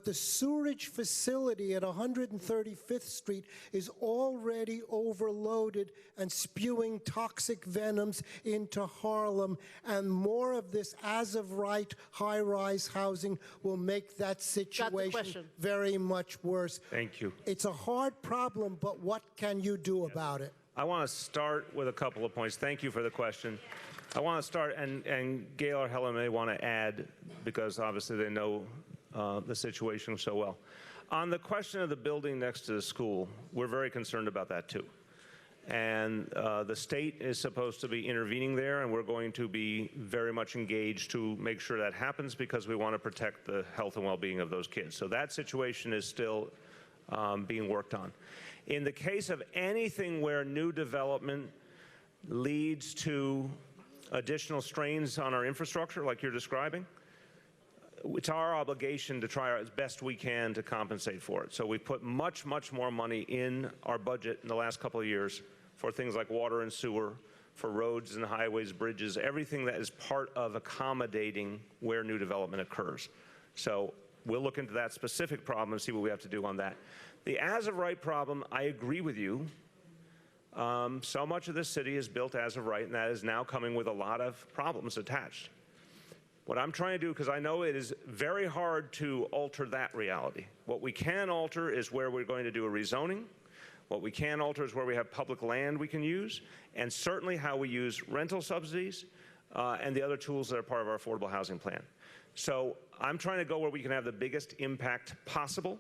the sewerage facility at 135th Street is already overloaded and spewing toxic venoms into Harlem, and more of this as-of-right high-rise housing will make that situation very much worse. Thank you. It's a hard problem, but what can you do about it? I want to start with a couple of points. Thank you for the question. I want to start, and Gail or Helen may want to add, because obviously they know the situation so well. On the question of the building next to the school, we're very concerned about that too. And the state is supposed to be intervening there, and we're going to be very much engaged to make sure that happens, because we want to protect the health and well-being of those kids. So that situation is still being worked on. In the case of anything where new development leads to additional strains on our infrastructure, like you're describing, it's our obligation to try as best we can to compensate for it. So we've put much, much more money in our budget in the last couple of years for things like water and sewer, for roads and highways, bridges, everything that is part of accommodating where new development occurs. So we'll look into that specific problem and see what we have to do on that. The as-of-right problem, I agree with you. So much of this city is built as of right, and that is now coming with a lot of problems attached. What I'm trying to do, because I know it is very hard to alter that reality. What we can alter is where we're going to do a rezoning. What we can alter is where we have public land we can use, and certainly how we use rental subsidies and the other tools that are part of our affordable housing plan. So I'm trying to go where we can have the biggest impact possible.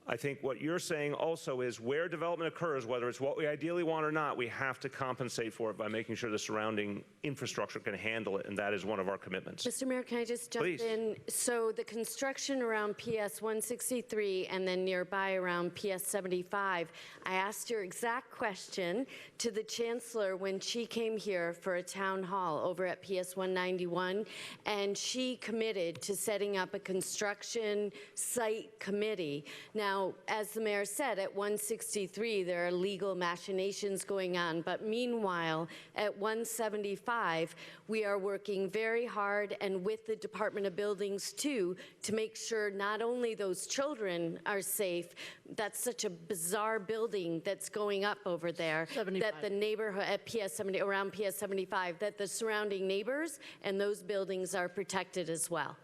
I think what you're saying also is where development occurs, whether it's what we ideally want or not, we have to compensate for it by making sure the surrounding infrastructure can handle it, and that is one of our commitments. Mr. Mayor, can I just jump in? So the construction around PS 163 and then nearby around PS 75, I asked your exact question to the Chancellor when she came here for a town hall over at PS 191, and she committed to setting up a construction site committee. Now, as the mayor said, at 163, there are legal machinations going on, but meanwhile, at 175, we are working very hard, and with the Department of Buildings too, to make sure not only those children are safe. That's such a bizarre building that's going up over there, that the neighborhood at PS 70, around PS 75, that the surrounding neighbors and those buildings are protected as well.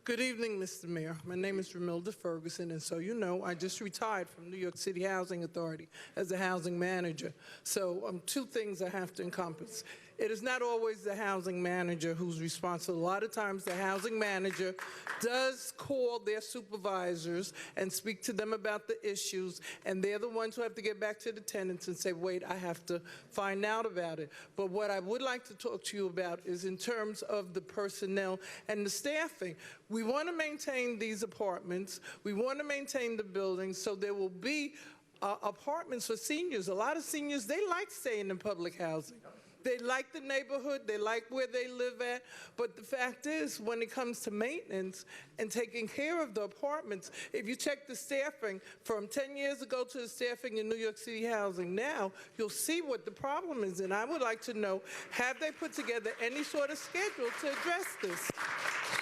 Good evening, Mr. Mayor. My name is Ramilda Ferguson, and so you know, I just retired from New York City Housing Authority as a housing manager. So two things I have to encompass. It is not always the housing manager who's responsible. A lot of times the housing manager does call their supervisors and speak to them about the issues, and they're the ones who have to get back to the tenants and say, wait, I have to find out about it. But what I would like to talk to you about is in terms of the personnel and the staffing. We want to maintain these apartments. We want to maintain the buildings so there will be apartments for seniors. A lot of seniors, they like staying in public housing. They like the neighborhood, they like where they live at, but the fact is, when it comes to maintenance and taking care of the apartments, if you check the staffing from 10 years ago to the staffing in New York City Housing now, you'll see what the problem is. And I would like to know, have they put together any sort of schedule to address this?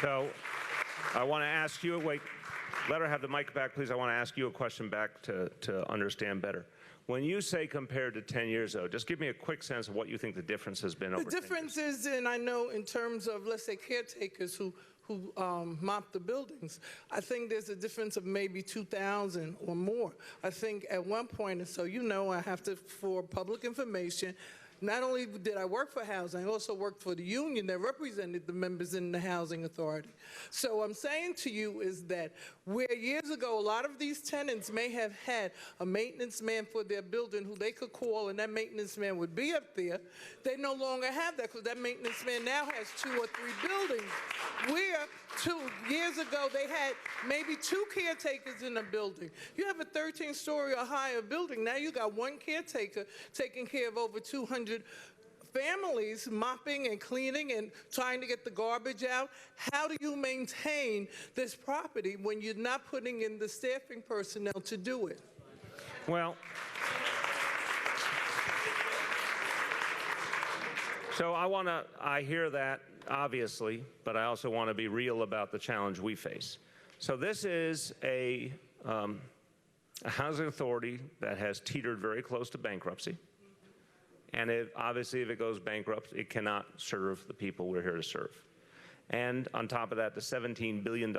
So I want to ask you, wait, let her have the mic back, please. I want to ask you a question back to understand better. When you say compared to 10 years ago, just give me a quick sense of what you think the difference has been over 10 years. The difference is, and I know in terms of, let's say, caretakers who mop the buildings. I think there's a difference of maybe 2,000 or more. I think at one point, and so you know, I have to, for public information, not only did I work for housing, I also worked for the union that represented the members in the housing authority. So I'm saying to you is that where years ago a lot of these tenants may have had a maintenance man for their building who they could call and that maintenance man would be up there, they no longer have that because that maintenance man now has 2 or 3 buildings. Where 2 years ago they had maybe 2 caretakers in a building. You have a 13-story or higher building. Now you got 1 caretaker taking care of over 200 families, mopping and cleaning and trying to get the garbage out. How do you maintain this property when you're not putting in the staffing personnel to do it? Well, so I hear that, obviously, but I also want to be real about the challenge we face. So this is a housing authority that has teetered very close to bankruptcy. And obviously, if it goes bankrupt, it cannot serve the people we're here to serve. And on top of that, the $17 billion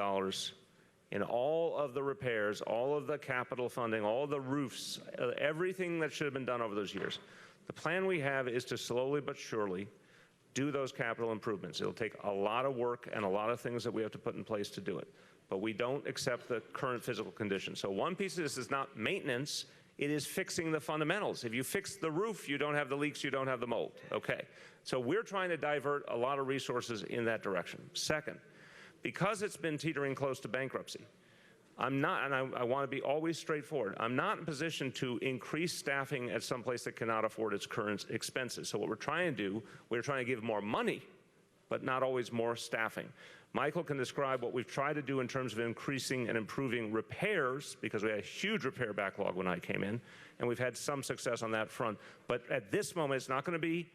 in all of the repairs, all of the capital funding, all the roofs, everything that should have been done over those years. The plan we have is to slowly but surely do those capital improvements. It'll take a lot of work and a lot of things that we have to put in place to do it. But we don't accept the current physical conditions. So one piece of this is not maintenance. It is fixing the fundamentals. If you fix the roof, you don't have the leaks, you don't have the mold. Okay. So we're trying to divert a lot of resources in that direction. Second, because it's been teetering close to bankruptcy, I'm not, and I want to be always straightforward, I'm not in position to increase staffing at some place that cannot afford its current expenses. So what we're trying to do, we're trying to give more money, but not always more staffing. Michael can describe what we've tried to do in terms of increasing and improving repairs, because we had a huge repair backlog when I came in, and we've had some success on that front. But at this moment, it's not going to be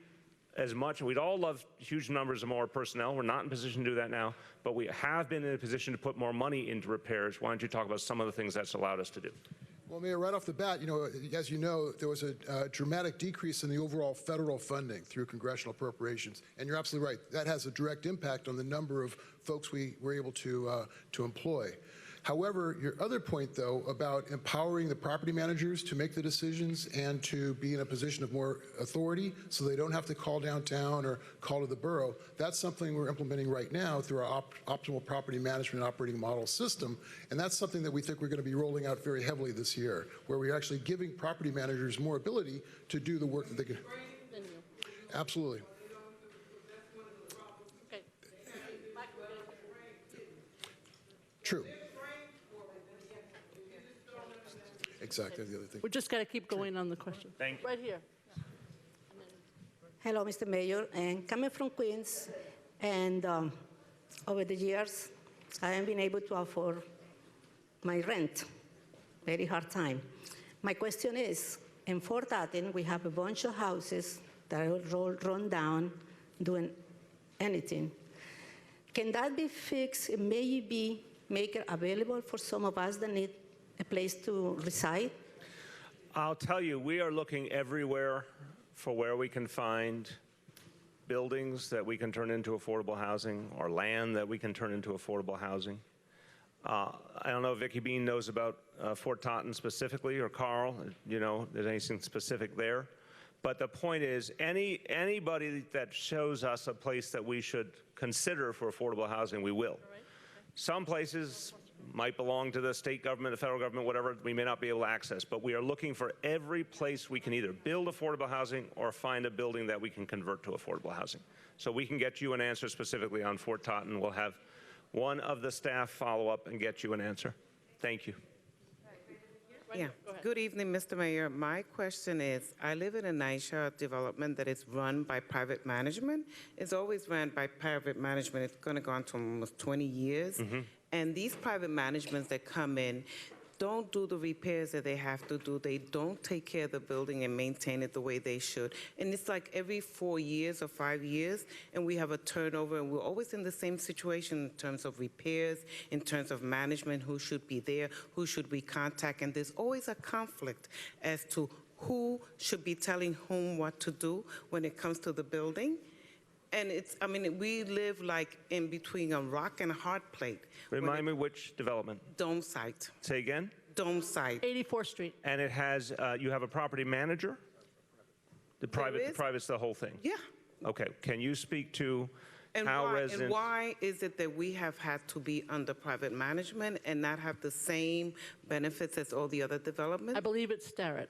as much, and we'd all love huge numbers of more personnel. We're not in position to do that now, but we have been in a position to put more money into repairs. Why don't you talk about some of the things that's allowed us to do? Well, Mayor, right off the bat, as you know, there was a dramatic decrease in the overall federal funding through congressional appropriations. And you're absolutely right. That has a direct impact on the number of folks we were able to employ. However, your other point, though, about empowering the property managers to make the decisions and to be in a position of more authority so they don't have to call downtown or call to the borough, that's something we're implementing right now through our optimal property management operating model system. And that's something that we think we're going to be rolling out very heavily this year, where we're actually giving property managers more ability to do the work that they can. Absolutely. True. Exactly, the other thing. We just got to keep going on the question. Thank you. Right here. Hello, Mr. Mayor. And coming from Queens, and over the years, I haven't been able to afford my rent. Very hard time. My question is, in Fort Athens, we have a bunch of houses that are all run down, doing anything. Can that be fixed and maybe make it available for some of us that need a place to reside? I'll tell you, we are looking everywhere for where we can find buildings that we can turn into affordable housing or land that we can turn into affordable housing. I don't know if Vicki Bean knows about Fort Totten specifically, or Carl, there's anything specific there. But the point is, anybody that shows us a place that we should consider for affordable housing, we will. Some places might belong to the state government, the federal government, whatever, we may not be able to access. But we are looking for every place we can either build affordable housing or find a building that we can convert to affordable housing. So we can get you an answer specifically on Fort Totten. We'll have one of the staff follow up and get you an answer. Thank you. Yeah. Good evening, Mr. Mayor. My question is, I live in a NYCHA development that is run by private management. It's always run by private management. It's going to go on to almost 20 years. Mm-hmm. And these private managements that come in don't do the repairs that they have to do. They don't take care of the building and maintain it the way they should. And it's like every 4 years or 5 years, and we have a turnover, and we're always in the same situation in terms of repairs, in terms of management, who should be there, who should we contact, and there's always a conflict as to who should be telling whom what to do when it comes to the building. And it's, I mean, we live like in between a rock and a hard plate. Remind me which development? Dome site. Say again? Dome site. 84th Street. And it has, you have a property manager? The private's the whole thing? Yeah. Okay. Can you speak to And how why, residents... and why is it that we have had to be under private management and not have the same benefits as all the other developments? I believe it's Starrett.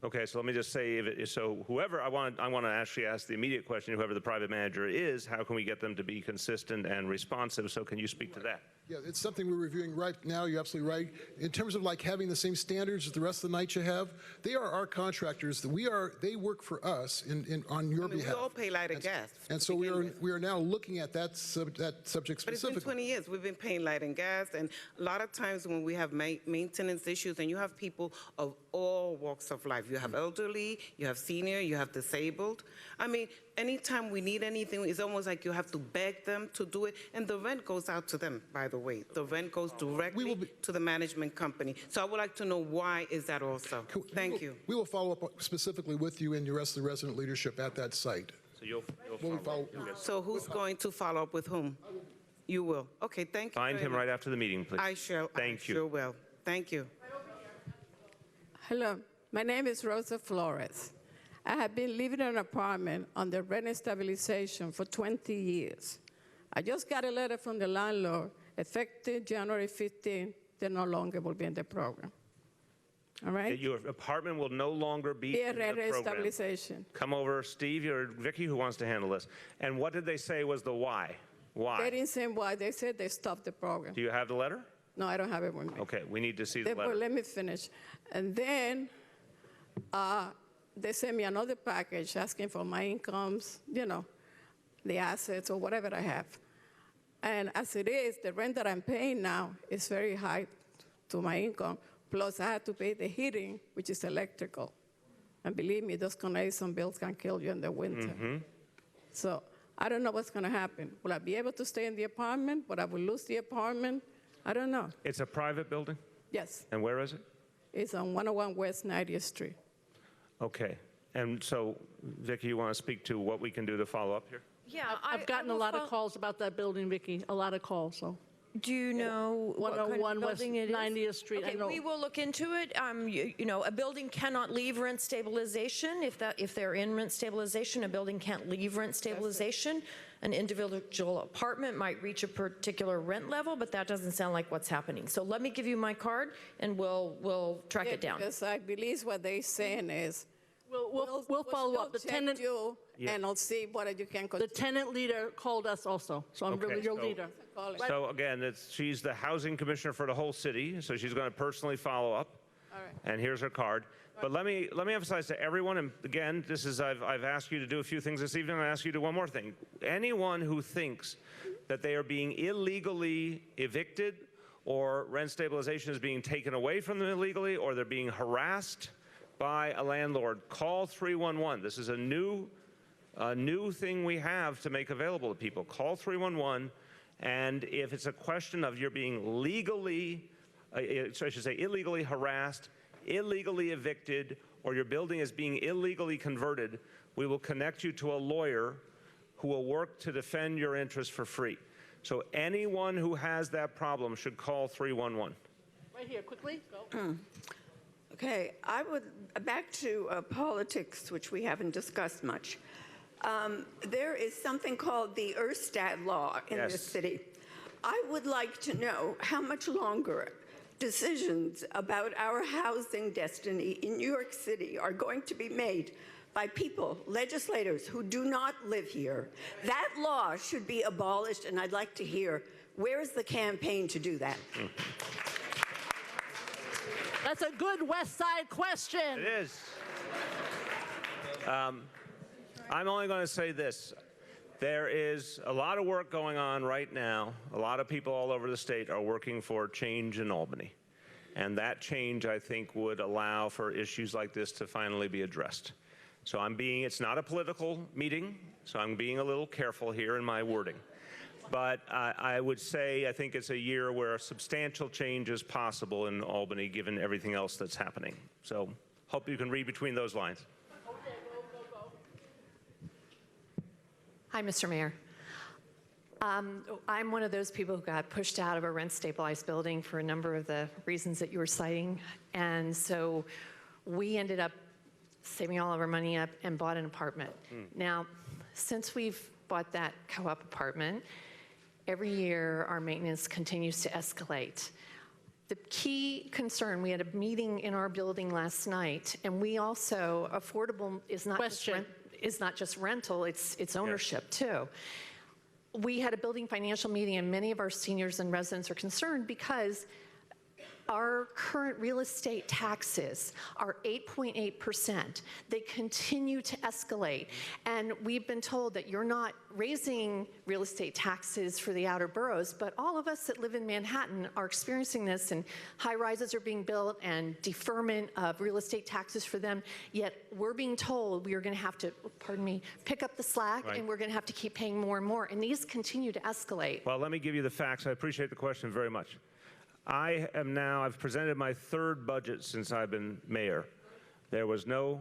Okay, so let me just say, so whoever, I want to actually ask the immediate question, whoever the private manager is, how can we get them to be consistent and responsive? So can you speak to that? Yeah, it's something we're reviewing right now. You're absolutely right. In terms of like having the same standards as the rest of the NYCHA have, they are our contractors. They work for us on your behalf. We all pay light and gas. And so we are now looking at that subject specifically. But it's been 20 years. We've been paying light and gas, and a lot of times when we have maintenance issues, and you have people of all walks of life. You have elderly, you have senior, you have disabled. I mean, anytime we need anything, it's almost like you have to beg them to do it, and the rent goes out to them, by the way. The rent goes directly to the management company. So I would like to know why is that also. Thank you. We will follow up specifically with you and the rest of the resident leadership at that site. So you'll follow. So who's going to follow up with whom? You will. Okay, thank you. Find him right after the meeting, please. I shall. Thank you. Sure will. Thank you. Hello, my name is Rosa Flores. I have been living in an apartment under rent stabilization for 20 years. I just got a letter from the landlord, effective January 15, they no longer will be in the program. All right? Your apartment will no longer be in the rent program. stabilization. Come over, Steve or Vicky, who wants to handle this. And what did they say was the why? They Why? didn't say why, they said they stopped the program. Do you have the letter? No, I don't have it with me. Okay, we need to see the Well, letter. let me finish. And then they sent me another package asking for my incomes, you know, the assets or whatever I have. And as it is, the rent that I'm paying now is very high to my income. Plus, I had to pay the heating, which is electrical. And believe me, those connection bills can kill you in the winter. So I don't know what's going to happen. Will I be able to stay in the apartment? Will I lose the apartment? I don't know. It's a private building? Yes. And where is it? It's on 101 West 90th Street. Okay. And so, Vicky, you want to speak to what we can do to follow up here? Yeah, I've gotten a lot of calls about that building, Vicki. A lot of calls. So. Do you know what kind of 101 West building it is? 90th Street. I Okay, know. we will look into it. You know, a building cannot leave rent stabilization. If they're in rent stabilization, a building can't leave rent stabilization. An individual apartment might reach a particular rent level, but that doesn't sound like what's happening. So let me give you my card, and we'll track it down. Because I believe what they're saying is, We'll follow up. The check tenant, you Yeah. and I'll see what you can the continue. tenant leader called us also. So I'm Okay, really your so- leader. So again, she's the housing commissioner for the whole city, so she's going to personally follow up. All right. And here's her card. But let me emphasize to everyone, and again, this is I've asked you to do a few things this evening. I'm going to ask you to do one more thing. Anyone who thinks that they are being illegally evicted, or rent stabilization is being taken away from them illegally, or they're being harassed by a landlord, call 311. This is a new thing we have to make available to people. Call 311, and if it's a question of you're being legally, so I should say illegally harassed, illegally evicted, or your building is being illegally converted, we will connect you to a lawyer who will work to defend your interests for free. So anyone who has that problem should call 311. Right here, quickly. Go. Okay, back to politics, which we haven't discussed much. There is something called the Erstad Law in this city. I would like to know how much longer decisions about our housing destiny in New York City are going to be made by people, legislators who do not live here. That law should be abolished, and I'd like to hear, where is the campaign to do that? That's a good West Side question. It is. I'm only going to say this. There is a lot of work going on right now. A lot of people all over the state are working for change in Albany. And that change, I think, would allow for issues like this to finally be addressed. So it's not a political meeting, so I'm being a little careful here in my wording. But I would say I think it's a year where substantial change is possible in Albany, given everything else that's happening. So hope you can read between those lines. Hi, Hi, Mr. Mayor. I'm one of those people who got pushed out of a rent-stabilized building for a number of the reasons that you were citing. And so we ended up saving all of our money up and bought an apartment. Now, since we've bought that co-op apartment, every year our maintenance continues to escalate. The key concern, we had a meeting in our building last night, and we also, affordable is not just rental, it's ownership too. We had a building financial meeting, and many of our seniors and residents are concerned because our current real estate taxes are 8.8%. They continue to escalate. And we've been told that you're not raising real estate taxes for the outer boroughs, but all of us that live in Manhattan are experiencing this, and high rises are being built and deferment of real estate taxes for them. Yet we're being told we are going to have to, pick up the slack, and we're going to have to keep paying more and more. And these continue to escalate. Well, let me give you the facts. I appreciate the question very much. I've presented my third budget since I've been mayor. There was no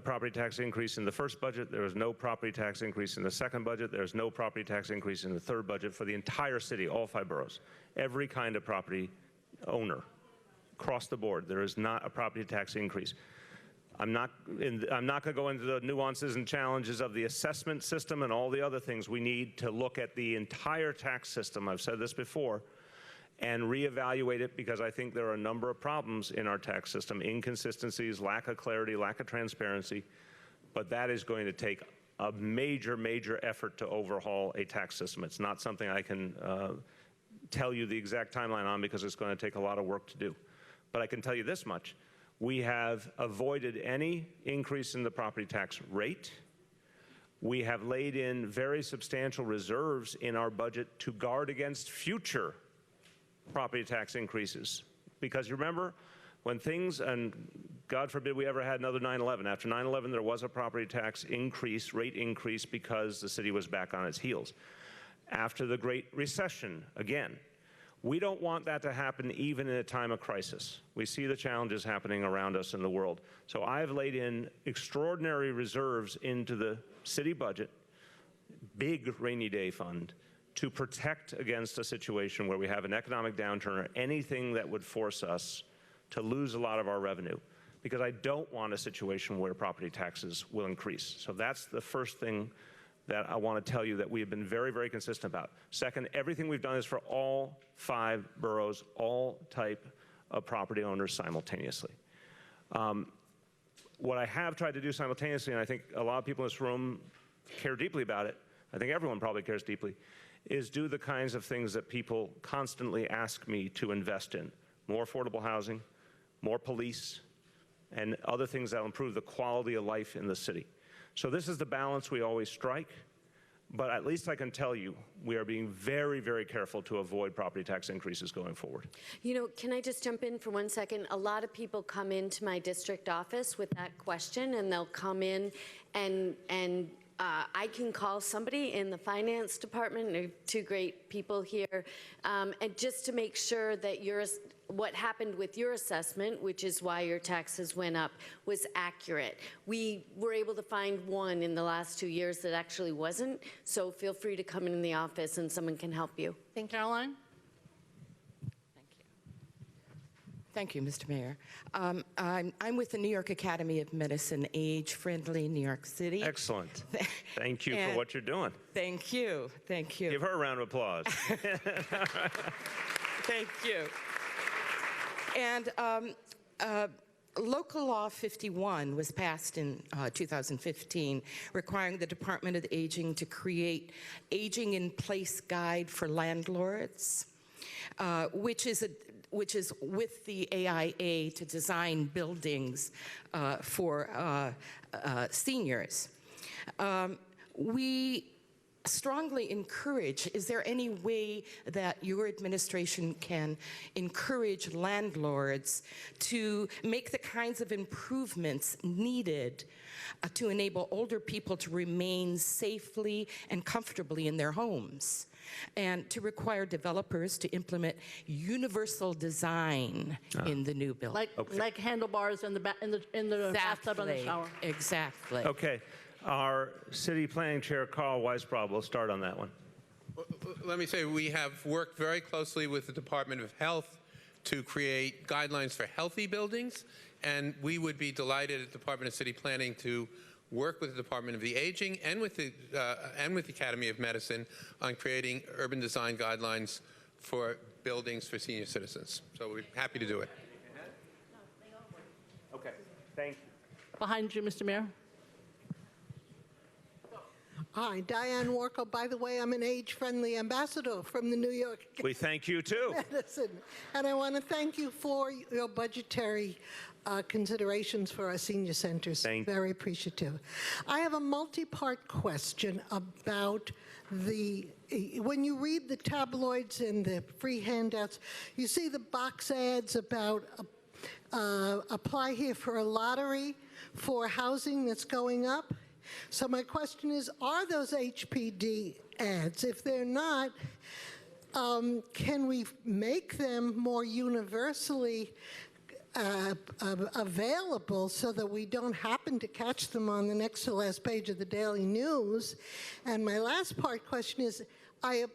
property tax increase in the first budget. There was no property tax increase in the second budget. There's no property tax increase in the third budget for the entire city, all 5 boroughs. Every kind of property owner, across the board, there is not a property tax increase. I'm not going to go into the nuances and challenges of the assessment system and all the other things. We need to look at the entire tax system. I've said this before. And reevaluate it, because I think there are a number of problems in our tax system, inconsistencies, lack of clarity, lack of transparency, but that is going to take a major, major effort to overhaul a tax system. It's not something I can tell you the exact timeline on, because it's going to take a lot of work to do. But I can tell you this much. We have avoided any increase in the property tax rate. We have laid in very substantial reserves in our budget to guard against future property tax increases. Because you remember, when things, and God forbid we ever had another 9/11, after 9/11 there was a property tax increase, rate increase, because the city was back on its heels. After the Great Recession, again, we don't want that to happen even in a time of crisis. We see the challenges happening around us in the world. So I've laid in extraordinary reserves into the city budget, big rainy day fund, to protect against a situation where we have an economic downturn or anything that would force us to lose a lot of our revenue, because I don't want a situation where property taxes will increase. So that's the first thing that I want to tell you that we have been very, very consistent about. Second, everything we've done is for all 5 boroughs, all type of property owners simultaneously. What I have tried to do simultaneously, and I think a lot of people in this room care deeply about it, I think everyone probably cares deeply, is do the kinds of things that people constantly ask me to invest in. More affordable housing, more police, and other things that will improve the quality of life in the city. So this is the balance we always strike, but at least I can tell you we are being very, very careful to avoid property tax increases going forward. You know, can I just jump in for 1 second? A lot of people come into my district office with that question, and they'll come in and I can call somebody in the finance department, there are 2 great people here, and just to make sure that what happened with your assessment, which is why your taxes went up, was accurate. We were able to find one in the last 2 years that actually wasn't, so feel free to come in the office and someone can help you. Thank you, Caroline. Thank you, Mr. Mayor. I'm with the New York Academy of Medicine, age-friendly New York City. Excellent. Thank you for what you're doing. Thank you. Thank you. Give her a round of applause. Thank you. And Local Law 51 was passed in 2015, requiring the Department of Aging to create aging-in-place guide for landlords, which is with the AIA to design buildings for seniors. We strongly encourage, is there any way that your administration can encourage landlords to make the kinds of improvements needed to enable older people to remain safely and comfortably in their homes, and to require developers to implement universal design in the new building? Like handlebars in the bathtub and the shower. Exactly. Okay. Our City Planning Chair, Carl Weisbrod, will start on that one. Let me say we have worked very closely with the Department of Health to create guidelines for healthy buildings, and we would be delighted at the Department of City Planning to work with the Department of the Aging and with the Academy of Medicine on creating urban design guidelines for buildings for senior citizens. So we're happy to do it. Okay, thank you. Behind you, Mr. Mayor. Hi, Diane Warko. By the way, I'm an age-friendly ambassador from the New York We thank you, too. Medicine. And I want to thank you for your budgetary considerations for our senior centers. Very appreciative. I have a multi-part question about when you read the tabloids and the free handouts, you see the box ads about apply here for a lottery for housing that's going up. So my question is, are those HPD ads? If they're not, can we make them more universally available so that we don't happen to catch them on the next to last page of the Daily News? And my last part question is, I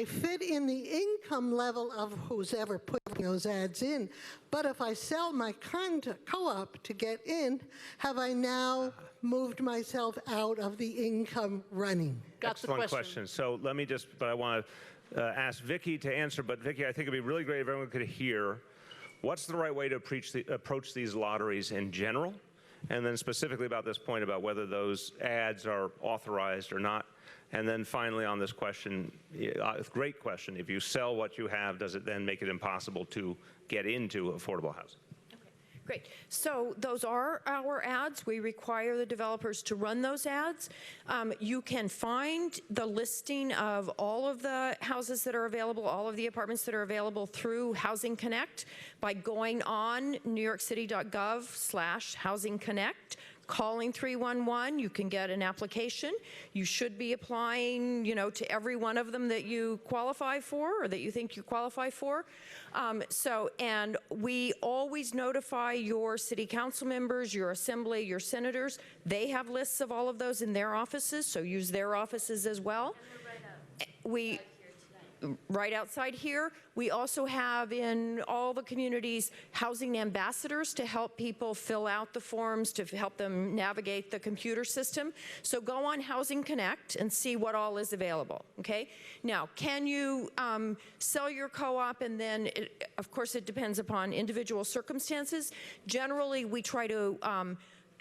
fit in the income level of who's ever putting those ads in, but if I sell my co-op to get in, have I now moved myself out of the income running? Excellent question. So let me but I want to ask Vicki to answer, but Vicki, I think it'd be really great if everyone could hear what's the right way to approach these lotteries in general, and then specifically about this point about whether those ads are authorized or not. And then finally on this question, great question, if you sell what you have, does it then make it impossible to get into affordable housing? Great. So those are our ads. We require the developers to run those ads. You can find the listing of all of the houses that are available, all of the apartments that are available through Housing Connect by going on newyorkcity.gov/Housing Connect. Calling 311, you can get an application. You should be applying, to every one of them that you qualify for or that you think you qualify for. And we always notify your city council members, your assembly, your senators. They have lists of all of those in their offices, so use their offices as well. Right outside here. We also have in all the communities housing ambassadors to help people fill out the forms, to help them navigate the computer system. So go on Housing Connect and see what all is available, okay? Now, can you sell your co-op and then, of course, it depends upon individual circumstances. Generally, we try to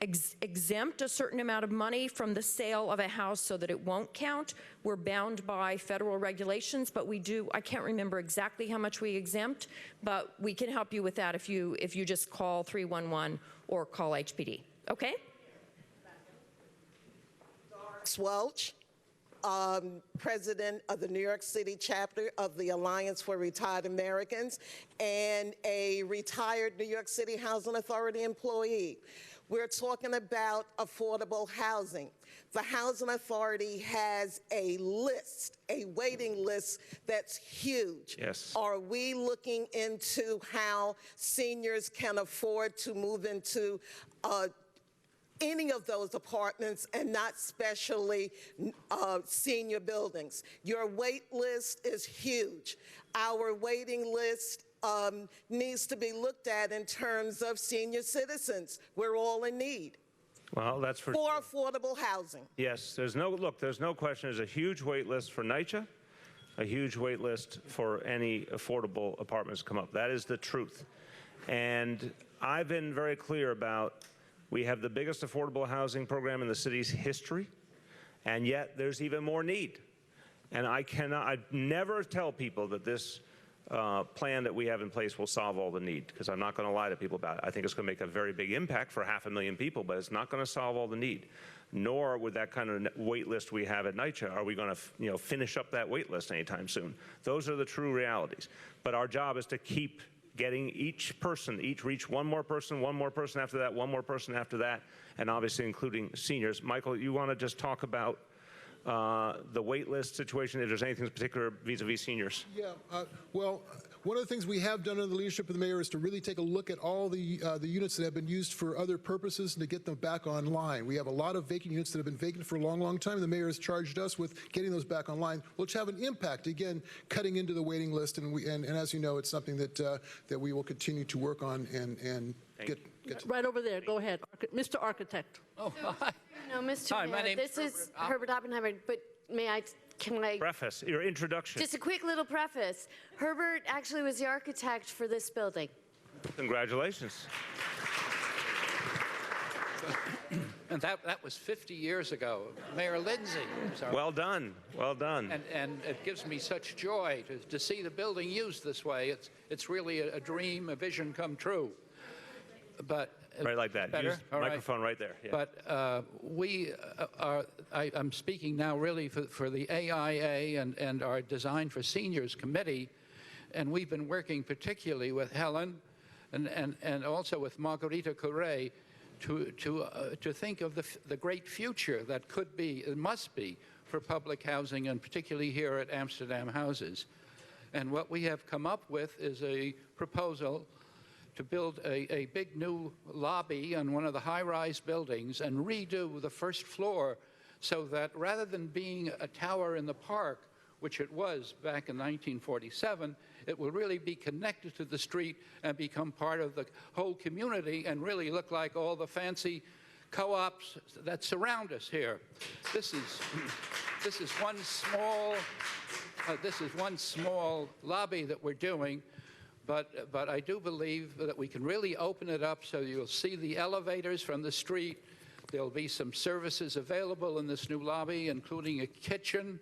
exempt a certain amount of money from the sale of a house so that it won't count. We're bound by federal regulations, but we do, I can't remember exactly how much we exempt, but we can help you with that if you just call 311 or call HPD, okay? Doris Welch, president of the New York City chapter of the Alliance for Retired Americans and a retired New York City Housing Authority employee. We're talking about affordable housing. The Housing Authority has a list, a waiting list that's huge. Yes. Are we looking into how seniors can afford to move into any of those apartments and not specially senior buildings? Your wait list is huge. Our waiting list needs to be looked at in terms of senior citizens. We're all in need. Well, that's for affordable housing. Yes, there's no question. There's a huge wait list for NYCHA, a huge wait list for any affordable apartments to come up. That is the truth. And I've been very clear about we have the biggest affordable housing program in the city's history, and yet there's even more need. And I never tell people that this plan that we have in place will solve all the need, because I'm not going to lie to people about it. I think it's going to make a very big impact for 500,000 people, but it's not going to solve all the need. Nor with that kind of wait list we have at NYCHA are we going to finish up that wait list anytime soon. Those are the true realities. But our job is to keep getting each person, reach one more person after that, one more person after that, and obviously including seniors. Michael, you want to just talk about the wait list situation, if there's anything in particular vis-a-vis seniors? Yeah, well, One of the things we have done under the leadership of the mayor is to really take a look at all the units that have been used for other purposes and to get them back online. We have a lot of vacant units that have been vacant for a long, long time. The mayor has charged us with getting those back online, which have an impact, again, cutting into the waiting list. And as you know, it's something that that we will continue to work on and get Right over there. Go ahead, Mr. Architect. Oh, No, Mr. Hi, my Mayor, name's this is Herbert Oppenheimer, but can I? Preface, your introduction. Just a quick little preface. Herbert actually was the architect for this building. Congratulations. And that was 50 years ago. Mayor Lindsay. Well done. Well done. And it gives me such joy to see the building used this way. It's really a dream, a vision come true. But right like that. Better? Use microphone right there. Yeah. But we are, I'm speaking now really for the AIA and our Design for Seniors Committee, and we've been working particularly with Helen and also with Margarita Correa to think of the great future that could be, it must be, for public housing, and particularly here at Amsterdam Houses. And what we have come up with is a proposal to build a big new lobby on one of the high-rise buildings and redo the first floor so that rather than being a tower in the park, which it was back in 1947, it will really be connected to the street and become part of the whole community and really look like all the fancy co-ops that surround us here. This is one small lobby that we're doing. But I do believe that we can really open it up so you'll see the elevators from the street. There'll be some services available in this new lobby, including a kitchen.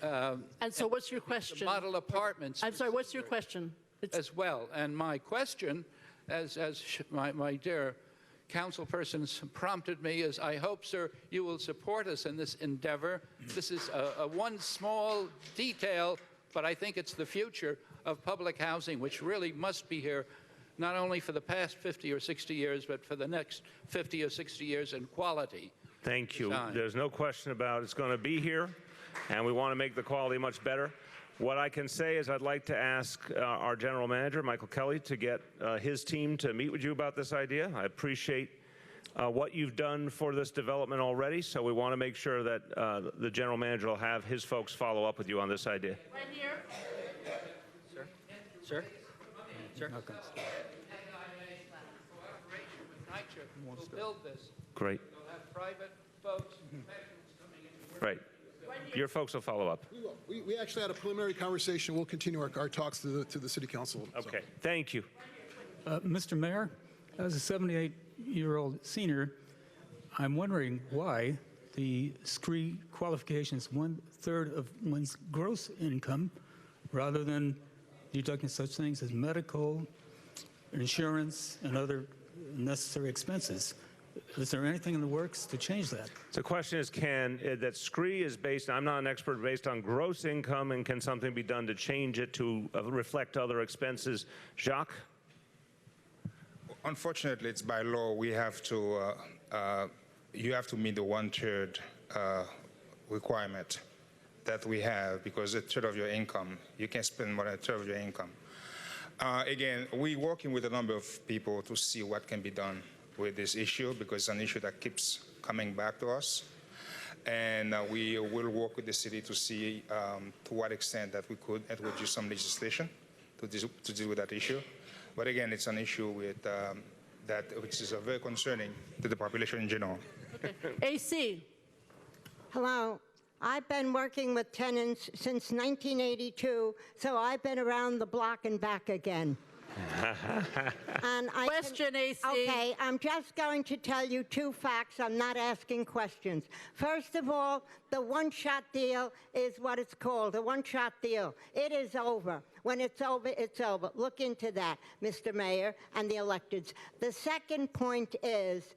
And so what's your question? Model apartments. I'm sorry, what's your question? As well. And my question, as my dear councilpersons prompted me, is I hope, sir, you will support us in this endeavor. This is a one small detail, but I think it's the future of public housing, which really must be here, not only for the past 50 or 60 years, but for the next 50 or 60 years in quality. Thank you. Design. There's no question about it's going to be here, and we want to make the quality much better. What I can say is I'd like to ask our general manager, Michael Kelly, to get his team to meet with you about this idea. I appreciate what you've done for this development already, so we want to make sure that the general manager will have his folks follow up with you on this idea. Right here. Sir? Sir? Okay. We'll build this. Great. We'll have private folks, professionals coming in. Right. Your folks will follow up. We will. We actually had a preliminary conversation. We'll continue our talks to the city council. Okay. Thank you. Mr. Mayor, as a 78-year-old senior, I'm wondering why the SCREE qualification is 1/3 of one's gross income rather than deducting such things as medical, insurance, and other necessary expenses. Is there anything in the works to change that? The question is, that SCREE is based, I'm not an expert, based on gross income, and can something be done to change it to reflect other expenses? Jacques? Unfortunately, it's by law. We have to, you have to meet the 1/3 requirement that we have, because 1/3 of your income, you can spend more than 1/3 of your income. Again, we're working with a number of people to see what can be done with this issue, because it's an issue that keeps coming back to us. And we will work with the city to see to what extent that we could introduce some legislation to deal with that issue. But again, it's an issue with, which is very concerning to the population in general. Okay. AC. Hello. I've been working with tenants since 1982, so I've been around the block and back again. Question, AC. Okay, I'm just going to tell you 2 facts. I'm not asking questions. First of all, the one-shot deal is what it's called, a one-shot deal. It is over. When it's over, it's over. Look into that, Mr. Mayor and the electeds. The second point is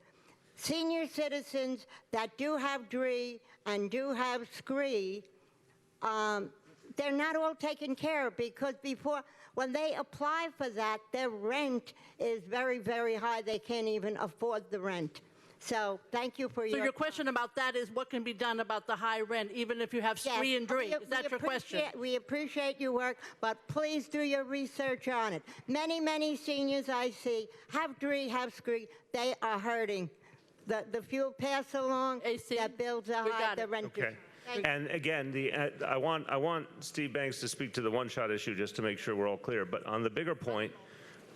senior citizens that do have DRE and do have SCREE, they're not all taken care of, because when they apply for that, their rent is very, very high. They can't even afford the rent. So thank you for So your question about that is what can be done about the high rent, even if you have Yes, scree and dree? Is that your question? We appreciate your work, but please do your research on it. Many, many seniors I see have dree, have scree. They are hurting. The fuel pass along, that builds a high, the rent. Okay. And again, I want Steve Banks to speak to the one-shot issue just to make sure we're all clear. But on the bigger point,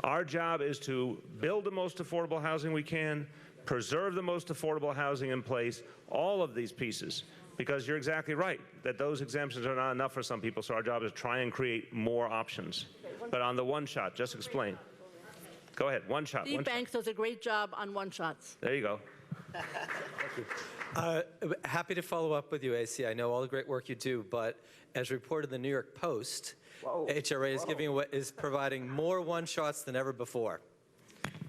our job is to build the most affordable housing we can, preserve the most affordable housing in place, all of these pieces. Because you're exactly right, that those exemptions are not enough for some people, so our job is to try and create more options. But on the one-shot, just explain. Go ahead, one-shot. Steve Banks does a great job on one-shots. There you go. Happy to follow up with you, AC. I know all the great work you do, but as reported in the New York Post, HRA is providing more one-shots than ever before.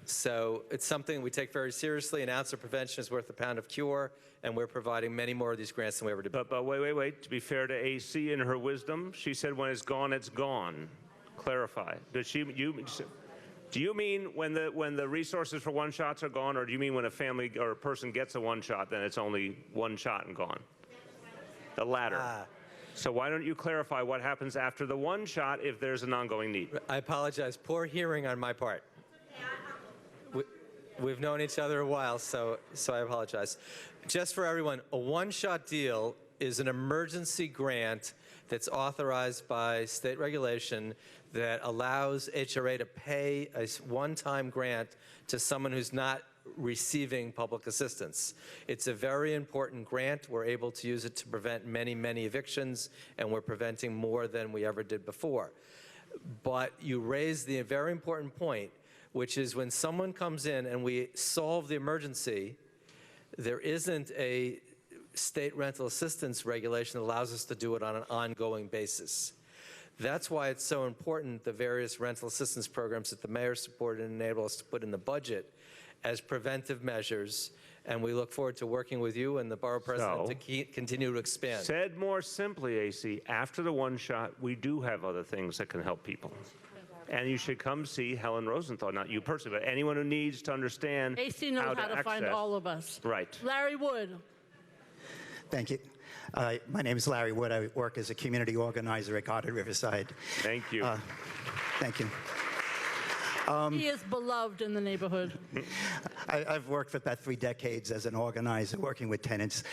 So it's something we take very seriously. An ounce of prevention is worth a pound of cure, and we're providing many more of these grants than we ever did. But wait. To be fair to AC in her wisdom, she said when it's gone, it's gone. Clarify. Do you mean when the resources for one-shots are gone, or do you mean when a family or a person gets a one-shot, then it's only one shot and gone? The latter. So why don't you clarify what happens after the one-shot if there's an ongoing need? I apologize. Poor hearing on my part. We've known each other a while, so I apologize. Just for everyone, a one-shot deal is an emergency grant that's authorized by state regulation that allows HRA to pay a one-time grant to someone who's not receiving public assistance. It's a very important grant. We're able to use it to prevent many, many evictions, and we're preventing more than we ever did before. But you raise the very important point, which is when someone comes in and we solve the emergency, there isn't a state rental assistance regulation that allows us to do it on an ongoing basis. That's why it's so important, the various rental assistance programs that the mayor supported and enabled us to put in the budget as preventive measures, and we look forward to working with you and the borough president to continue to expand. Said more simply, AC, after the one-shot, we do have other things that can help people. And you should come see Helen Rosenthal, not you personally, but anyone who needs to understand AC knows how to find all of us. Right. Larry Wood. Thank you. My name is Larry Wood. I work as a community organizer at Goddard Riverside. Thank you. Thank you. He is beloved in the neighborhood. I've worked for about 3 decades as an organizer, working with tenants,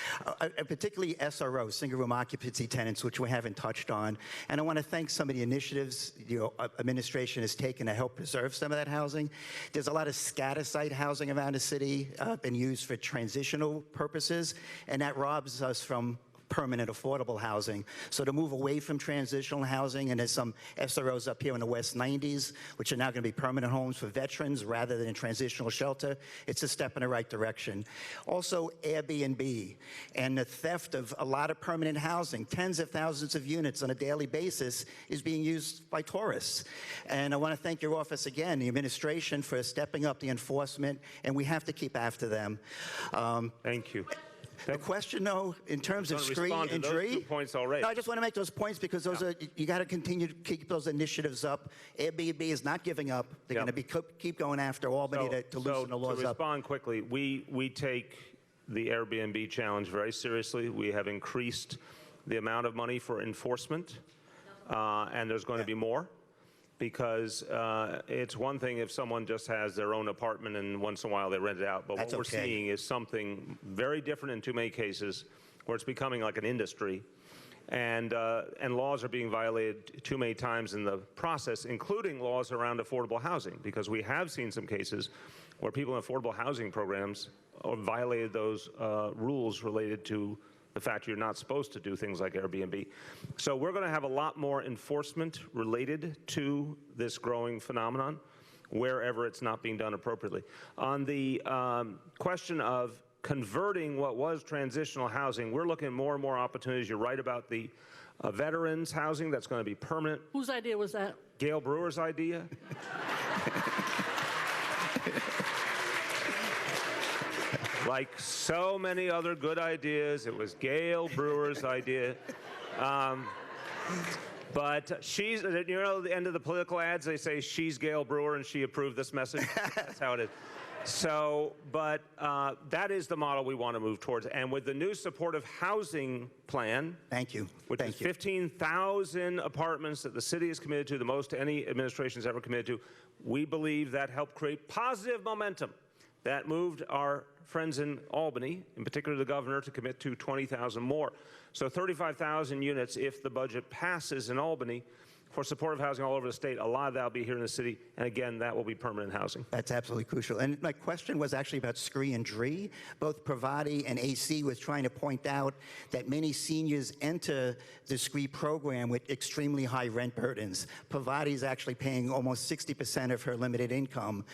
particularly SRO, single-room occupancy tenants, which we haven't touched on. And I want to thank some of the initiatives your administration has taken to help preserve some of that housing. There's a lot of scatter site housing around the city, been used for transitional purposes, and that robs us from permanent affordable housing. So to move away from transitional housing, and there's some SROs up here in the West 90s, which are now going to be permanent homes for veterans rather than a transitional shelter, it's a step in the right direction. Also, Airbnb and the theft of a lot of permanent housing, tens of thousands of units on a daily basis, is being used by tourists. And I want to thank your office again, the administration, for stepping up the enforcement, and we have to keep after them. Thank you. The question, though, in terms of scree and dree, 2 points already. No, I just want to make those points because those are, you got to continue to keep those initiatives up. Airbnb is not giving up. They're going to keep going after Albany to loosen the laws to up. respond quickly, we take the Airbnb challenge very seriously. We have increased the amount of money for enforcement, and there's going to be more. Because it's one thing if someone just has their own apartment and once in a while they rent it out, but what we're seeing is something very different in too many cases where it's becoming like an industry, and laws are being violated too many times in the process, including laws around affordable housing, because we have seen some cases where people in affordable housing programs violated those rules related to the fact you're not supposed to do things like Airbnb. So we're going to have a lot more enforcement related to this growing phenomenon wherever it's not being done appropriately. On the question of converting what was transitional housing, we're looking at more and more opportunities. You're right about the veterans housing that's going to be permanent. Whose idea was that? Gail Brewer's idea. Like so many other good ideas, it was Gail Brewer's idea. But she's, you know, at the end of the political ads, they say she's Gail Brewer and she approved this message. That's how it is. But that is the model we want to move towards. And with the new supportive housing plan, thank you, which is 15,000 apartments that the city is committed to, the most any administration has ever committed to, we believe that helped create positive momentum. That moved our friends in Albany, in particular the governor, to commit to 20,000 more. So 35,000 units if the budget passes in Albany for supportive housing all over the state. A lot of that will be here in the city, and again, that will be permanent housing. That's absolutely crucial. And my question was actually about SCREE and DREE. Both Pravati and AC was trying to point out that many seniors enter the SCREE program with extremely high rent burdens. Pravati is actually paying almost 60% of her limited income.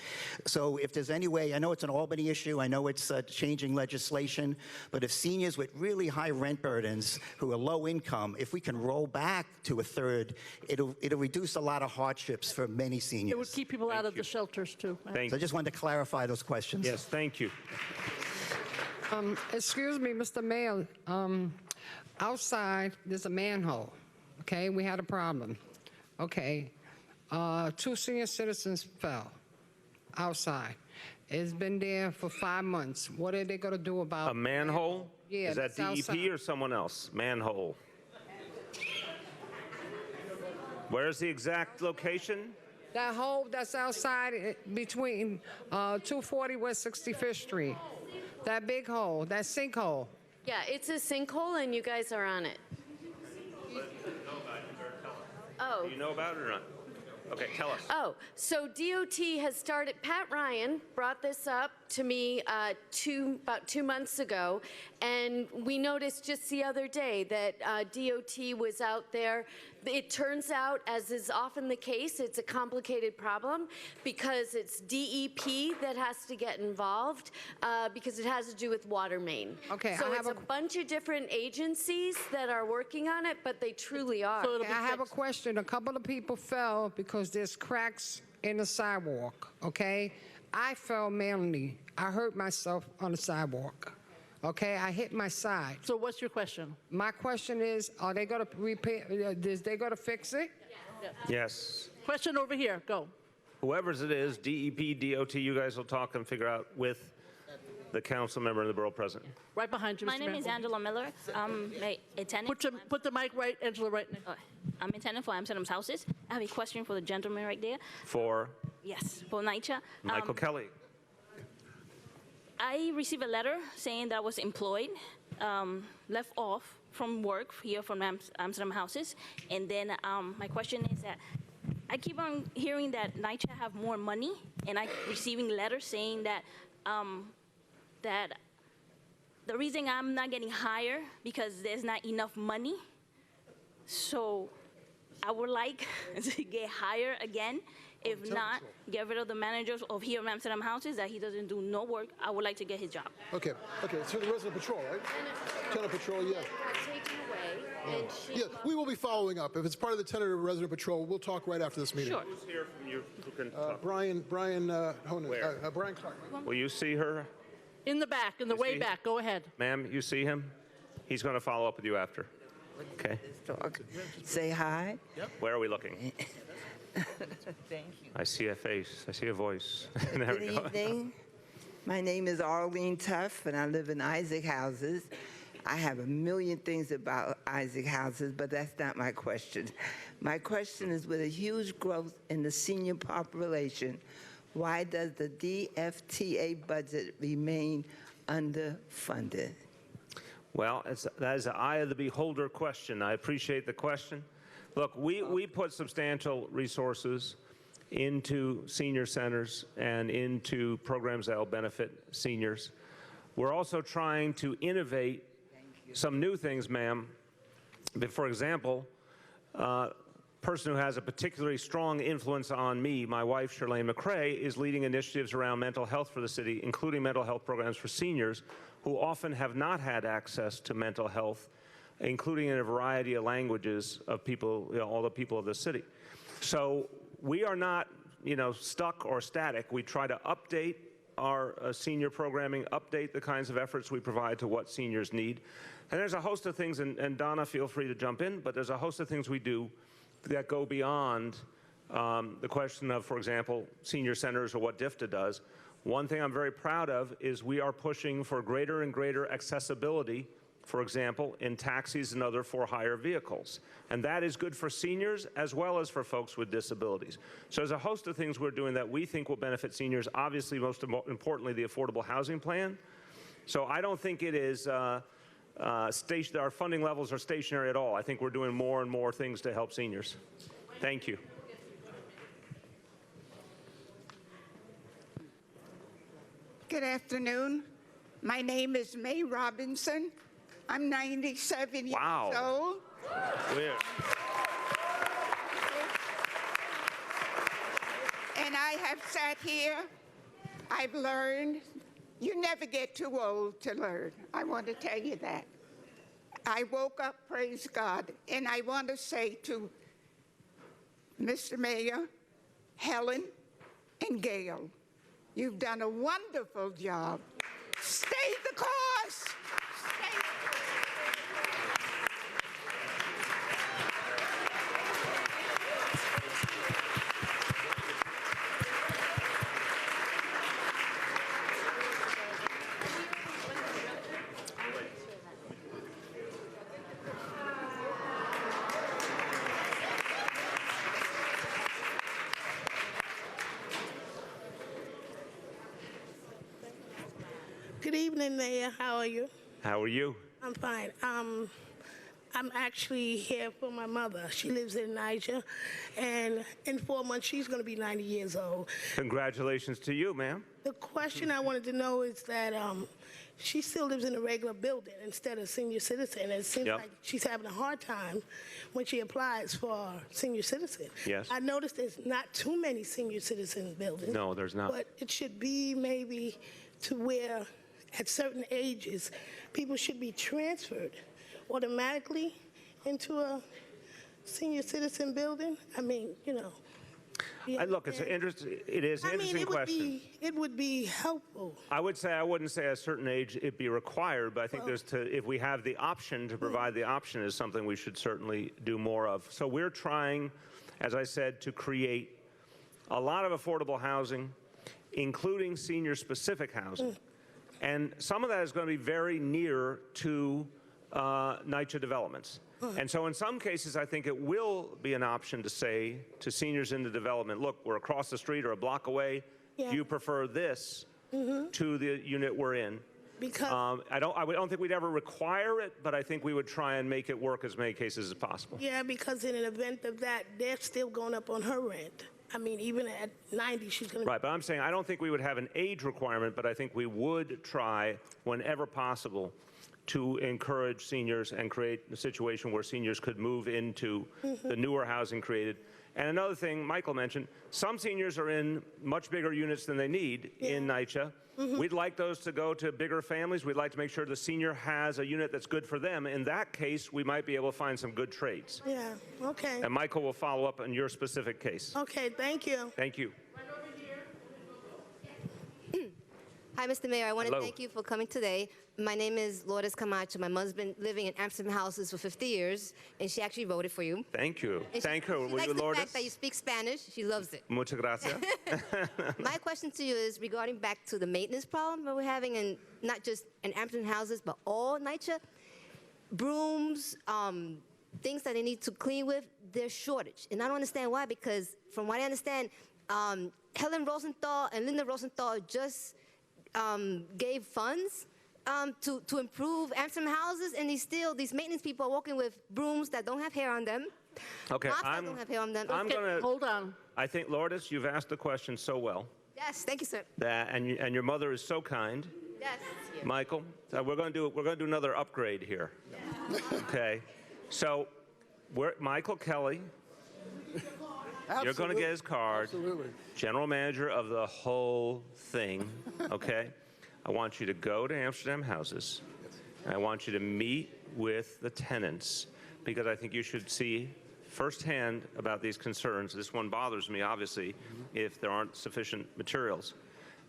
So if there's any way, I know it's an Albany issue, I know it's changing legislation, but if seniors with really high rent burdens who are low income, if we can roll back to a third, it'll reduce a lot of hardships for many seniors. It would keep people out of the shelters, too. So I just wanted to clarify those questions. Yes, thank you. Excuse me, Mr. Mayor. Outside, there's a manhole. Okay, we had a problem. Okay, 2 senior citizens fell outside. It's been there for 5 months. What are they going to do about a manhole? Yeah, is that DEP outside. or someone else? Manhole. Where's the exact location? That hole that's outside between 240 West 65th Street. That big hole, that sinkhole. Yeah, it's a sinkhole, and you guys are on it. Oh. Do you know about it or not? Okay, tell us. Oh, so DOT has started, Pat Ryan brought this up to me about 2 months ago, and we noticed just the other day that DOT was out there. It turns out, as is often the case, it's a complicated problem because it's DEP that has to get involved because it has to do with water main. Okay, so it's a bunch of different agencies that are working on it, but they truly are. Okay, I have a question. A couple of people fell because there's cracks in the sidewalk, okay? I fell mainly. I hurt myself on the sidewalk. Okay, I hit my side. So what's your question? My question is, are they going to repair, is they going to fix it? Yes. Question over here, go. Whoever's it is, DEP, DOT, you guys will talk and figure out with the council member and the borough president. Right behind you, Mr. My name is Manhole. Angela Miller. I'm a tenant. Put the mic right, Angela, right now. I'm a tenant for Amsterdam's houses. I have a question for the gentleman right there. For Yes, for NYCHA. Michael Kelly. I received a letter saying that I was employed, left off from work here from Amsterdam Houses. And then my question is that I keep on hearing that NYCHA have more money, and I'm receiving letters saying that that the reason I'm not getting higher because there's not enough money. So I would like to get higher again. If not, get rid of the managers of here in Amsterdam Houses that he doesn't do no work. I would like to get his job. Okay, so the resident patrol, right? Tenant patrol, yeah. Yeah, we will be following up. If it's part of the tenant or resident patrol, we'll talk right after this meeting. Sure. Who's here from you who can talk? Brian Honan. Where? Brian Clark. Will you see her? In the back, in the way back. Go ahead. Ma'am, you see him? He's going to follow up with you after. Okay. Say hi. Yep. Where are we looking? Thank you. I see a face. I see a voice. There Good we go. evening. My name is Arlene Tuff, and I live in Isaac Houses. I have a million things about Isaac Houses, but that's not my question. My question is, with a huge growth in the senior population, why does the DFTA budget remain underfunded? Well, that is an eye of the beholder question. I appreciate the question. Look, we put substantial resources into senior centers and into programs that will benefit seniors. We're also trying to innovate some new things, ma'am. For example, person who has a particularly strong influence on me, my wife, Shirlane McCrae, is leading initiatives around mental health for the city, including mental health programs for seniors who often have not had access to mental health, including in a variety of languages of people, all the people of the city. So we are not, stuck or static. We try to update our senior programming, update the kinds of efforts we provide to what seniors need. And there's a host of things, and Donna, feel free to jump in, but there's a host of things we do that go beyond the question of, for example, senior centers or what DFTA does. One thing I'm very proud of is we are pushing for greater and greater accessibility, for example, in taxis and other for-hire vehicles. And that is good for seniors as well as for folks with disabilities. So there's a host of things we're doing that we think will benefit seniors. Obviously, most importantly, the affordable housing plan. So I don't think it is our funding levels are stationary at all. I think we're doing more and more things to help seniors. Thank you. Good afternoon. My name is May Robinson. I'm 97 years old. Weird. And I have sat here. I've learned. You never get too old to learn. I want to tell you that. I woke up, praise God, and I want to say to Mr. Mayor, Helen, and Gail, you've done a wonderful job. Stay the course. Good evening, Mayor. How are you? How are you? I'm fine. I'm actually here for my mother. She lives in Niger, and in 4 months, she's going to be 90 years old. Congratulations to you, ma'am. The question I wanted to know is that she still lives in a regular building instead of senior citizen. It seems like she's having a hard time when she applies for senior citizen. Yes. I noticed there's not too many senior citizen buildings. No, there's not. But it should be maybe to where at certain ages, people should be transferred automatically into a senior citizen building. I mean, you know. Look, it is an interesting question. It would be helpful. I wouldn't say at a certain age it'd be required, but I think if we have the option to provide the option is something we should certainly do more of. So we're trying, as I said, to create a lot of affordable housing, including senior-specific housing. And some of that is going to be very near to NYCHA developments. And so in some cases, I think it will be an option to say to seniors in the development, look, we're across the street or a block away. Do you prefer this to the unit we're in? Because I don't think we'd ever require it, but I think we would try and make it work as many cases as possible. Yeah, because in an event of that, they're still going up on her rent. I mean, even at 90, she's going to... Right, but I'm saying I don't think we would have an age requirement, but I think we would try, whenever possible, to encourage seniors and create a situation where seniors could move into the newer housing created. And another thing Michael mentioned, some seniors are in much bigger units than they need in NYCHA. We'd like those to go to bigger families. We'd like to make sure the senior has a unit that's good for them. In that case, we might be able to find some good trades. Yeah, okay. And Michael will follow up on your specific case. Okay, thank you. Thank you. Hi, Mr. Mayor. I want to thank you for coming today. My name is Lourdes Camacho. My mother's been living in Amsterdam houses for 50 years, and she actually voted for you. Thank you. And Thank you. She likes the fact that you speak Spanish. She loves it. Muchas gracias. My question to you is regarding back to the maintenance problem that we're having, in not just in Amsterdam houses, but all NYCHA. Brooms, things that they need to clean with, there's shortage. And I don't understand why, because from what I understand, Helen Rosenthal and Linda Rosenthal just gave funds to improve Amsterdam houses, and these maintenance people are walking with brooms that don't have hair on them. Okay, Mops that don't have hair on them. Hold on. I think, Lourdes, you've asked the question so well. Yes, thank you, sir. And your mother is so kind. Yes. Michael, so we're going to do another upgrade here. Okay, so Michael Kelly. You're going to get his card. Absolutely. General manager of the whole thing. Okay, I want you to go to Amsterdam houses. And I want you to meet with the tenants, because I think you should see firsthand about these concerns. This one bothers me, obviously, if there aren't sufficient materials.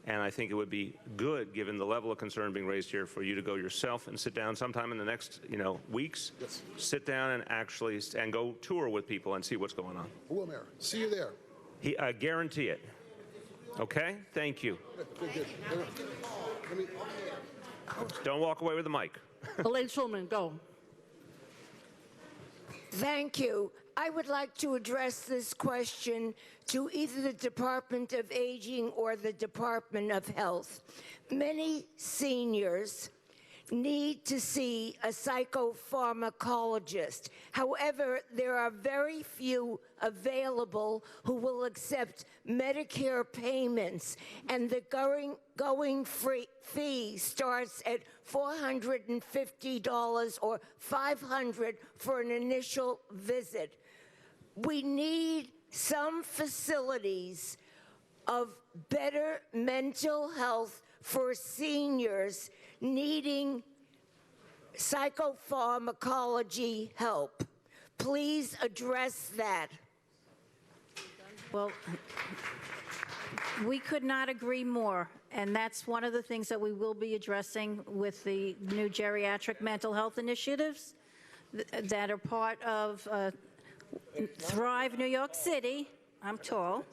And I think it would be good, given the level of concern being raised here, for you to go yourself and sit down sometime in the next, weeks. Yes. Sit down and actually go tour with people and see what's going on. I will, Mayor. See you there. I guarantee it. Okay, thank you. Good. Don't walk away with the mic. Elaine Schulman, go. Thank you. I would like to address this question to either the Department of Aging or the Department of Health. Many seniors need to see a psychopharmacologist. However, there are very few available who will accept Medicare payments, and the going fee starts at $450 or $500 for an initial visit. We need some facilities of better mental health for seniors needing psychopharmacology help. Please address that. Well, we could not agree more, and that's one of the things that we will be addressing with the new geriatric mental health initiatives that are part of Thrive New York City. I'm tall.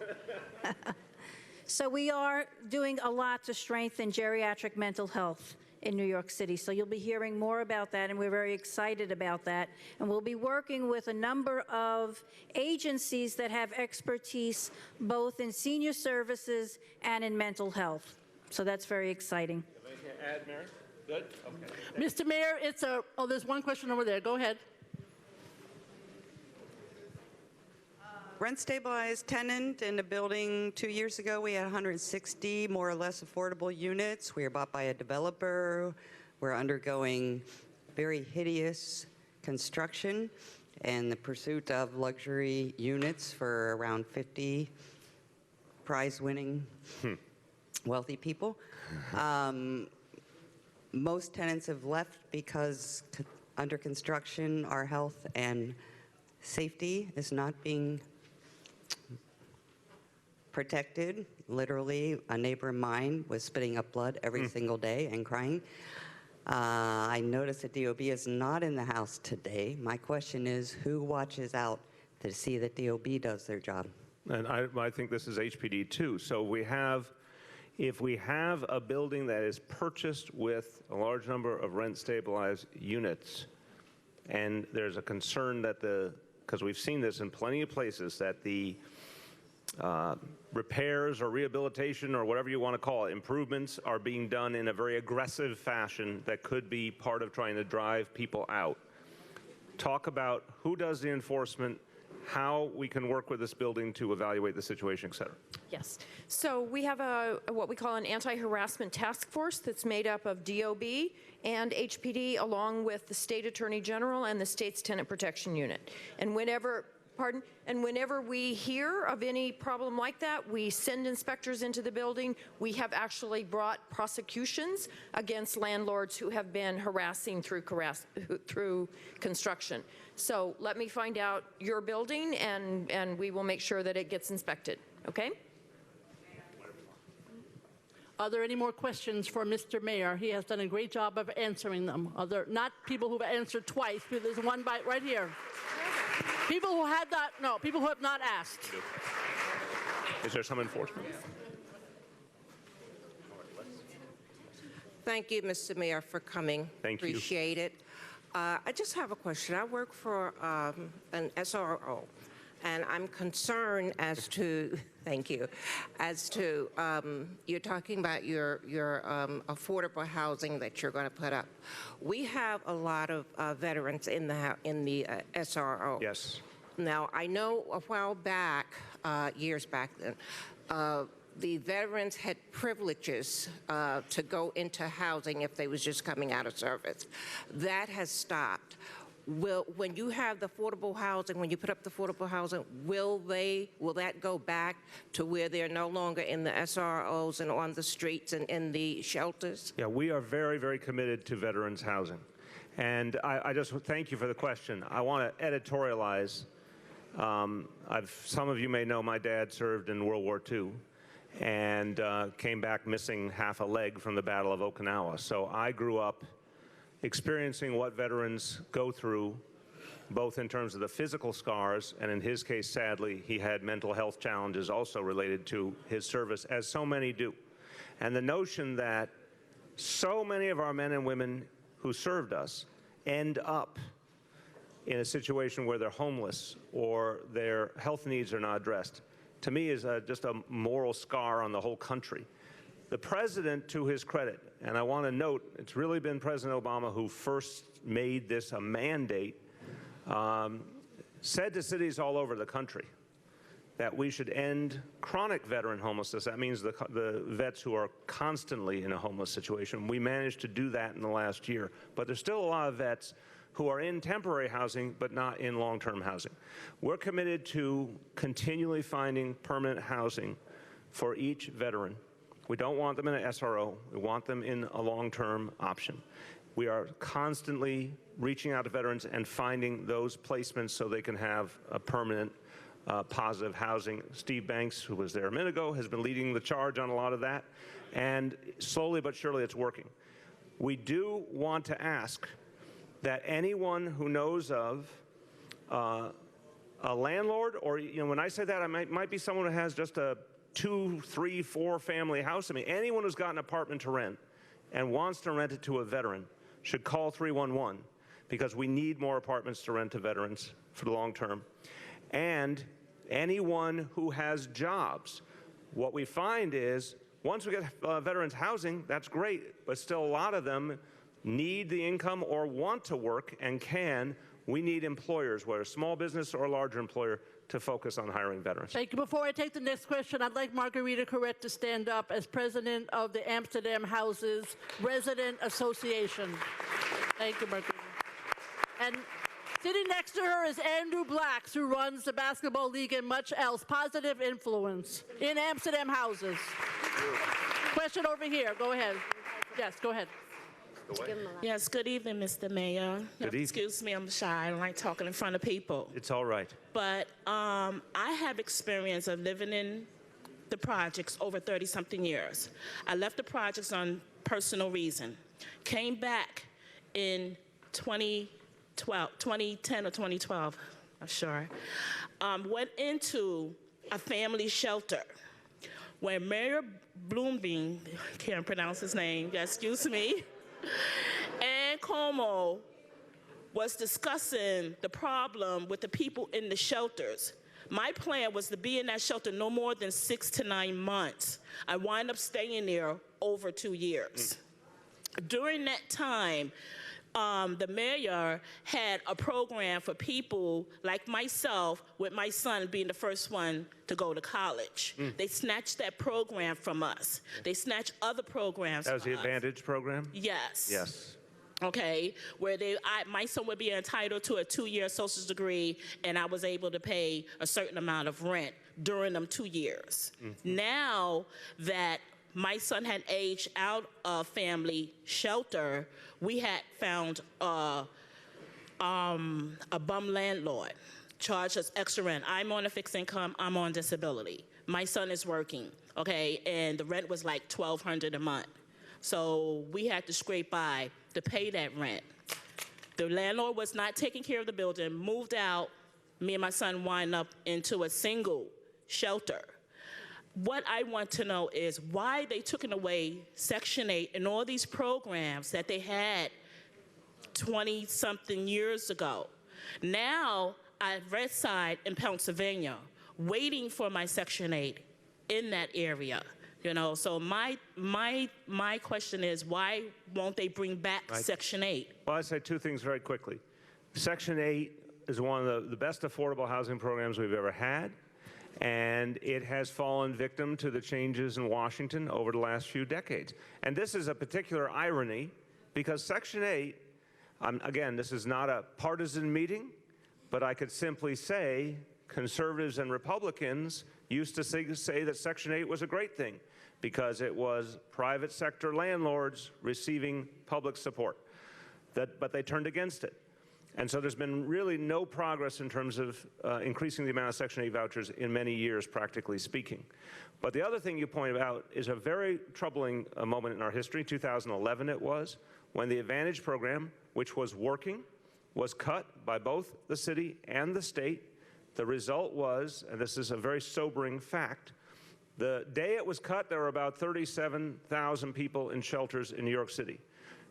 So we are doing a lot to strengthen geriatric mental health in New York City. So you'll be hearing more about that, and we're very excited about that. And we'll be working with a number of agencies that have expertise both in senior services and in mental health. So that's very exciting. Anything to add, Mary? Good? Okay. Mr. Mayor, there's one question over there. Go ahead. Rent-stabilized tenant in a building 2 years ago. We had 160 more or less affordable units. We were bought by a developer. We're undergoing very hideous construction and the pursuit of luxury units for around 50 prize-winning wealthy people. Most tenants have left because under construction, our health and safety is not being protected. Literally, a neighbor of mine was spitting up blood every single day and crying. I noticed that DOB is not in the house today. My question is, who watches out to see that DOB does their job? And I think this is HPD too. So if we have a building that is purchased with a large number of rent-stabilized units, and there's a concern that because we've seen this in plenty of places, that the repairs or rehabilitation or whatever you want to call it, improvements are being done in a very aggressive fashion that could be part of trying to drive people out. Talk about who does the enforcement, how we can work with this building to evaluate the situation, et cetera. Yes. So we have what we call an anti-harassment task force that's made up of DOB and HPD, along with the state attorney general and the state's tenant protection unit. And whenever we hear of any problem like that, we send inspectors into the building. We have actually brought prosecutions against landlords who have been harassing through construction. So let me find out your building, and we will make sure that it gets inspected, okay? Are there any more questions for Mr. Mayor? He has done a great job of answering them. Not people who've answered twice, but there's one right here. People who have not asked. Is there some enforcement? Thank you, Mr. Mayor, for coming. Thank you. Appreciate it. I just have a question. I work for an SRO, and I'm concerned as to, thank you, as to you're talking about your affordable housing that you're going to put up. We have a lot of veterans in the SRO. Yes. Now, I know a while back, years back then, the veterans had privileges to go into housing if they was just coming out of service. That has stopped. When you have the affordable housing, when you put up the affordable housing, will that go back to where they're no longer in the SROs and on the streets and in the shelters? Yeah, we are very, very committed to veterans housing. And I just thank you for the question. I want to editorialize. Some of you may know my dad served in World War II and came back missing half a leg from the Battle of Okinawa. So I grew up experiencing what veterans go through both in terms of the physical scars, and in his case, sadly, he had mental health challenges also related to his service, as so many do. And the notion that so many of our men and women who served us end up in a situation where they're homeless or their health needs are not addressed, to me is just a moral scar on the whole country. The president, to his credit, and I want to note, it's really been President Obama who first made this a mandate, said to cities all over the country that we should end chronic veteran homelessness. That means the vets who are constantly in a homeless situation. We managed to do that in the last year. But there's still a lot of vets who are in temporary housing but not in long-term housing. We're committed to continually finding permanent housing for each veteran. We don't want them in an SRO. We want them in a long-term option. We are constantly reaching out to veterans and finding those placements so they can have a permanent positive housing. Steve Banks, who was there a minute ago, has been leading the charge on a lot of that, and slowly but surely it's working. We do want to ask that anyone who knows of a landlord, or when I say that, I might be someone who has just a 2, 3, 4 family house. I mean, anyone who's got an apartment to rent and wants to rent it to a veteran should call 311, because we need more apartments to rent to veterans for the long term. And anyone who has jobs. What we find is once we get veterans housing, that's great, but still a lot of them need the income or want to work and can. We need employers, whether small business or a larger employer, to focus on hiring veterans. Thank you. Before I take the next question, I'd like Margarita Corrett to stand up as president of the Amsterdam Houses Resident Association. Thank you, Margarita. And sitting next to her is Andrew Blacks, who runs the Basketball League and much else. Positive influence in Amsterdam Houses. Question over here. Go ahead. Yes, go ahead. Yes, good evening, Mr. Mayor. Good evening. Excuse me, I'm shy. I don't like talking in front of people. It's all right. But I have experience of living in the projects over 30-something years. I left the projects on personal reason. Came back in 2010 or 2012, I'm sure. Went into a family shelter where Mayor Bloombeam, can't pronounce his name, excuse me, and Como was discussing the problem with the people in the shelters. My plan was to be in that shelter no more than 6 to 9 months. I wound up staying there over 2 years. During that time, the mayor had a program for people like myself, with my son being the first one to go to college. They snatched that program from us. They snatched other programs from us. That was the Advantage program? Yes. Yes. Okay, where my son would be entitled to a 2-year social degree, and I was able to pay a certain amount of rent during them 2 years. Now that my son had aged out of family shelter, we had found a bum landlord, charged us extra rent. I'm on a fixed income, I'm on disability. My son is working, okay, and the rent was like $1,200 a month. So we had to scrape by to pay that rent. The landlord was not taking care of the building, moved out, me and my son wind up into a single shelter. What I want to know is why they took away Section 8 and all these programs that they had 20-something years ago. Now, I reside in Pennsylvania, waiting for my Section 8 in that area. You know, so my question is, why won't they bring back Section 8? Well, I'd say 2 things very quickly. Section 8 is one of the best affordable housing programs we've ever had, and it has fallen victim to the changes in Washington over the last few decades. And this is a particular irony, because Section 8, again, this is not a partisan meeting, but I could simply say conservatives and Republicans used to say that Section 8 was a great thing because it was private sector landlords receiving public support. But they turned against it. And so there's been really no progress in terms of increasing the amount of Section 8 vouchers in many years, practically speaking. But the other thing you pointed out is a very troubling moment in our history. 2011 it was, when the Advantage program, which was working, was cut by both the city and the state. The result was, and this is a very sobering fact, the day it was cut, there were about 37,000 people in shelters in New York City.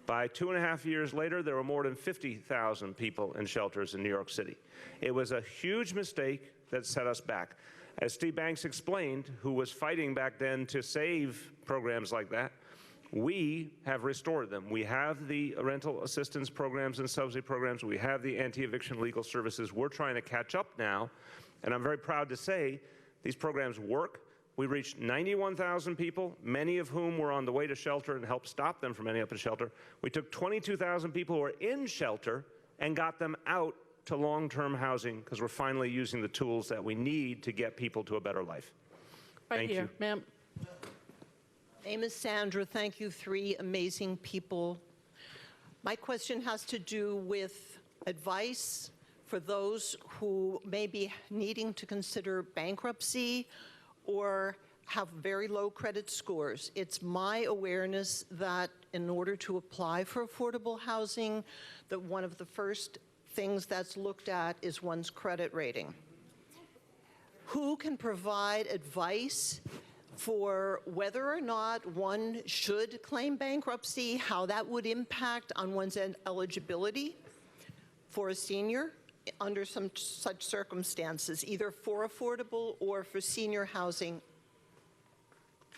By 2.5 years later, there were more than 50,000 people in shelters in New York City. It was a huge mistake that set us back. As Steve Banks explained, who was fighting back then to save programs like that, we have restored them. We have the rental assistance programs and subsidy programs. We have the anti-eviction legal services. We're trying to catch up now, and I'm very proud to say these programs work. We reached 91,000 people, many of whom were on the way to shelter and helped stop them from ending up in shelter. We took 22,000 people who were in shelter and got them out to long-term housing because we're finally using the tools that we need to get people to a better life. Thank you. Ma'am. Name is Sandra. Thank you, three amazing people. My question has to do with advice for those who may be needing to consider bankruptcy or have very low credit scores. It's my awareness that in order to apply for affordable housing, that one of the first things that's looked at is one's credit rating. Who can provide advice for whether or not one should claim bankruptcy, how that would impact on one's eligibility for a senior under some such circumstances, either for affordable or for senior housing?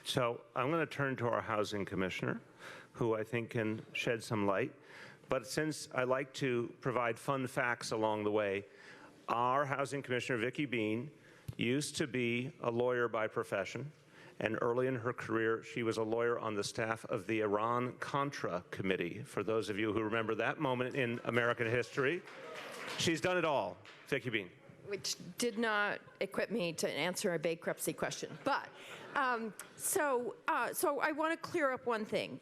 So I'm going to turn to our housing commissioner, who I think can shed some light. But since I like to provide fun facts along the way, our housing commissioner, Vicki Bean, used to be a lawyer by profession. And early in her career, she was a lawyer on the staff of the Iran-Contra Committee, for those of you who remember that moment in American history. She's done it all. Vicki Bean. Which did not equip me to answer a bankruptcy question. But, so I want to clear up one thing.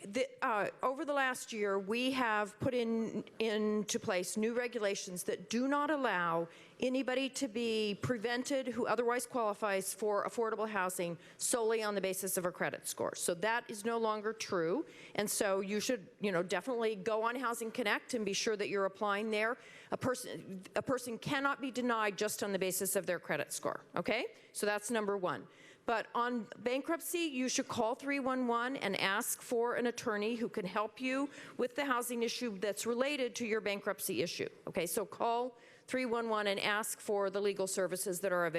Over the last year, we have put into place new regulations that do not allow anybody to be prevented who otherwise qualifies for affordable housing solely on the basis of a credit score. So that is no longer true. And so you should, definitely go on Housing Connect and be sure that you're applying there. A person cannot be denied just on the basis of their credit score, okay? So that's number one. But on bankruptcy, you should call 311 and ask for an attorney who can help you with the housing issue that's related to your bankruptcy issue, okay? So call 311 and ask for the legal services that are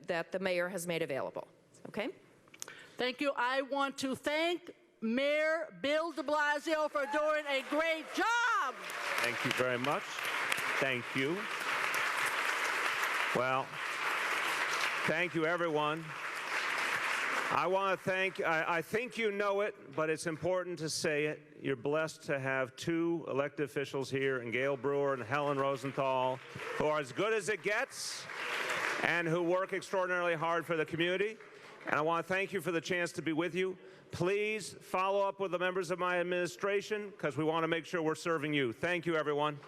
that the mayor has made available, okay? Thank you. I want to thank Mayor Bill de Blasio for doing a great job. Thank you very much. Thank you. Well, thank you, everyone. I want to thank, I think you know it, but it's important to say it. You're blessed to have two elected officials here, and Gail Brewer and Helen Rosenthal, who are as good as it gets and who work extraordinarily hard for the community. And I want to thank you for the chance to be with you. Please follow up with the members of my administration because we want to make sure we're serving you. Thank you, everyone.